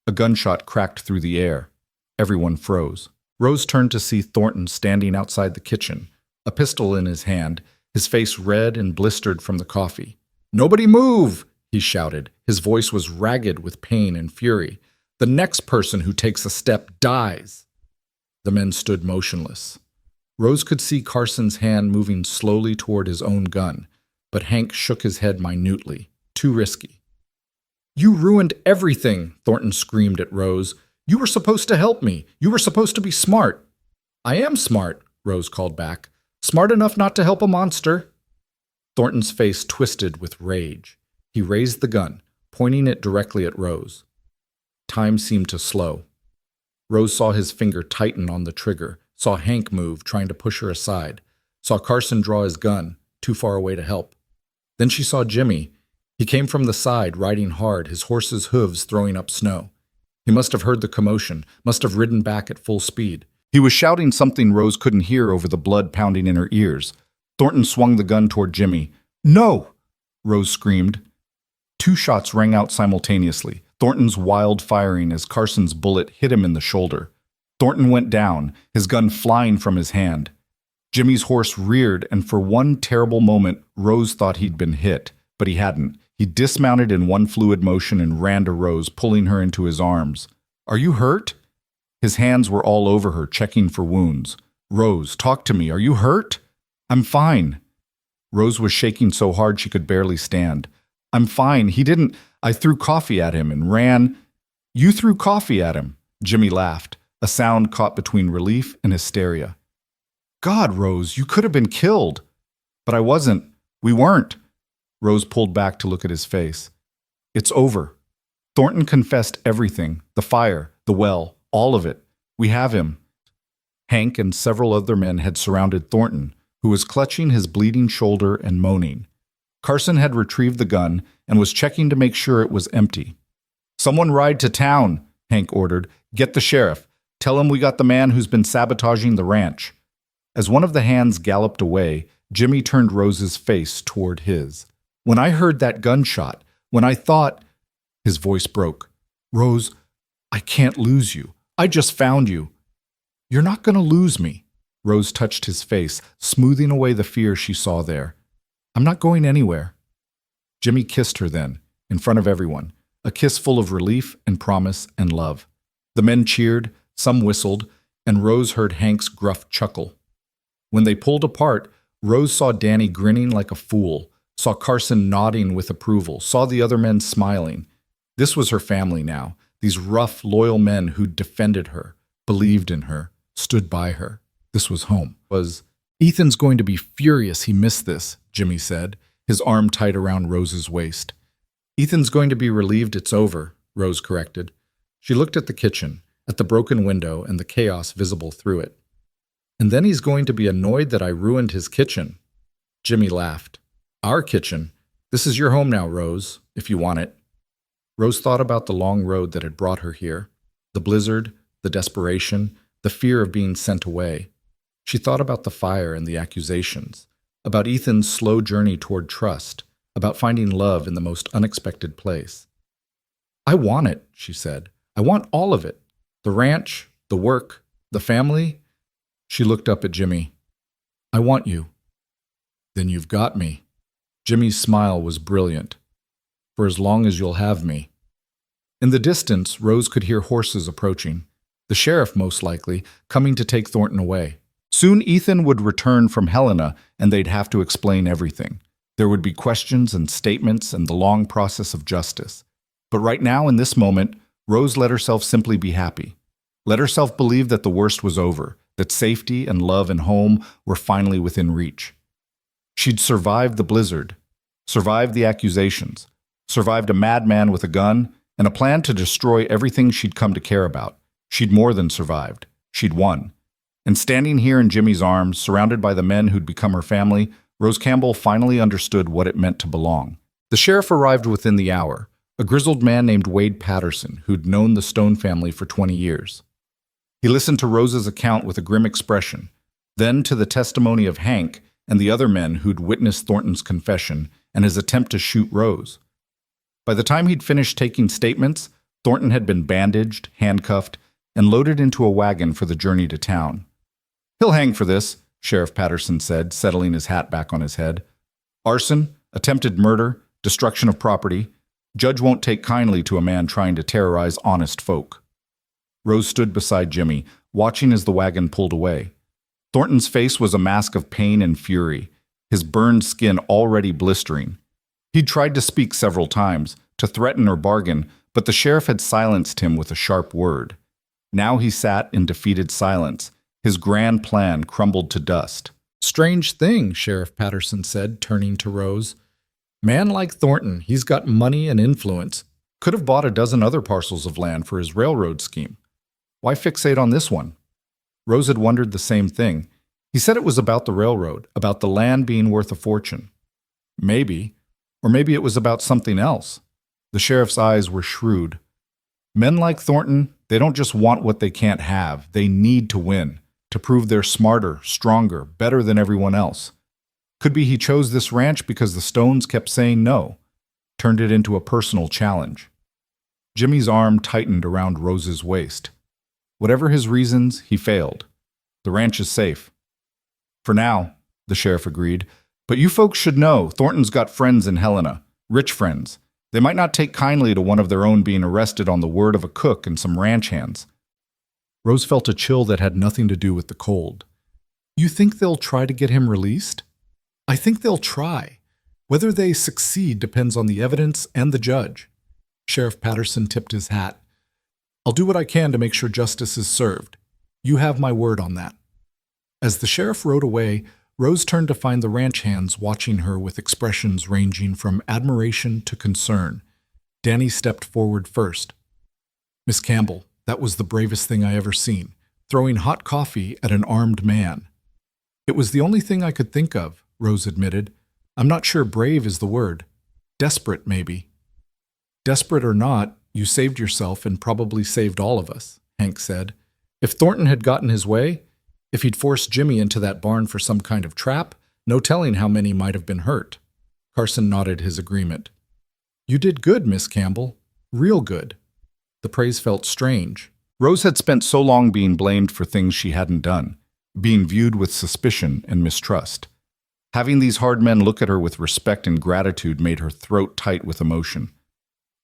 A gunshot cracked through the air. Everyone froze. Rose turned to see Thornton standing outside the kitchen, a pistol in his hand, his face red and blistered from the coffee. Nobody move! He shouted. His voice was ragged with pain and fury. The next person who takes a step dies. The men stood motionless. Rose could see Carson's hand moving slowly toward his own gun, but Hank shook his head minutely. Too risky. You ruined everything, Thornton screamed at Rose. You were supposed to help me. You were supposed to be smart. I am smart, Rose called back. Smart enough not to help a monster. Thornton's face twisted with rage. He raised the gun, pointing it directly at Rose. Time seemed to slow. Rose saw his finger tighten on the trigger, saw Hank move, trying to push her aside, saw Carson draw his gun, too far away to help. Then she saw Jimmy. He came from the side, riding hard, his horse's hooves throwing up snow. He must have heard the commotion, must have ridden back at full speed. He was shouting something Rose couldn't hear over the blood pounding in her ears. Thornton swung the gun toward Jimmy. No! Rose screamed. Two shots rang out simultaneously, Thornton's wild firing as Carson's bullet hit him in the shoulder. Thornton went down, his gun flying from his hand. Jimmy's horse reared, and for one terrible moment, Rose thought he'd been hit, but he hadn't. He dismounted in one fluid motion and ran to Rose, pulling her into his arms. Are you hurt? His hands were all over her, checking for wounds. Rose, talk to me. Are you hurt? I'm fine. Rose was shaking so hard she could barely stand. I'm fine. He didn't. I threw coffee at him and ran. You threw coffee at him. Jimmy laughed, a sound caught between relief and hysteria. God, Rose, you could have been killed. But I wasn't. We weren't. Rose pulled back to look at his face. It's over. Thornton confessed everything, the fire, the well, all of it. We have him. Hank and several other men had surrounded Thornton, who was clutching his bleeding shoulder and moaning. Carson had retrieved the gun and was checking to make sure it was empty. Someone ride to town, Hank ordered. Get the sheriff. Tell him we got the man who's been sabotaging the ranch. As one of the hands galloped away, Jimmy turned Rose's face toward his. When I heard that gunshot, when I thought... His voice broke. Rose, I can't lose you. I just found you. You're not going to lose me. Rose touched his face, smoothing away the fear she saw there. I'm not going anywhere. Jimmy kissed her then, in front of everyone, a kiss full of relief and promise and love. The men cheered, some whistled, and Rose heard Hank's gruff chuckle. When they pulled apart, Rose saw Danny grinning like a fool, saw Carson nodding with approval, saw the other men smiling. This was her family now, these rough, loyal men who'd defended her, believed in her, stood by her. This was home. Ethan's going to be furious he missed this, Jimmy said, his arm tight around Rose's waist. Ethan's going to be relieved it's over, Rose corrected. She looked at the kitchen, at the broken window and the chaos visible through it. And then he's going to be annoyed that I ruined his kitchen. Jimmy laughed. Our kitchen? This is your home now, Rose, if you want it. Rose thought about the long road that had brought her here, the blizzard, the desperation, the fear of being sent away. She thought about the fire and the accusations, about Ethan's slow journey toward trust, about finding love in the most unexpected place. I want it, she said. I want all of it. The ranch, the work, the family. She looked up at Jimmy. I want you. Then you've got me. Jimmy's smile was brilliant. For as long as you'll have me. In the distance, Rose could hear horses approaching. The sheriff, most likely, coming to take Thornton away. Soon Ethan would return from Helena, and they'd have to explain everything. There would be questions and statements and the long process of justice. But right now, in this moment, Rose let herself simply be happy. Let herself believe that the worst was over, that safety and love and home were finally within reach. She'd survived the blizzard, survived the accusations, survived a madman with a gun, and a plan to destroy everything she'd come to care about. She'd more than survived. She'd won. And standing here in Jimmy's arms, surrounded by the men who'd become her family, Rose Campbell finally understood what it meant to belong. The sheriff arrived within the hour, a grizzled man named Wade Patterson, who'd known the Stone family for 20 years. He listened to Rose's account with a grim expression, then to the testimony of Hank and the other men who'd witnessed Thornton's confession and his attempt to shoot Rose. By the time he'd finished taking statements, Thornton had been bandaged, handcuffed, and loaded into a wagon for the journey to town. He'll hang for this, Sheriff Patterson said, settling his hat back on his head. Arson, attempted murder, destruction of property. Judge won't take kindly to a man trying to terrorize honest folk. Rose stood beside Jimmy, watching as the wagon pulled away. Thornton's face was a mask of pain and fury, his burned skin already blistering. He'd tried to speak several times, to threaten or bargain, but the sheriff had silenced him with a sharp word. Now he sat in defeated silence. His grand plan crumbled to dust. Strange thing, Sheriff Patterson said, turning to Rose. Man like Thornton, he's got money and influence. Could have bought a dozen other parcels of land for his railroad scheme. Why fixate on this one? Rose had wondered the same thing. He said it was about the railroad, about the land being worth a fortune. Maybe. Or maybe it was about something else. The sheriff's eyes were shrewd. Men like Thornton, they don't just want what they can't have. They need to win, to prove they're smarter, stronger, better than everyone else. Could be he chose this ranch because the Stones kept saying no, turned it into a personal challenge. Jimmy's arm tightened around Rose's waist. Whatever his reasons, he failed. The ranch is safe. For now, the sheriff agreed. But you folks should know, Thornton's got friends in Helena, rich friends. They might not take kindly to one of their own being arrested on the word of a cook and some ranch hands. Rose felt a chill that had nothing to do with the cold. You think they'll try to get him released? I think they'll try. Whether they succeed depends on the evidence and the judge. Sheriff Patterson tipped his hat. I'll do what I can to make sure justice is served. You have my word on that. As the sheriff rode away, Rose turned to find the ranch hands watching her with expressions ranging from admiration to concern. Danny stepped forward first. Miss Campbell, that was the bravest thing I ever seen, throwing hot coffee at an armed man. It was the only thing I could think of, Rose admitted. I'm not sure brave is the word. Desperate, maybe. Desperate or not, you saved yourself and probably saved all of us, Hank said. If Thornton had gotten his way, if he'd forced Jimmy into that barn for some kind of trap, no telling how many might have been hurt. Carson nodded his agreement. You did good, Miss Campbell. Real good. The praise felt strange. Rose had spent so long being blamed for things she hadn't done, being viewed with suspicion and mistrust. Having these hard men look at her with respect and gratitude made her throat tight with emotion.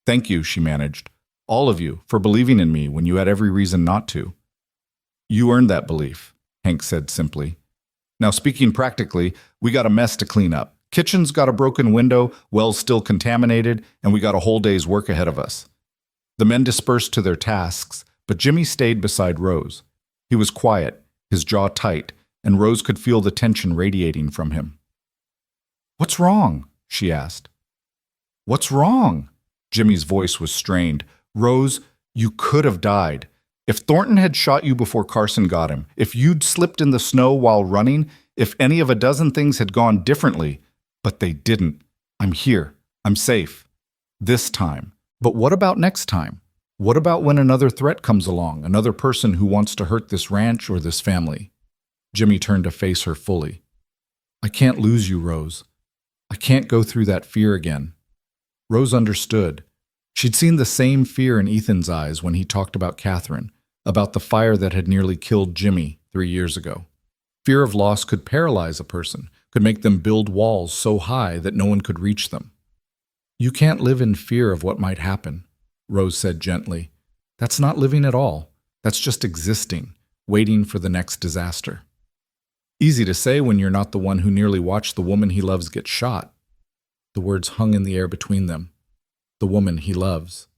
Thank you, she managed. All of you, for believing in me when you had every reason not to. You earned that belief, Hank said simply. Now, speaking practically, we got a mess to clean up. Kitchen's got a broken window, well's still contaminated, and we got a whole day's work ahead of us. The men dispersed to their tasks, but Jimmy stayed beside Rose. He was quiet, his jaw tight, and Rose could feel the tension radiating from him. "What's wrong?" she asked. "What's wrong?" Jimmy's voice was strained. "Rose, you could have died. If Thornton had shot you before Carson got him, if you'd slipped in the snow while running, if any of a dozen things had gone differently, but they didn't. I'm here. I'm safe. This time. But what about next time? What about when another threat comes along, another person who wants to hurt this ranch or this family?" Jimmy turned to face her fully. "I can't lose you, Rose. I can't go through that fear again." Rose understood. She'd seen the same fear in Ethan's eyes when he talked about Catherine, about the fire that had nearly killed Jimmy 3 years ago. Fear of loss could paralyze a person, could make them build walls so high that no one could reach them. "You can't live in fear of what might happen," Rose said gently. "That's not living at all. That's just existing, waiting for the next disaster." Easy to say when you're not the one who nearly watched the woman he loves get shot. The words hung in the air between them. The woman he loves.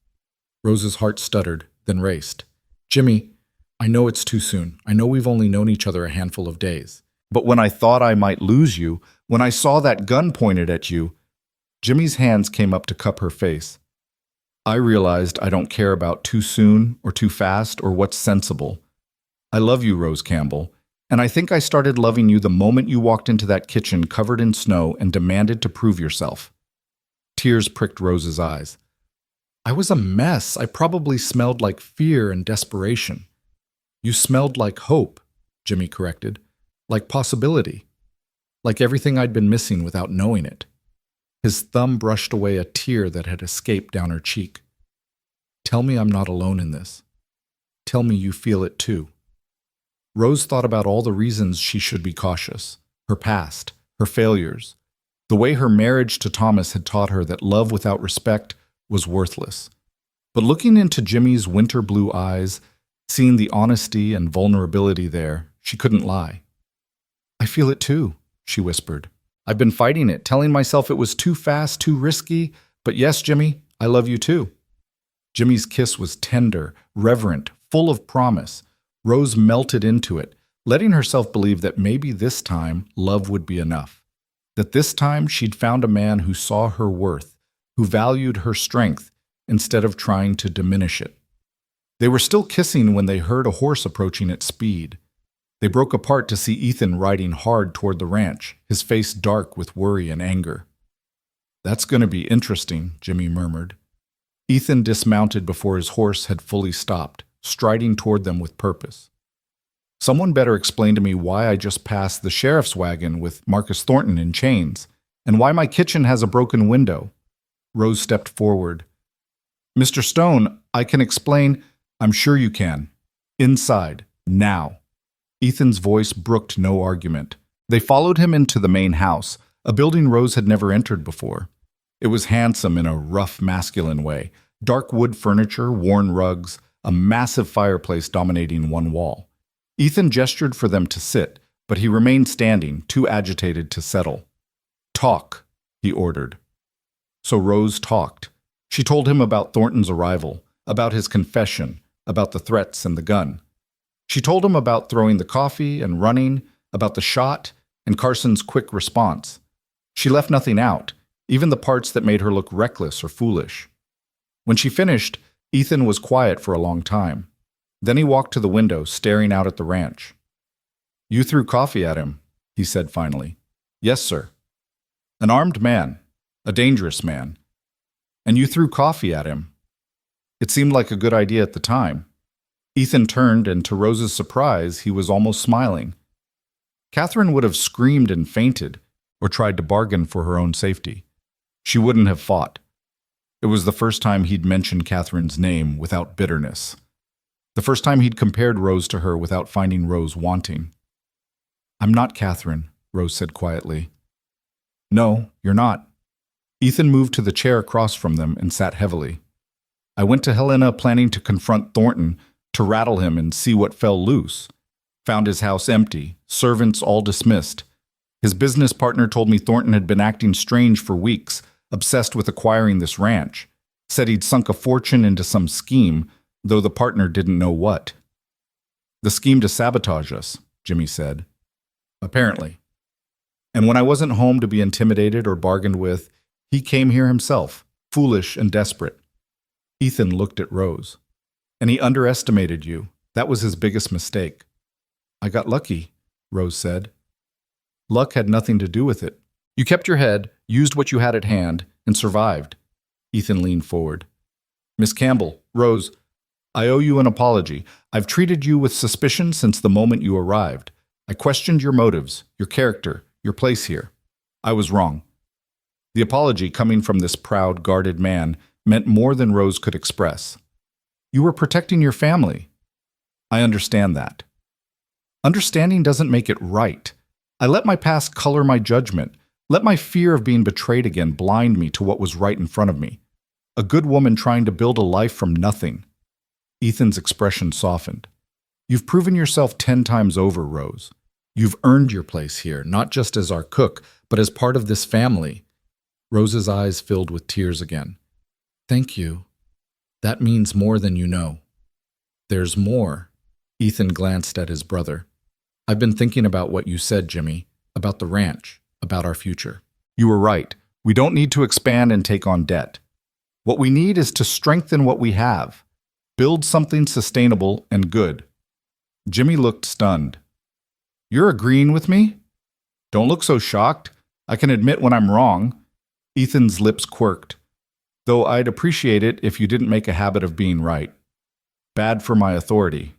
Rose's heart stuttered, then raced. "Jimmy, I know it's too soon. I know we've only known each other a handful of days. But when I thought I might lose you, when I saw that gun pointed at you..." Jimmy's hands came up to cup her face. "I realized I don't care about too soon or too fast or what's sensible. I love you, Rose Campbell, and I think I started loving you the moment you walked into that kitchen covered in snow and demanded to prove yourself." Tears pricked Rose's eyes. "I was a mess. I probably smelled like fear and desperation." "You smelled like hope," Jimmy corrected. "Like possibility. Like everything I'd been missing without knowing it." His thumb brushed away a tear that had escaped down her cheek. "Tell me I'm not alone in this. Tell me you feel it too." Rose thought about all the reasons she should be cautious. Her past, her failures, the way her marriage to Thomas had taught her that love without respect was worthless. But looking into Jimmy's winter blue eyes, seeing the honesty and vulnerability there, she couldn't lie. "I feel it too," she whispered. "I've been fighting it, telling myself it was too fast, too risky, but yes, Jimmy, I love you too." Jimmy's kiss was tender, reverent, full of promise. Rose melted into it, letting herself believe that maybe this time love would be enough. That this time she'd found a man who saw her worth, who valued her strength instead of trying to diminish it. They were still kissing when they heard a horse approaching at speed. They broke apart to see Ethan riding hard toward the ranch, his face dark with worry and anger. "That's going to be interesting," Jimmy murmured. Ethan dismounted before his horse had fully stopped, striding toward them with purpose. "Someone better explain to me why I just passed the sheriff's wagon with Marcus Thornton in chains, and why my kitchen has a broken window." Rose stepped forward. "Mr. Stone, I can explain." "I'm sure you can. Inside, now." Ethan's voice brooked no argument. They followed him into the main house, a building Rose had never entered before. It was handsome in a rough, masculine way. Dark wood furniture, worn rugs, a massive fireplace dominating one wall. Ethan gestured for them to sit, but he remained standing, too agitated to settle. "Talk," he ordered. So Rose talked. She told him about Thornton's arrival, about his confession, about the threats and the gun. She told him about throwing the coffee and running, about the shot, and Carson's quick response. She left nothing out, even the parts that made her look reckless or foolish. When she finished, Ethan was quiet for a long time. Then he walked to the window, staring out at the ranch. "You threw coffee at him," he said finally. "Yes, sir." "An armed man, a dangerous man. And you threw coffee at him. It seemed like a good idea at the time." Ethan turned, and to Rose's surprise, he was almost smiling. Catherine would have screamed and fainted, or tried to bargain for her own safety. She wouldn't have fought. It was the first time he'd mentioned Catherine's name without bitterness. The first time he'd compared Rose to her without finding Rose wanting. "I'm not Catherine," Rose said quietly. "No, you're not." Ethan moved to the chair across from them and sat heavily. "I went to Helena planning to confront Thornton, to rattle him and see what fell loose. Found his house empty, servants all dismissed. His business partner told me Thornton had been acting strange for weeks, obsessed with acquiring this ranch. Said he'd sunk a fortune into some scheme, though the partner didn't know what. The scheme to sabotage us, Jimmy said. Apparently. And when I wasn't home to be intimidated or bargained with, he came here himself, foolish and desperate. Ethan looked at Rose. And he underestimated you. That was his biggest mistake. I got lucky, Rose said. Luck had nothing to do with it. You kept your head, used what you had at hand, and survived. Ethan leaned forward. Miss Campbell, Rose, I owe you an apology. I've treated you with suspicion since the moment you arrived. I questioned your motives, your character, your place here. I was wrong. The apology, coming from this proud, guarded man, meant more than Rose could express. You were protecting your family. I understand that. Understanding doesn't make it right. I let my past color my judgment. Let my fear of being betrayed again blind me to what was right in front of me. A good woman trying to build a life from nothing. Ethan's expression softened. You've proven yourself 10 times over, Rose. You've earned your place here, not just as our cook, but as part of this family. Rose's eyes filled with tears again. Thank you. That means more than you know. There's more. Ethan glanced at his brother. I've been thinking about what you said, Jimmy, about the ranch, about our future. You were right. We don't need to expand and take on debt. What we need is to strengthen what we have. Build something sustainable and good. Jimmy looked stunned. You're agreeing with me? Don't look so shocked. I can admit when I'm wrong. Ethan's lips quirked. Though I'd appreciate it if you didn't make a habit of being right. Bad for my authority.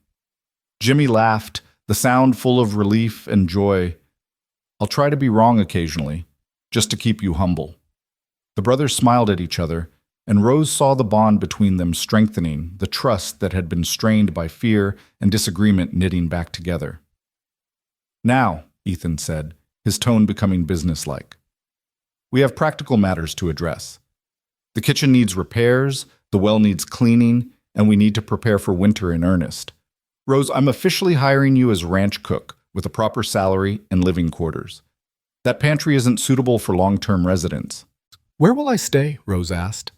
Jimmy laughed, the sound full of relief and joy. I'll try to be wrong occasionally, just to keep you humble. The brothers smiled at each other, and Rose saw the bond between them strengthening, the trust that had been strained by fear and disagreement knitting back together. Now, Ethan said, his tone becoming businesslike. We have practical matters to address. The kitchen needs repairs, the well needs cleaning, and we need to prepare for winter in earnest. Rose, I'm officially hiring you as ranch cook with a proper salary and living quarters. That pantry isn't suitable for long-term residents. Where will I stay? Rose asked.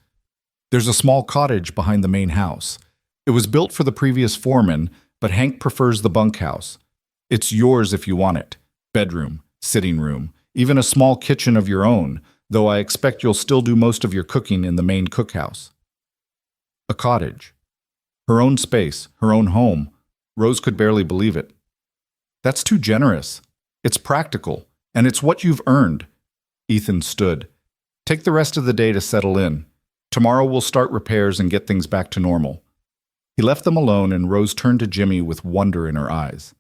There's a small cottage behind the main house. It was built for the previous foreman, but Hank prefers the bunkhouse. It's yours if you want it. Bedroom, sitting room, even a small kitchen of your own, though I expect you'll still do most of your cooking in the main cookhouse. A cottage. Her own space, her own home. Rose could barely believe it. That's too generous. It's practical, and it's what you've earned. Ethan stood. Take the rest of the day to settle in. Tomorrow we'll start repairs and get things back to normal. He left them alone, and Rose turned to Jimmy with wonder in her eyes.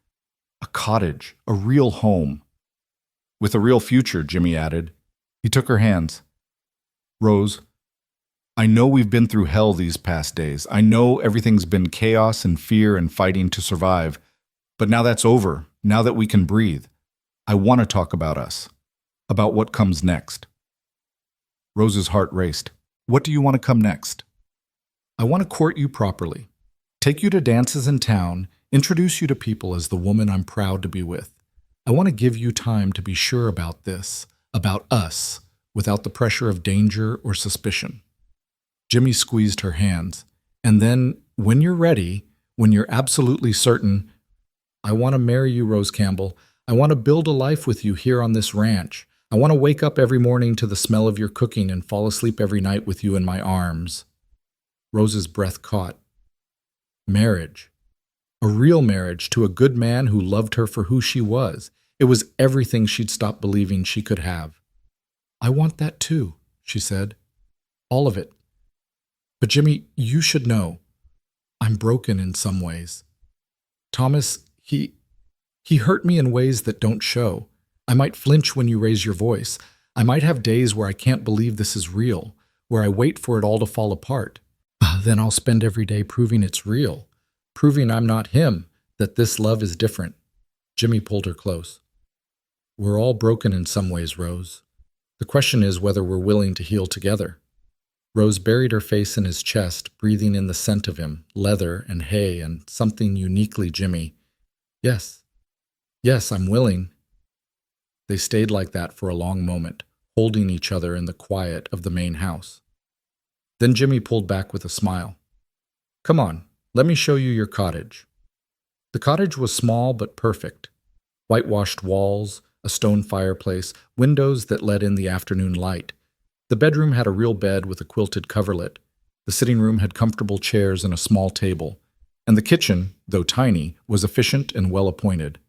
A cottage, a real home. With a real future, Jimmy added. He took her hands. Rose, I know we've been through hell these past days. I know everything's been chaos and fear and fighting to survive. But now that's over, now that we can breathe. I want to talk about us, about what comes next. Rose's heart raced. What do you want to come next? I want to court you properly. Take you to dances in town, introduce you to people as the woman I'm proud to be with. I want to give you time to be sure about this, about us, without the pressure of danger or suspicion. Jimmy squeezed her hands. And then, when you're ready, when you're absolutely certain, I want to marry you, Rose Campbell. I want to build a life with you here on this ranch. I want to wake up every morning to the smell of your cooking and fall asleep every night with you in my arms. Rose's breath caught. Marriage. A real marriage to a good man who loved her for who she was. It was everything she'd stopped believing she could have. I want that too, she said. All of it. But Jimmy, you should know. I'm broken in some ways. Thomas, he hurt me in ways that don't show. I might flinch when you raise your voice. I might have days where I can't believe this is real, where I wait for it all to fall apart. Then I'll spend every day proving it's real, proving I'm not him, that this love is different. Jimmy pulled her close. We're all broken in some ways, Rose. The question is whether we're willing to heal together. Rose buried her face in his chest, breathing in the scent of him, leather and hay and something uniquely Jimmy. Yes, Yes, I'm willing. They stayed like that for a long moment, holding each other in the quiet of the main house. Then Jimmy pulled back with a smile. Come on, let me show you your cottage. The cottage was small but perfect. Whitewashed walls, a stone fireplace, windows that let in the afternoon light. The bedroom had a real bed with a quilted coverlet. The sitting room had comfortable chairs and a small table. And the kitchen, though tiny, was efficient and well appointed.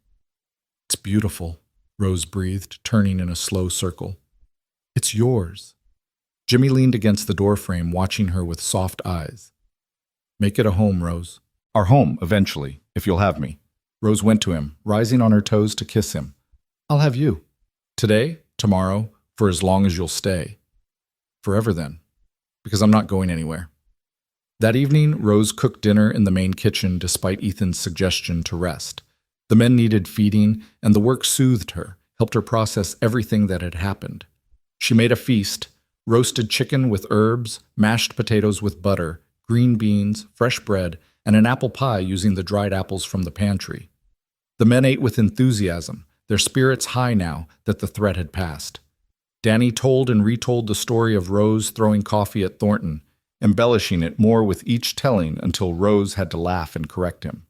It's beautiful, Rose breathed, turning in a slow circle. It's yours. Jimmy leaned against the doorframe, watching her with soft eyes. Make it a home, Rose. Our home, eventually, if you'll have me. Rose went to him, rising on her toes to kiss him. I'll have you. Today, tomorrow, for as long as you'll stay. Forever then, because I'm not going anywhere. That evening, Rose cooked dinner in the main kitchen despite Ethan's suggestion to rest. The men needed feeding, and the work soothed her, helped her process everything that had happened. She made a feast, roasted chicken with herbs, mashed potatoes with butter, green beans, fresh bread, and an apple pie using the dried apples from the pantry. The men ate with enthusiasm, their spirits high now that the threat had passed. Danny told and retold the story of Rose throwing coffee at Thornton, embellishing it more with each telling until Rose had to laugh and correct him.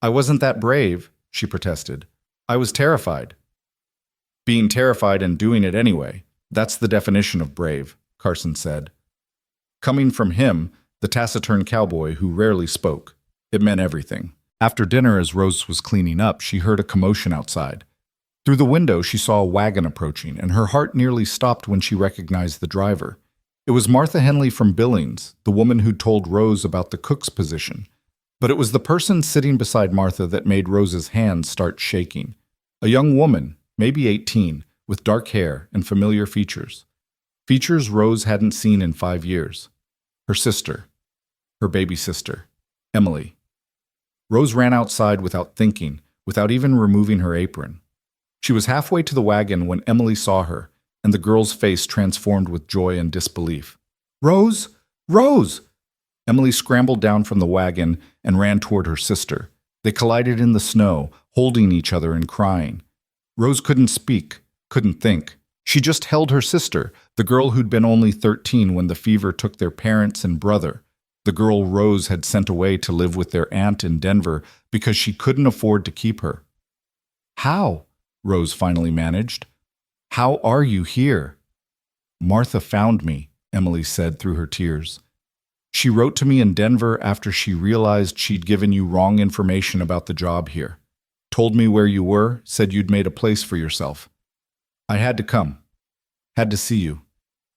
I wasn't that brave, she protested. I was terrified. Being terrified and doing it anyway, that's the definition of brave, Carson said. Coming from him, the taciturn cowboy who rarely spoke, it meant everything. After dinner, as Rose was cleaning up, she heard a commotion outside. Through the window, she saw a wagon approaching, and her heart nearly stopped when she recognized the driver. It was Martha Henley from Billings, the woman who'd told Rose about the cook's position. But it was the person sitting beside Martha that made Rose's hands start shaking. A young woman, maybe 18, with dark hair and familiar features. Features Rose hadn't seen in 5 years. Her sister. Her baby sister. Emily. Rose ran outside without thinking, without even removing her apron. She was halfway to the wagon when Emily saw her, and the girl's face transformed with joy and disbelief. Rose! Rose! Emily scrambled down from the wagon and ran toward her sister. They collided in the snow, holding each other and crying. Rose couldn't speak, couldn't think. She just held her sister, the girl who'd been only 13 when the fever took their parents and brother, the girl Rose had sent away to live with their aunt in Denver because she couldn't afford to keep her. How? Rose finally managed. How are you here? Martha found me, Emily said through her tears. She wrote to me in Denver after she realized she'd given you wrong information about the job here. Told me where you were, said you'd made a place for yourself. I had to come. Had to see you.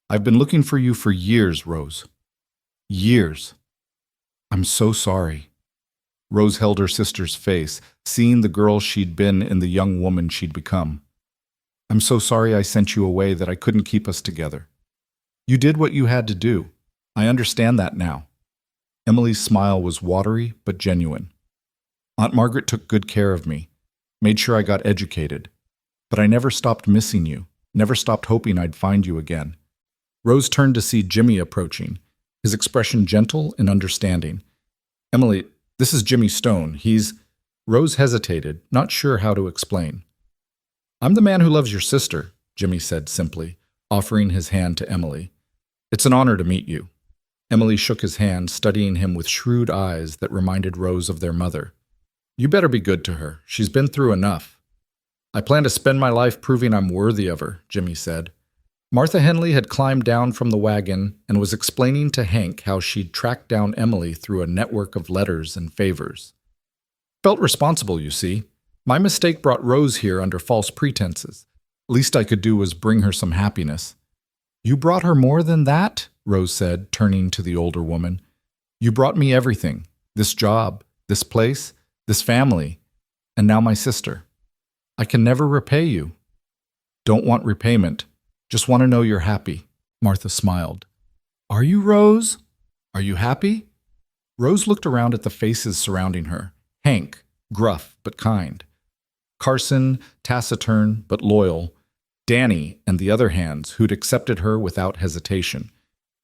I've been looking for you for years, Rose. Years. I'm so sorry. Rose held her sister's face, seeing the girl she'd been in the young woman she'd become. I'm so sorry I sent you away that I couldn't keep us together. You did what you had to do. I understand that now. Emily's smile was watery but genuine. Aunt Margaret took good care of me, made sure I got educated. But I never stopped missing you, never stopped hoping I'd find you again. Rose turned to see Jimmy approaching, his expression gentle and understanding. Emily, this is Jimmy Stone. He's... Rose hesitated, not sure how to explain. I'm the man who loves your sister, Jimmy said simply, offering his hand to Emily. It's an honor to meet you. Emily shook his hand, studying him with shrewd eyes that reminded Rose of their mother. You better be good to her. She's been through enough. I plan to spend my life proving I'm worthy of her, Jimmy said. Martha Henley had climbed down from the wagon and was explaining to Hank how she'd tracked down Emily through a network of letters and favors. Felt responsible, you see. My mistake brought Rose here under false pretenses. Least I could do was bring her some happiness. You brought her more than that, Rose said, turning to the older woman. You brought me everything. This job, this place, this family, and now my sister. I can never repay you. Don't want repayment. Just want to know you're happy. Martha smiled. Are you, Rose? Are you happy? Rose looked around at the faces surrounding her. Hank, gruff but kind. Carson, taciturn but loyal. Danny and the other hands who'd accepted her without hesitation.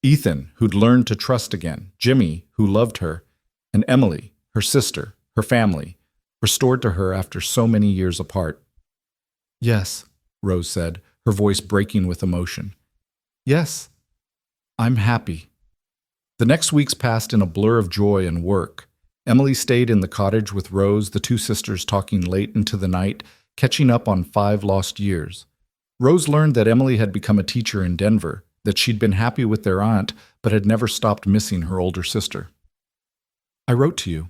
Ethan, who'd learned to trust again. Jimmy, who loved her. And Emily, her sister, her family. restored to her after so many years apart. Yes, Rose said, her voice breaking with emotion. Yes, I'm happy. The next weeks passed in a blur of joy and work. Emily stayed in the cottage with Rose, the two sisters talking late into the night, catching up on 5 lost years. Rose learned that Emily had become a teacher in Denver, that she'd been happy with their aunt, but had never stopped missing her older sister. I wrote to you,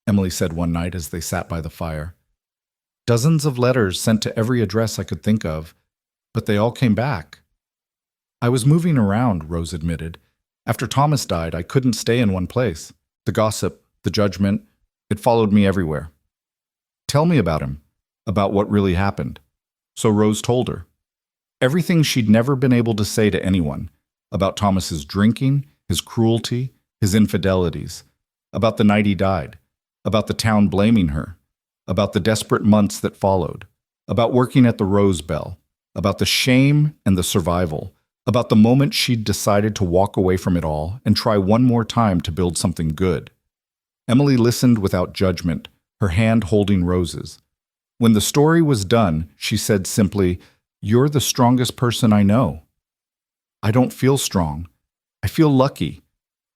Emily said one night as they sat by the fire. Dozens of letters sent to every address I could think of, but they all came back. I was moving around, Rose admitted. After Thomas died, I couldn't stay in one place. The gossip, the judgment, it followed me everywhere. Tell me about him, about what really happened. So Rose told her. Everything she'd never been able to say to anyone, about Thomas's drinking, his cruelty, his infidelities, about the night he died, about the town blaming her, about the desperate months that followed, about working at the Rose Bell, about the shame and the survival, about the moment she'd decided to walk away from it all and try one more time to build something good. Emily listened without judgment, her hand holding Rose's. When the story was done, she said simply, "You're the strongest person I know." I don't feel strong. I feel lucky.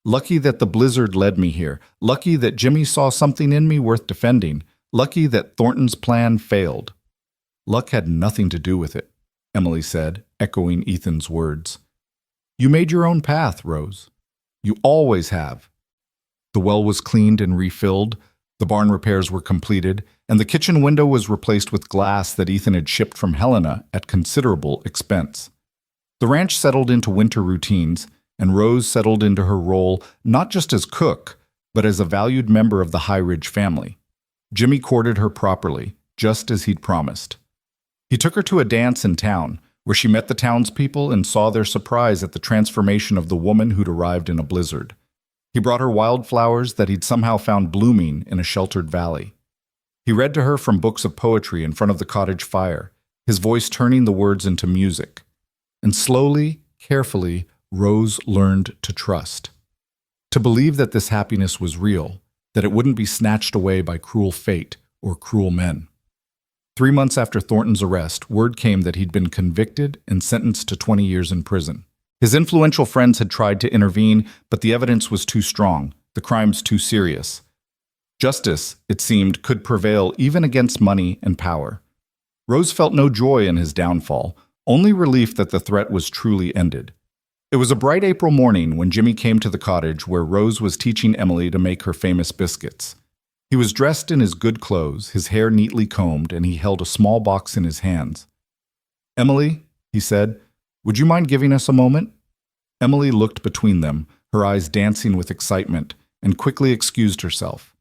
Lucky that the blizzard led me here. Lucky that Jimmy saw something in me worth defending. Lucky that Thornton's plan failed. Luck had nothing to do with it, Emily said, echoing Ethan's words. You made your own path, Rose. You always have. The well was cleaned and refilled, the barn repairs were completed, and the kitchen window was replaced with glass that Ethan had shipped from Helena at considerable expense. The ranch settled into winter routines, and Rose settled into her role not just as cook, but as a valued member of the High Ridge family. Jimmy courted her properly, just as he'd promised. He took her to a dance in town, where she met the townspeople and saw their surprise at the transformation of the woman who'd arrived in a blizzard. He brought her wildflowers that he'd somehow found blooming in a sheltered valley. He read to her from books of poetry in front of the cottage fire, his voice turning the words into music. And slowly, carefully, Rose learned to trust. To believe that this happiness was real, that it wouldn't be snatched away by cruel fate or cruel men. 3 months after Thornton's arrest, word came that he'd been convicted and sentenced to 20 years in prison. His influential friends had tried to intervene, but the evidence was too strong, the crimes too serious. Justice, it seemed, could prevail even against money and power. Rose felt no joy in his downfall, only relief that the threat was truly ended. It was a bright April morning when Jimmy came to the cottage where Rose was teaching Emily to make her famous biscuits. He was dressed in his good clothes, his hair neatly combed, and he held a small box in his hands. "Emily," he said, "would you mind giving us a moment?" Emily looked between them, her eyes dancing with excitement, and quickly excused herself.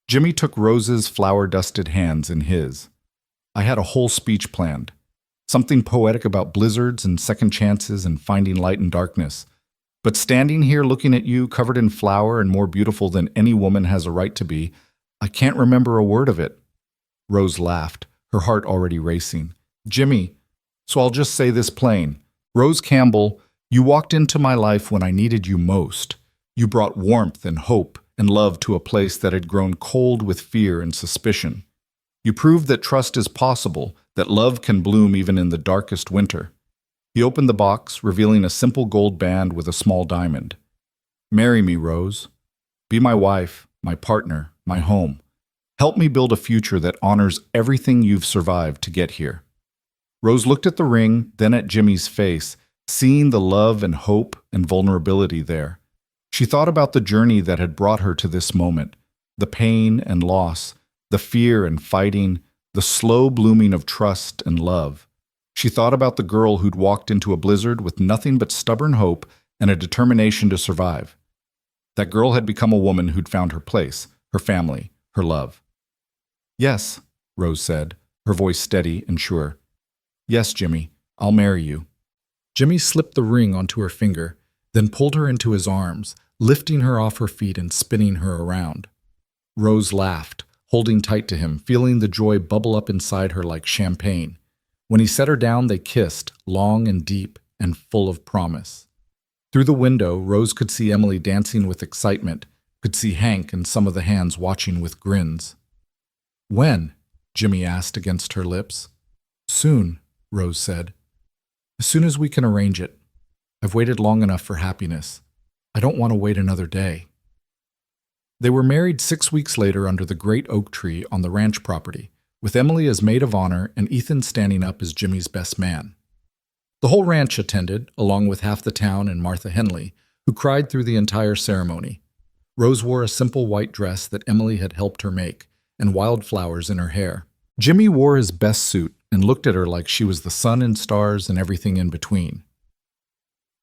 Jimmy took Rose's flour-dusted hands in his. I had a whole speech planned. Something poetic about blizzards and second chances and finding light in darkness. But standing here looking at you, covered in flour and more beautiful than any woman has a right to be, I can't remember a word of it. Rose laughed, her heart already racing. Jimmy, so I'll just say this plain. Rose Campbell, you walked into my life when I needed you most. You brought warmth and hope and love to a place that had grown cold with fear and suspicion. You proved that trust is possible, that love can bloom even in the darkest winter. He opened the box, revealing a simple gold band with a small diamond. Marry me, Rose. Be my wife, my partner, my home. Help me build a future that honors everything you've survived to get here. Rose looked at the ring, then at Jimmy's face, seeing the love and hope and vulnerability there. She thought about the journey that had brought her to this moment, the pain and loss, the fear and fighting, the slow blooming of trust and love. She thought about the girl who'd walked into a blizzard with nothing but stubborn hope and a determination to survive. That girl had become a woman who'd found her place, her family, her love. Yes, Rose said, her voice steady and sure. Yes, Jimmy, I'll marry you. Jimmy slipped the ring onto her finger, then pulled her into his arms, lifting her off her feet and spinning her around. Rose laughed, holding tight to him, feeling the joy bubble up inside her like champagne. When he set her down, they kissed, long and deep and full of promise. Through the window, Rose could see Emily dancing with excitement, could see Hank and some of the hands watching with grins. When? Jimmy asked against her lips. Soon, Rose said. As soon as we can arrange it. I've waited long enough for happiness. I don't want to wait another day. They were married 6 weeks later under the great oak tree on the ranch property, with Emily as maid of honor and Ethan standing up as Jimmy's best man. The whole ranch attended, along with half the town and Martha Henley, who cried through the entire ceremony. Rose wore a simple white dress that Emily had helped her make, and wildflowers in her hair. Jimmy wore his best suit and looked at her like she was the sun and stars and everything in between.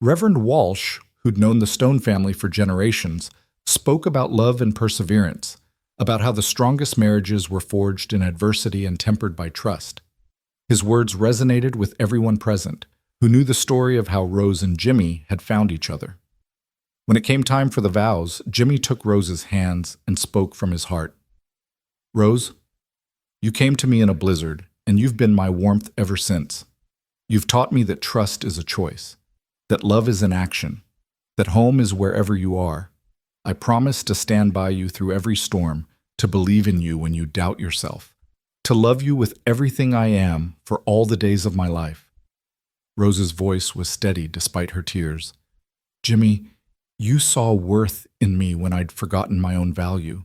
Reverend Walsh, who'd known the Stone family for generations, spoke about love and perseverance, about how the strongest marriages were forged in adversity and tempered by trust. His words resonated with everyone present, who knew the story of how Rose and Jimmy had found each other. When it came time for the vows, Jimmy took Rose's hands and spoke from his heart. Rose, you came to me in a blizzard, and you've been my warmth ever since. You've taught me that trust is a choice, that love is an action, that home is wherever you are. I promise to stand by you through every storm, to believe in you when you doubt yourself, to love you with everything I am for all the days of my life. Rose's voice was steady despite her tears. Jimmy, you saw worth in me when I'd forgotten my own value.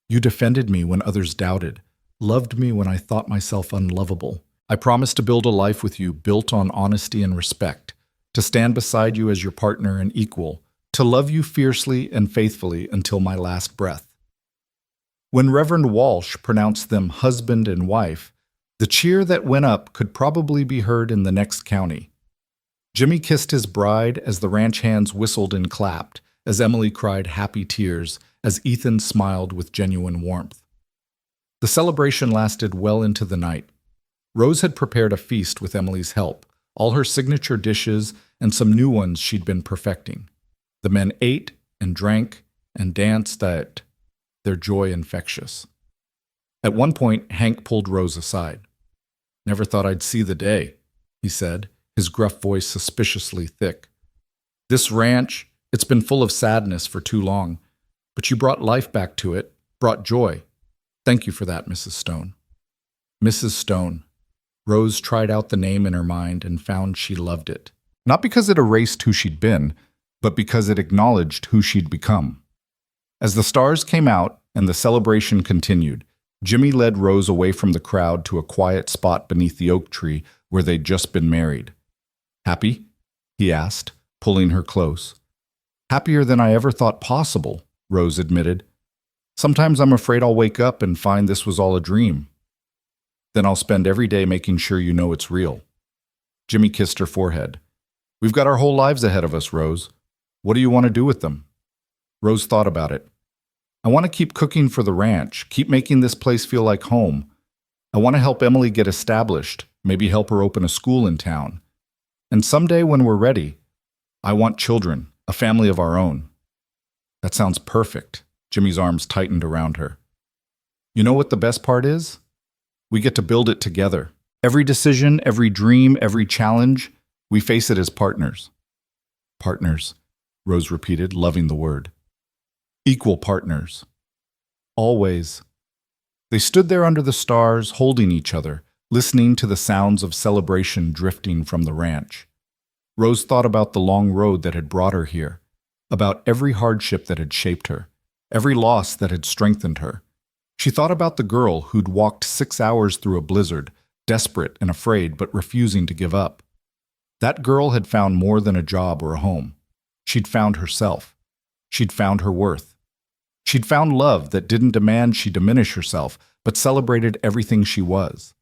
You defended me when others doubted, loved me when I thought myself unlovable. I promise to build a life with you built on honesty and respect, to stand beside you as your partner and equal, to love you fiercely and faithfully until my last breath. When Reverend Walsh pronounced them husband and wife, the cheer that went up could probably be heard in the next county. Jimmy kissed his bride as the ranch hands whistled and clapped, as Emily cried happy tears, as Ethan smiled with genuine warmth. The celebration lasted well into the night. Rose had prepared a feast with Emily's help, all her signature dishes and some new ones she'd been perfecting. The men ate and drank and danced at their joy infectious. At one point, Hank pulled Rose aside. Never thought I'd see the day, he said, his gruff voice suspiciously thick. This ranch, it's been full of sadness for too long, but you brought life back to it, brought joy. Thank you for that, Mrs. Stone. Mrs. Stone. Rose tried out the name in her mind and found she loved it. Not because it erased who she'd been, but because it acknowledged who she'd become. As the stars came out and the celebration continued, Jimmy led Rose away from the crowd to a quiet spot beneath the oak tree where they'd just been married. Happy? He asked, pulling her close. Happier than I ever thought possible, Rose admitted. Sometimes I'm afraid I'll wake up and find this was all a dream. Then I'll spend every day making sure you know it's real. Jimmy kissed her forehead. We've got our whole lives ahead of us, Rose. What do you want to do with them? Rose thought about it. I want to keep cooking for the ranch, keep making this place feel like home. I want to help Emily get established, maybe help her open a school in town. And someday when we're ready, I want children, a family of our own. That sounds perfect. Jimmy's arms tightened around her. You know what the best part is? We get to build it together. Every decision, every dream, every challenge, we face it as partners. Partners, Rose repeated, loving the word. Equal partners. Always. They stood there under the stars, holding each other, listening to the sounds of celebration drifting from the ranch. Rose thought about the long road that had brought her here, about every hardship that had shaped her, every loss that had strengthened her. She thought about the girl who'd walked 6 hours through a blizzard, desperate and afraid but refusing to give up. That girl had found more than a job or a home. She'd found herself. She'd found her worth. She'd found love that didn't demand she diminish herself, but celebrated everything she was.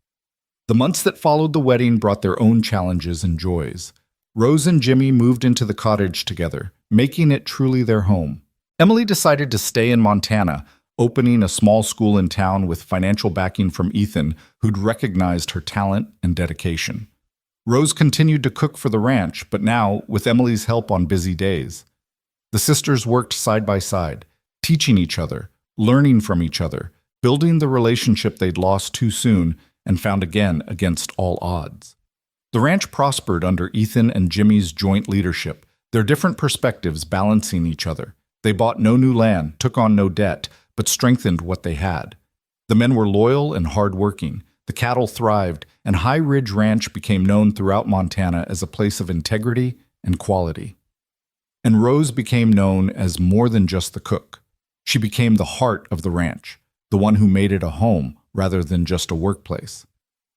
The months that followed the wedding brought their own challenges and joys. Rose and Jimmy moved into the cottage together, making it truly their home. Emily decided to stay in Montana, opening a small school in town with financial backing from Ethan, who'd recognized her talent and dedication. Rose continued to cook for the ranch, but now with Emily's help on busy days. The sisters worked side by side, teaching each other, learning from each other, building the relationship they'd lost too soon and found again against all odds. The ranch prospered under Ethan and Jimmy's joint leadership, their different perspectives balancing each other. They bought no new land, took on no debt, but strengthened what they had. The men were loyal and hardworking. The cattle thrived, and High Ridge Ranch became known throughout Montana as a place of integrity and quality. And Rose became known as more than just the cook. She became the heart of the ranch, the one who made it a home rather than just a workplace.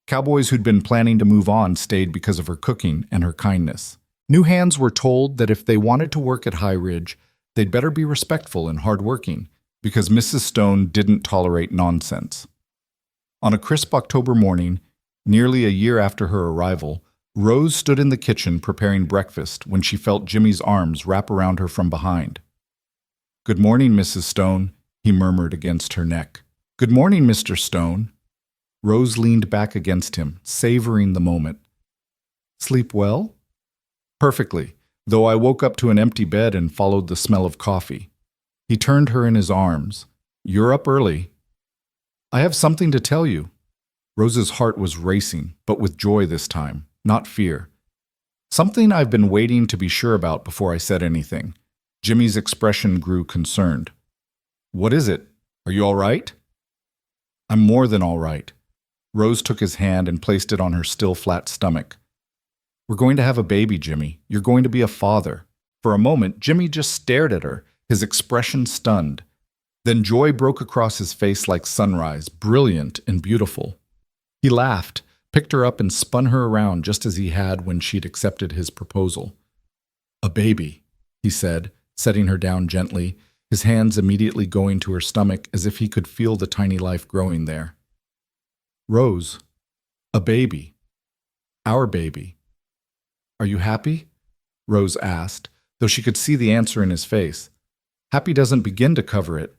Cowboys who'd been planning to move on stayed because of her cooking and her kindness. New hands were told that if they wanted to work at High Ridge, they'd better be respectful and hardworking, because Mrs. Stone didn't tolerate nonsense. On a crisp October morning, nearly a year after her arrival, Rose stood in the kitchen preparing breakfast when she felt Jimmy's arms wrap around her from behind. "Good morning, Mrs. Stone," he murmured against her neck. "Good morning, Mr. Stone." Rose leaned back against him, savoring the moment. "Sleep well?" "Perfectly, though I woke up to an empty bed and followed the smell of coffee." He turned her in his arms. "You're up early." "I have something to tell you." Rose's heart was racing, but with joy this time, not fear. "Something I've been waiting to be sure about before I said anything." Jimmy's expression grew concerned. "What is it? Are you all right?" "I'm more than all right." Rose took his hand and placed it on her still flat stomach. "We're going to have a baby, Jimmy. You're going to be a father." For a moment, Jimmy just stared at her, his expression stunned. Then joy broke across his face like sunrise, brilliant and beautiful. He laughed, picked her up and spun her around just as he had when she'd accepted his proposal. "A baby," he said, setting her down gently, his hands immediately going to her stomach as if he could feel the tiny life growing there. "Rose, a baby. Our baby. Are you happy?" Rose asked, though she could see the answer in his face. Happy doesn't begin to cover it.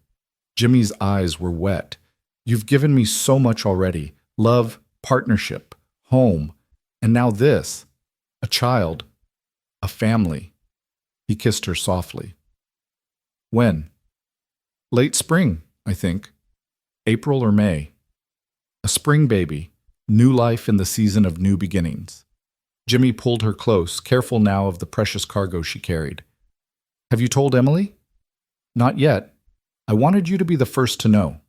Jimmy's eyes were wet. "You've given me so much already. Love, partnership, home, and now this. A child. A family." He kissed her softly. "When?" "Late spring, I think. April or May. A spring baby. New life in the season of new beginnings." Jimmy pulled her close, careful now of the precious cargo she carried. "Have you told Emily?" "Not yet. I wanted you to be the first to know."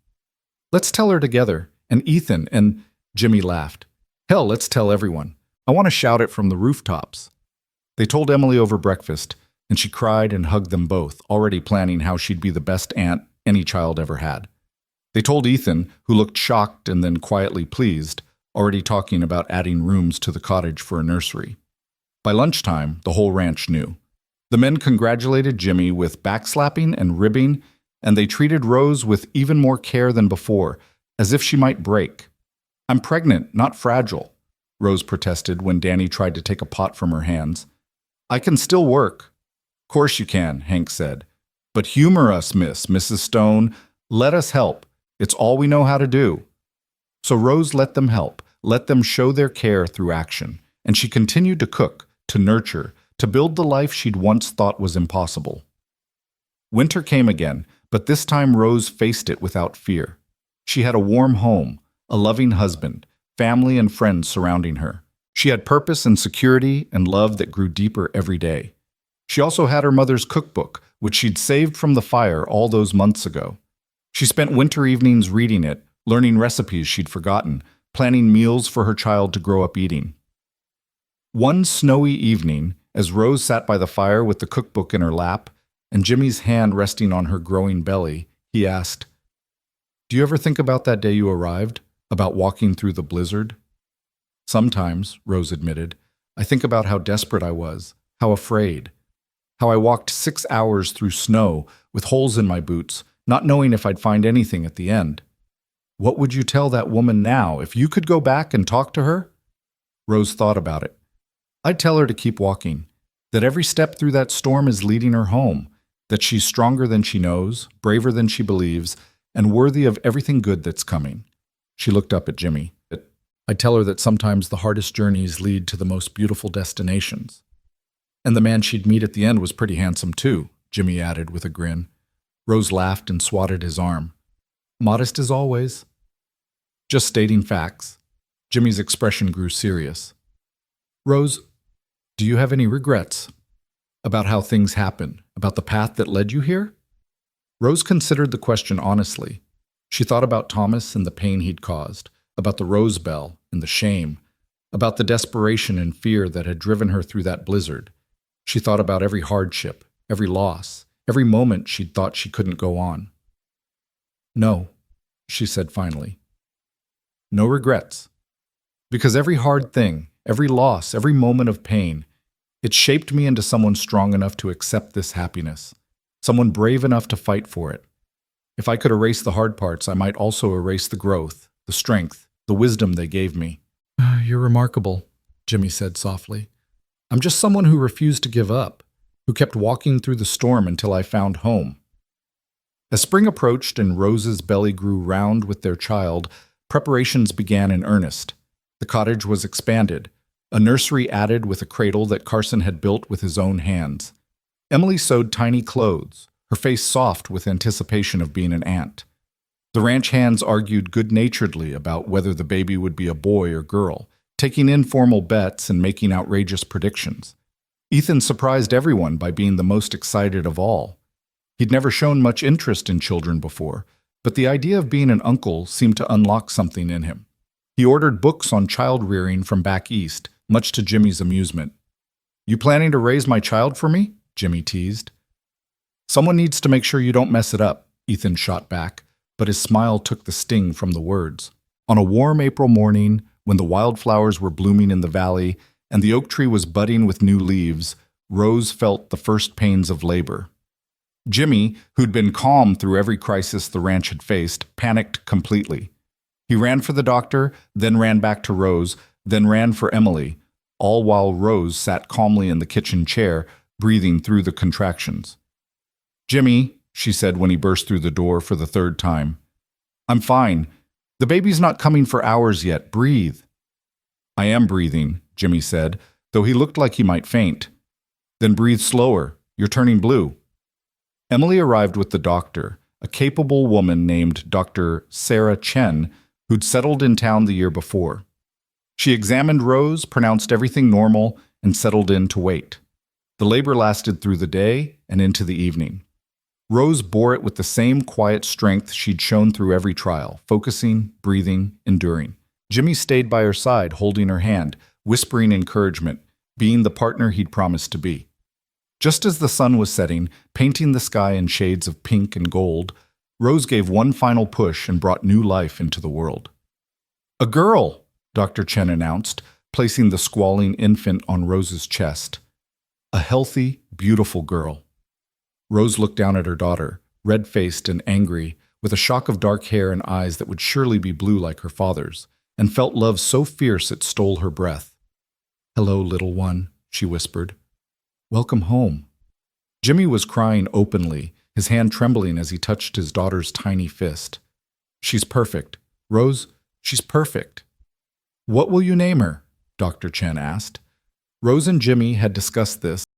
"Let's tell her together, and Ethan, and—" Jimmy laughed. "Hell, let's tell everyone. I want to shout it from the rooftops." They told Emily over breakfast, and she cried and hugged them both, already planning how she'd be the best aunt any child ever had. They told Ethan, who looked shocked and then quietly pleased, already talking about adding rooms to the cottage for a nursery. By lunchtime, the whole ranch knew. The men congratulated Jimmy with backslapping and ribbing, and they treated Rose with even more care than before, as if she might break. "I'm pregnant, not fragile," Rose protested when Danny tried to take a pot from her hands. "I can still work." "Course you can," Hank said. "But humor us, Mrs. Stone. Let us help. It's all we know how to do." So Rose let them help, let them show their care through action, and she continued to cook, to nurture, to build the life she'd once thought was impossible. Winter came again, but this time Rose faced it without fear. She had a warm home, a loving husband, family and friends surrounding her. She had purpose and security and love that grew deeper every day. She also had her mother's cookbook, which she'd saved from the fire all those months ago. She spent winter evenings reading it, learning recipes she'd forgotten, planning meals for her child to grow up eating. One snowy evening, as Rose sat by the fire with the cookbook in her lap and Jimmy's hand resting on her growing belly, he asked, "Do you ever think about that day you arrived, about walking through the blizzard?" "Sometimes," Rose admitted. "I think about how desperate I was, how afraid, how I walked 6 hours through snow with holes in my boots, not knowing if I'd find anything at the end." "What would you tell that woman now if you could go back and talk to her?" Rose thought about it. "I'd tell her to keep walking, that every step through that storm is leading her home, that she's stronger than she knows, braver than she believes, and worthy of everything good that's coming." She looked up at Jimmy. "I'd tell her that sometimes the hardest journeys lead to the most beautiful destinations." "And the man she'd meet at the end was pretty handsome too," Jimmy added with a grin. Rose laughed and swatted his arm. "Modest as always." "Just stating facts." Jimmy's expression grew serious. "Rose, do you have any regrets? About how things happened? About the path that led you here?" Rose considered the question honestly. She thought about Thomas and the pain he'd caused, about the rose bell and the shame, about the desperation and fear that had driven her through that blizzard. She thought about every hardship, every loss, every moment she'd thought she couldn't go on. "No," she said finally. "No regrets. Because every hard thing, every loss, every moment of pain, it shaped me into someone strong enough to accept this happiness, someone brave enough to fight for it. If I could erase the hard parts, I might also erase the growth, the strength, the wisdom they gave me." "You're remarkable," Jimmy said softly. "I'm just someone who refused to give up, who kept walking through the storm until I found home." As spring approached and Rose's belly grew round with their child, preparations began in earnest. The cottage was expanded, a nursery added with a cradle that Carson had built with his own hands. Emily sewed tiny clothes, her face soft with anticipation of being an aunt. The ranch hands argued good-naturedly about whether the baby would be a boy or girl, taking informal bets and making outrageous predictions. Ethan surprised everyone by being the most excited of all. He'd never shown much interest in children before, but the idea of being an uncle seemed to unlock something in him. He ordered books on child rearing from back east, much to Jimmy's amusement. "You planning to raise my child for me?" Jimmy teased. "Someone needs to make sure you don't mess it up," Ethan shot back, but his smile took the sting from the words. On a warm April morning, when the wildflowers were blooming in the valley and the oak tree was budding with new leaves, Rose felt the first pains of labor. Jimmy, who'd been calm through every crisis the ranch had faced, panicked completely. He ran for the doctor, then ran back to Rose, then ran for Emily, all while Rose sat calmly in the kitchen chair, breathing through the contractions. "Jimmy," she said when he burst through the door for the third time, "I'm fine. The baby's not coming for hours yet. Breathe." "I am breathing," Jimmy said, though he looked like he might faint. "Then breathe slower. You're turning blue." Emily arrived with the doctor, a capable woman named Dr. Sarah Chen, who'd settled in town the year before. She examined Rose, pronounced everything normal, and settled in to wait. The labor lasted through the day and into the evening. Rose bore it with the same quiet strength she'd shown through every trial, focusing, breathing, enduring. Jimmy stayed by her side, holding her hand, whispering encouragement, being the partner he'd promised to be. Just as the sun was setting, painting the sky in shades of pink and gold, Rose gave one final push and brought new life into the world. "A girl," Dr. Chen announced, placing the squalling infant on Rose's chest. A healthy, beautiful girl. Rose looked down at her daughter, red-faced and angry, with a shock of dark hair and eyes that would surely be blue like her father's, and felt love so fierce it stole her breath. "Hello, little one," she whispered. "Welcome home." Jimmy was crying openly, his hand trembling as he touched his daughter's tiny fist. "She's perfect. Rose, she's perfect." "What will you name her?" Dr. Chen asked. Rose and Jimmy had discussed this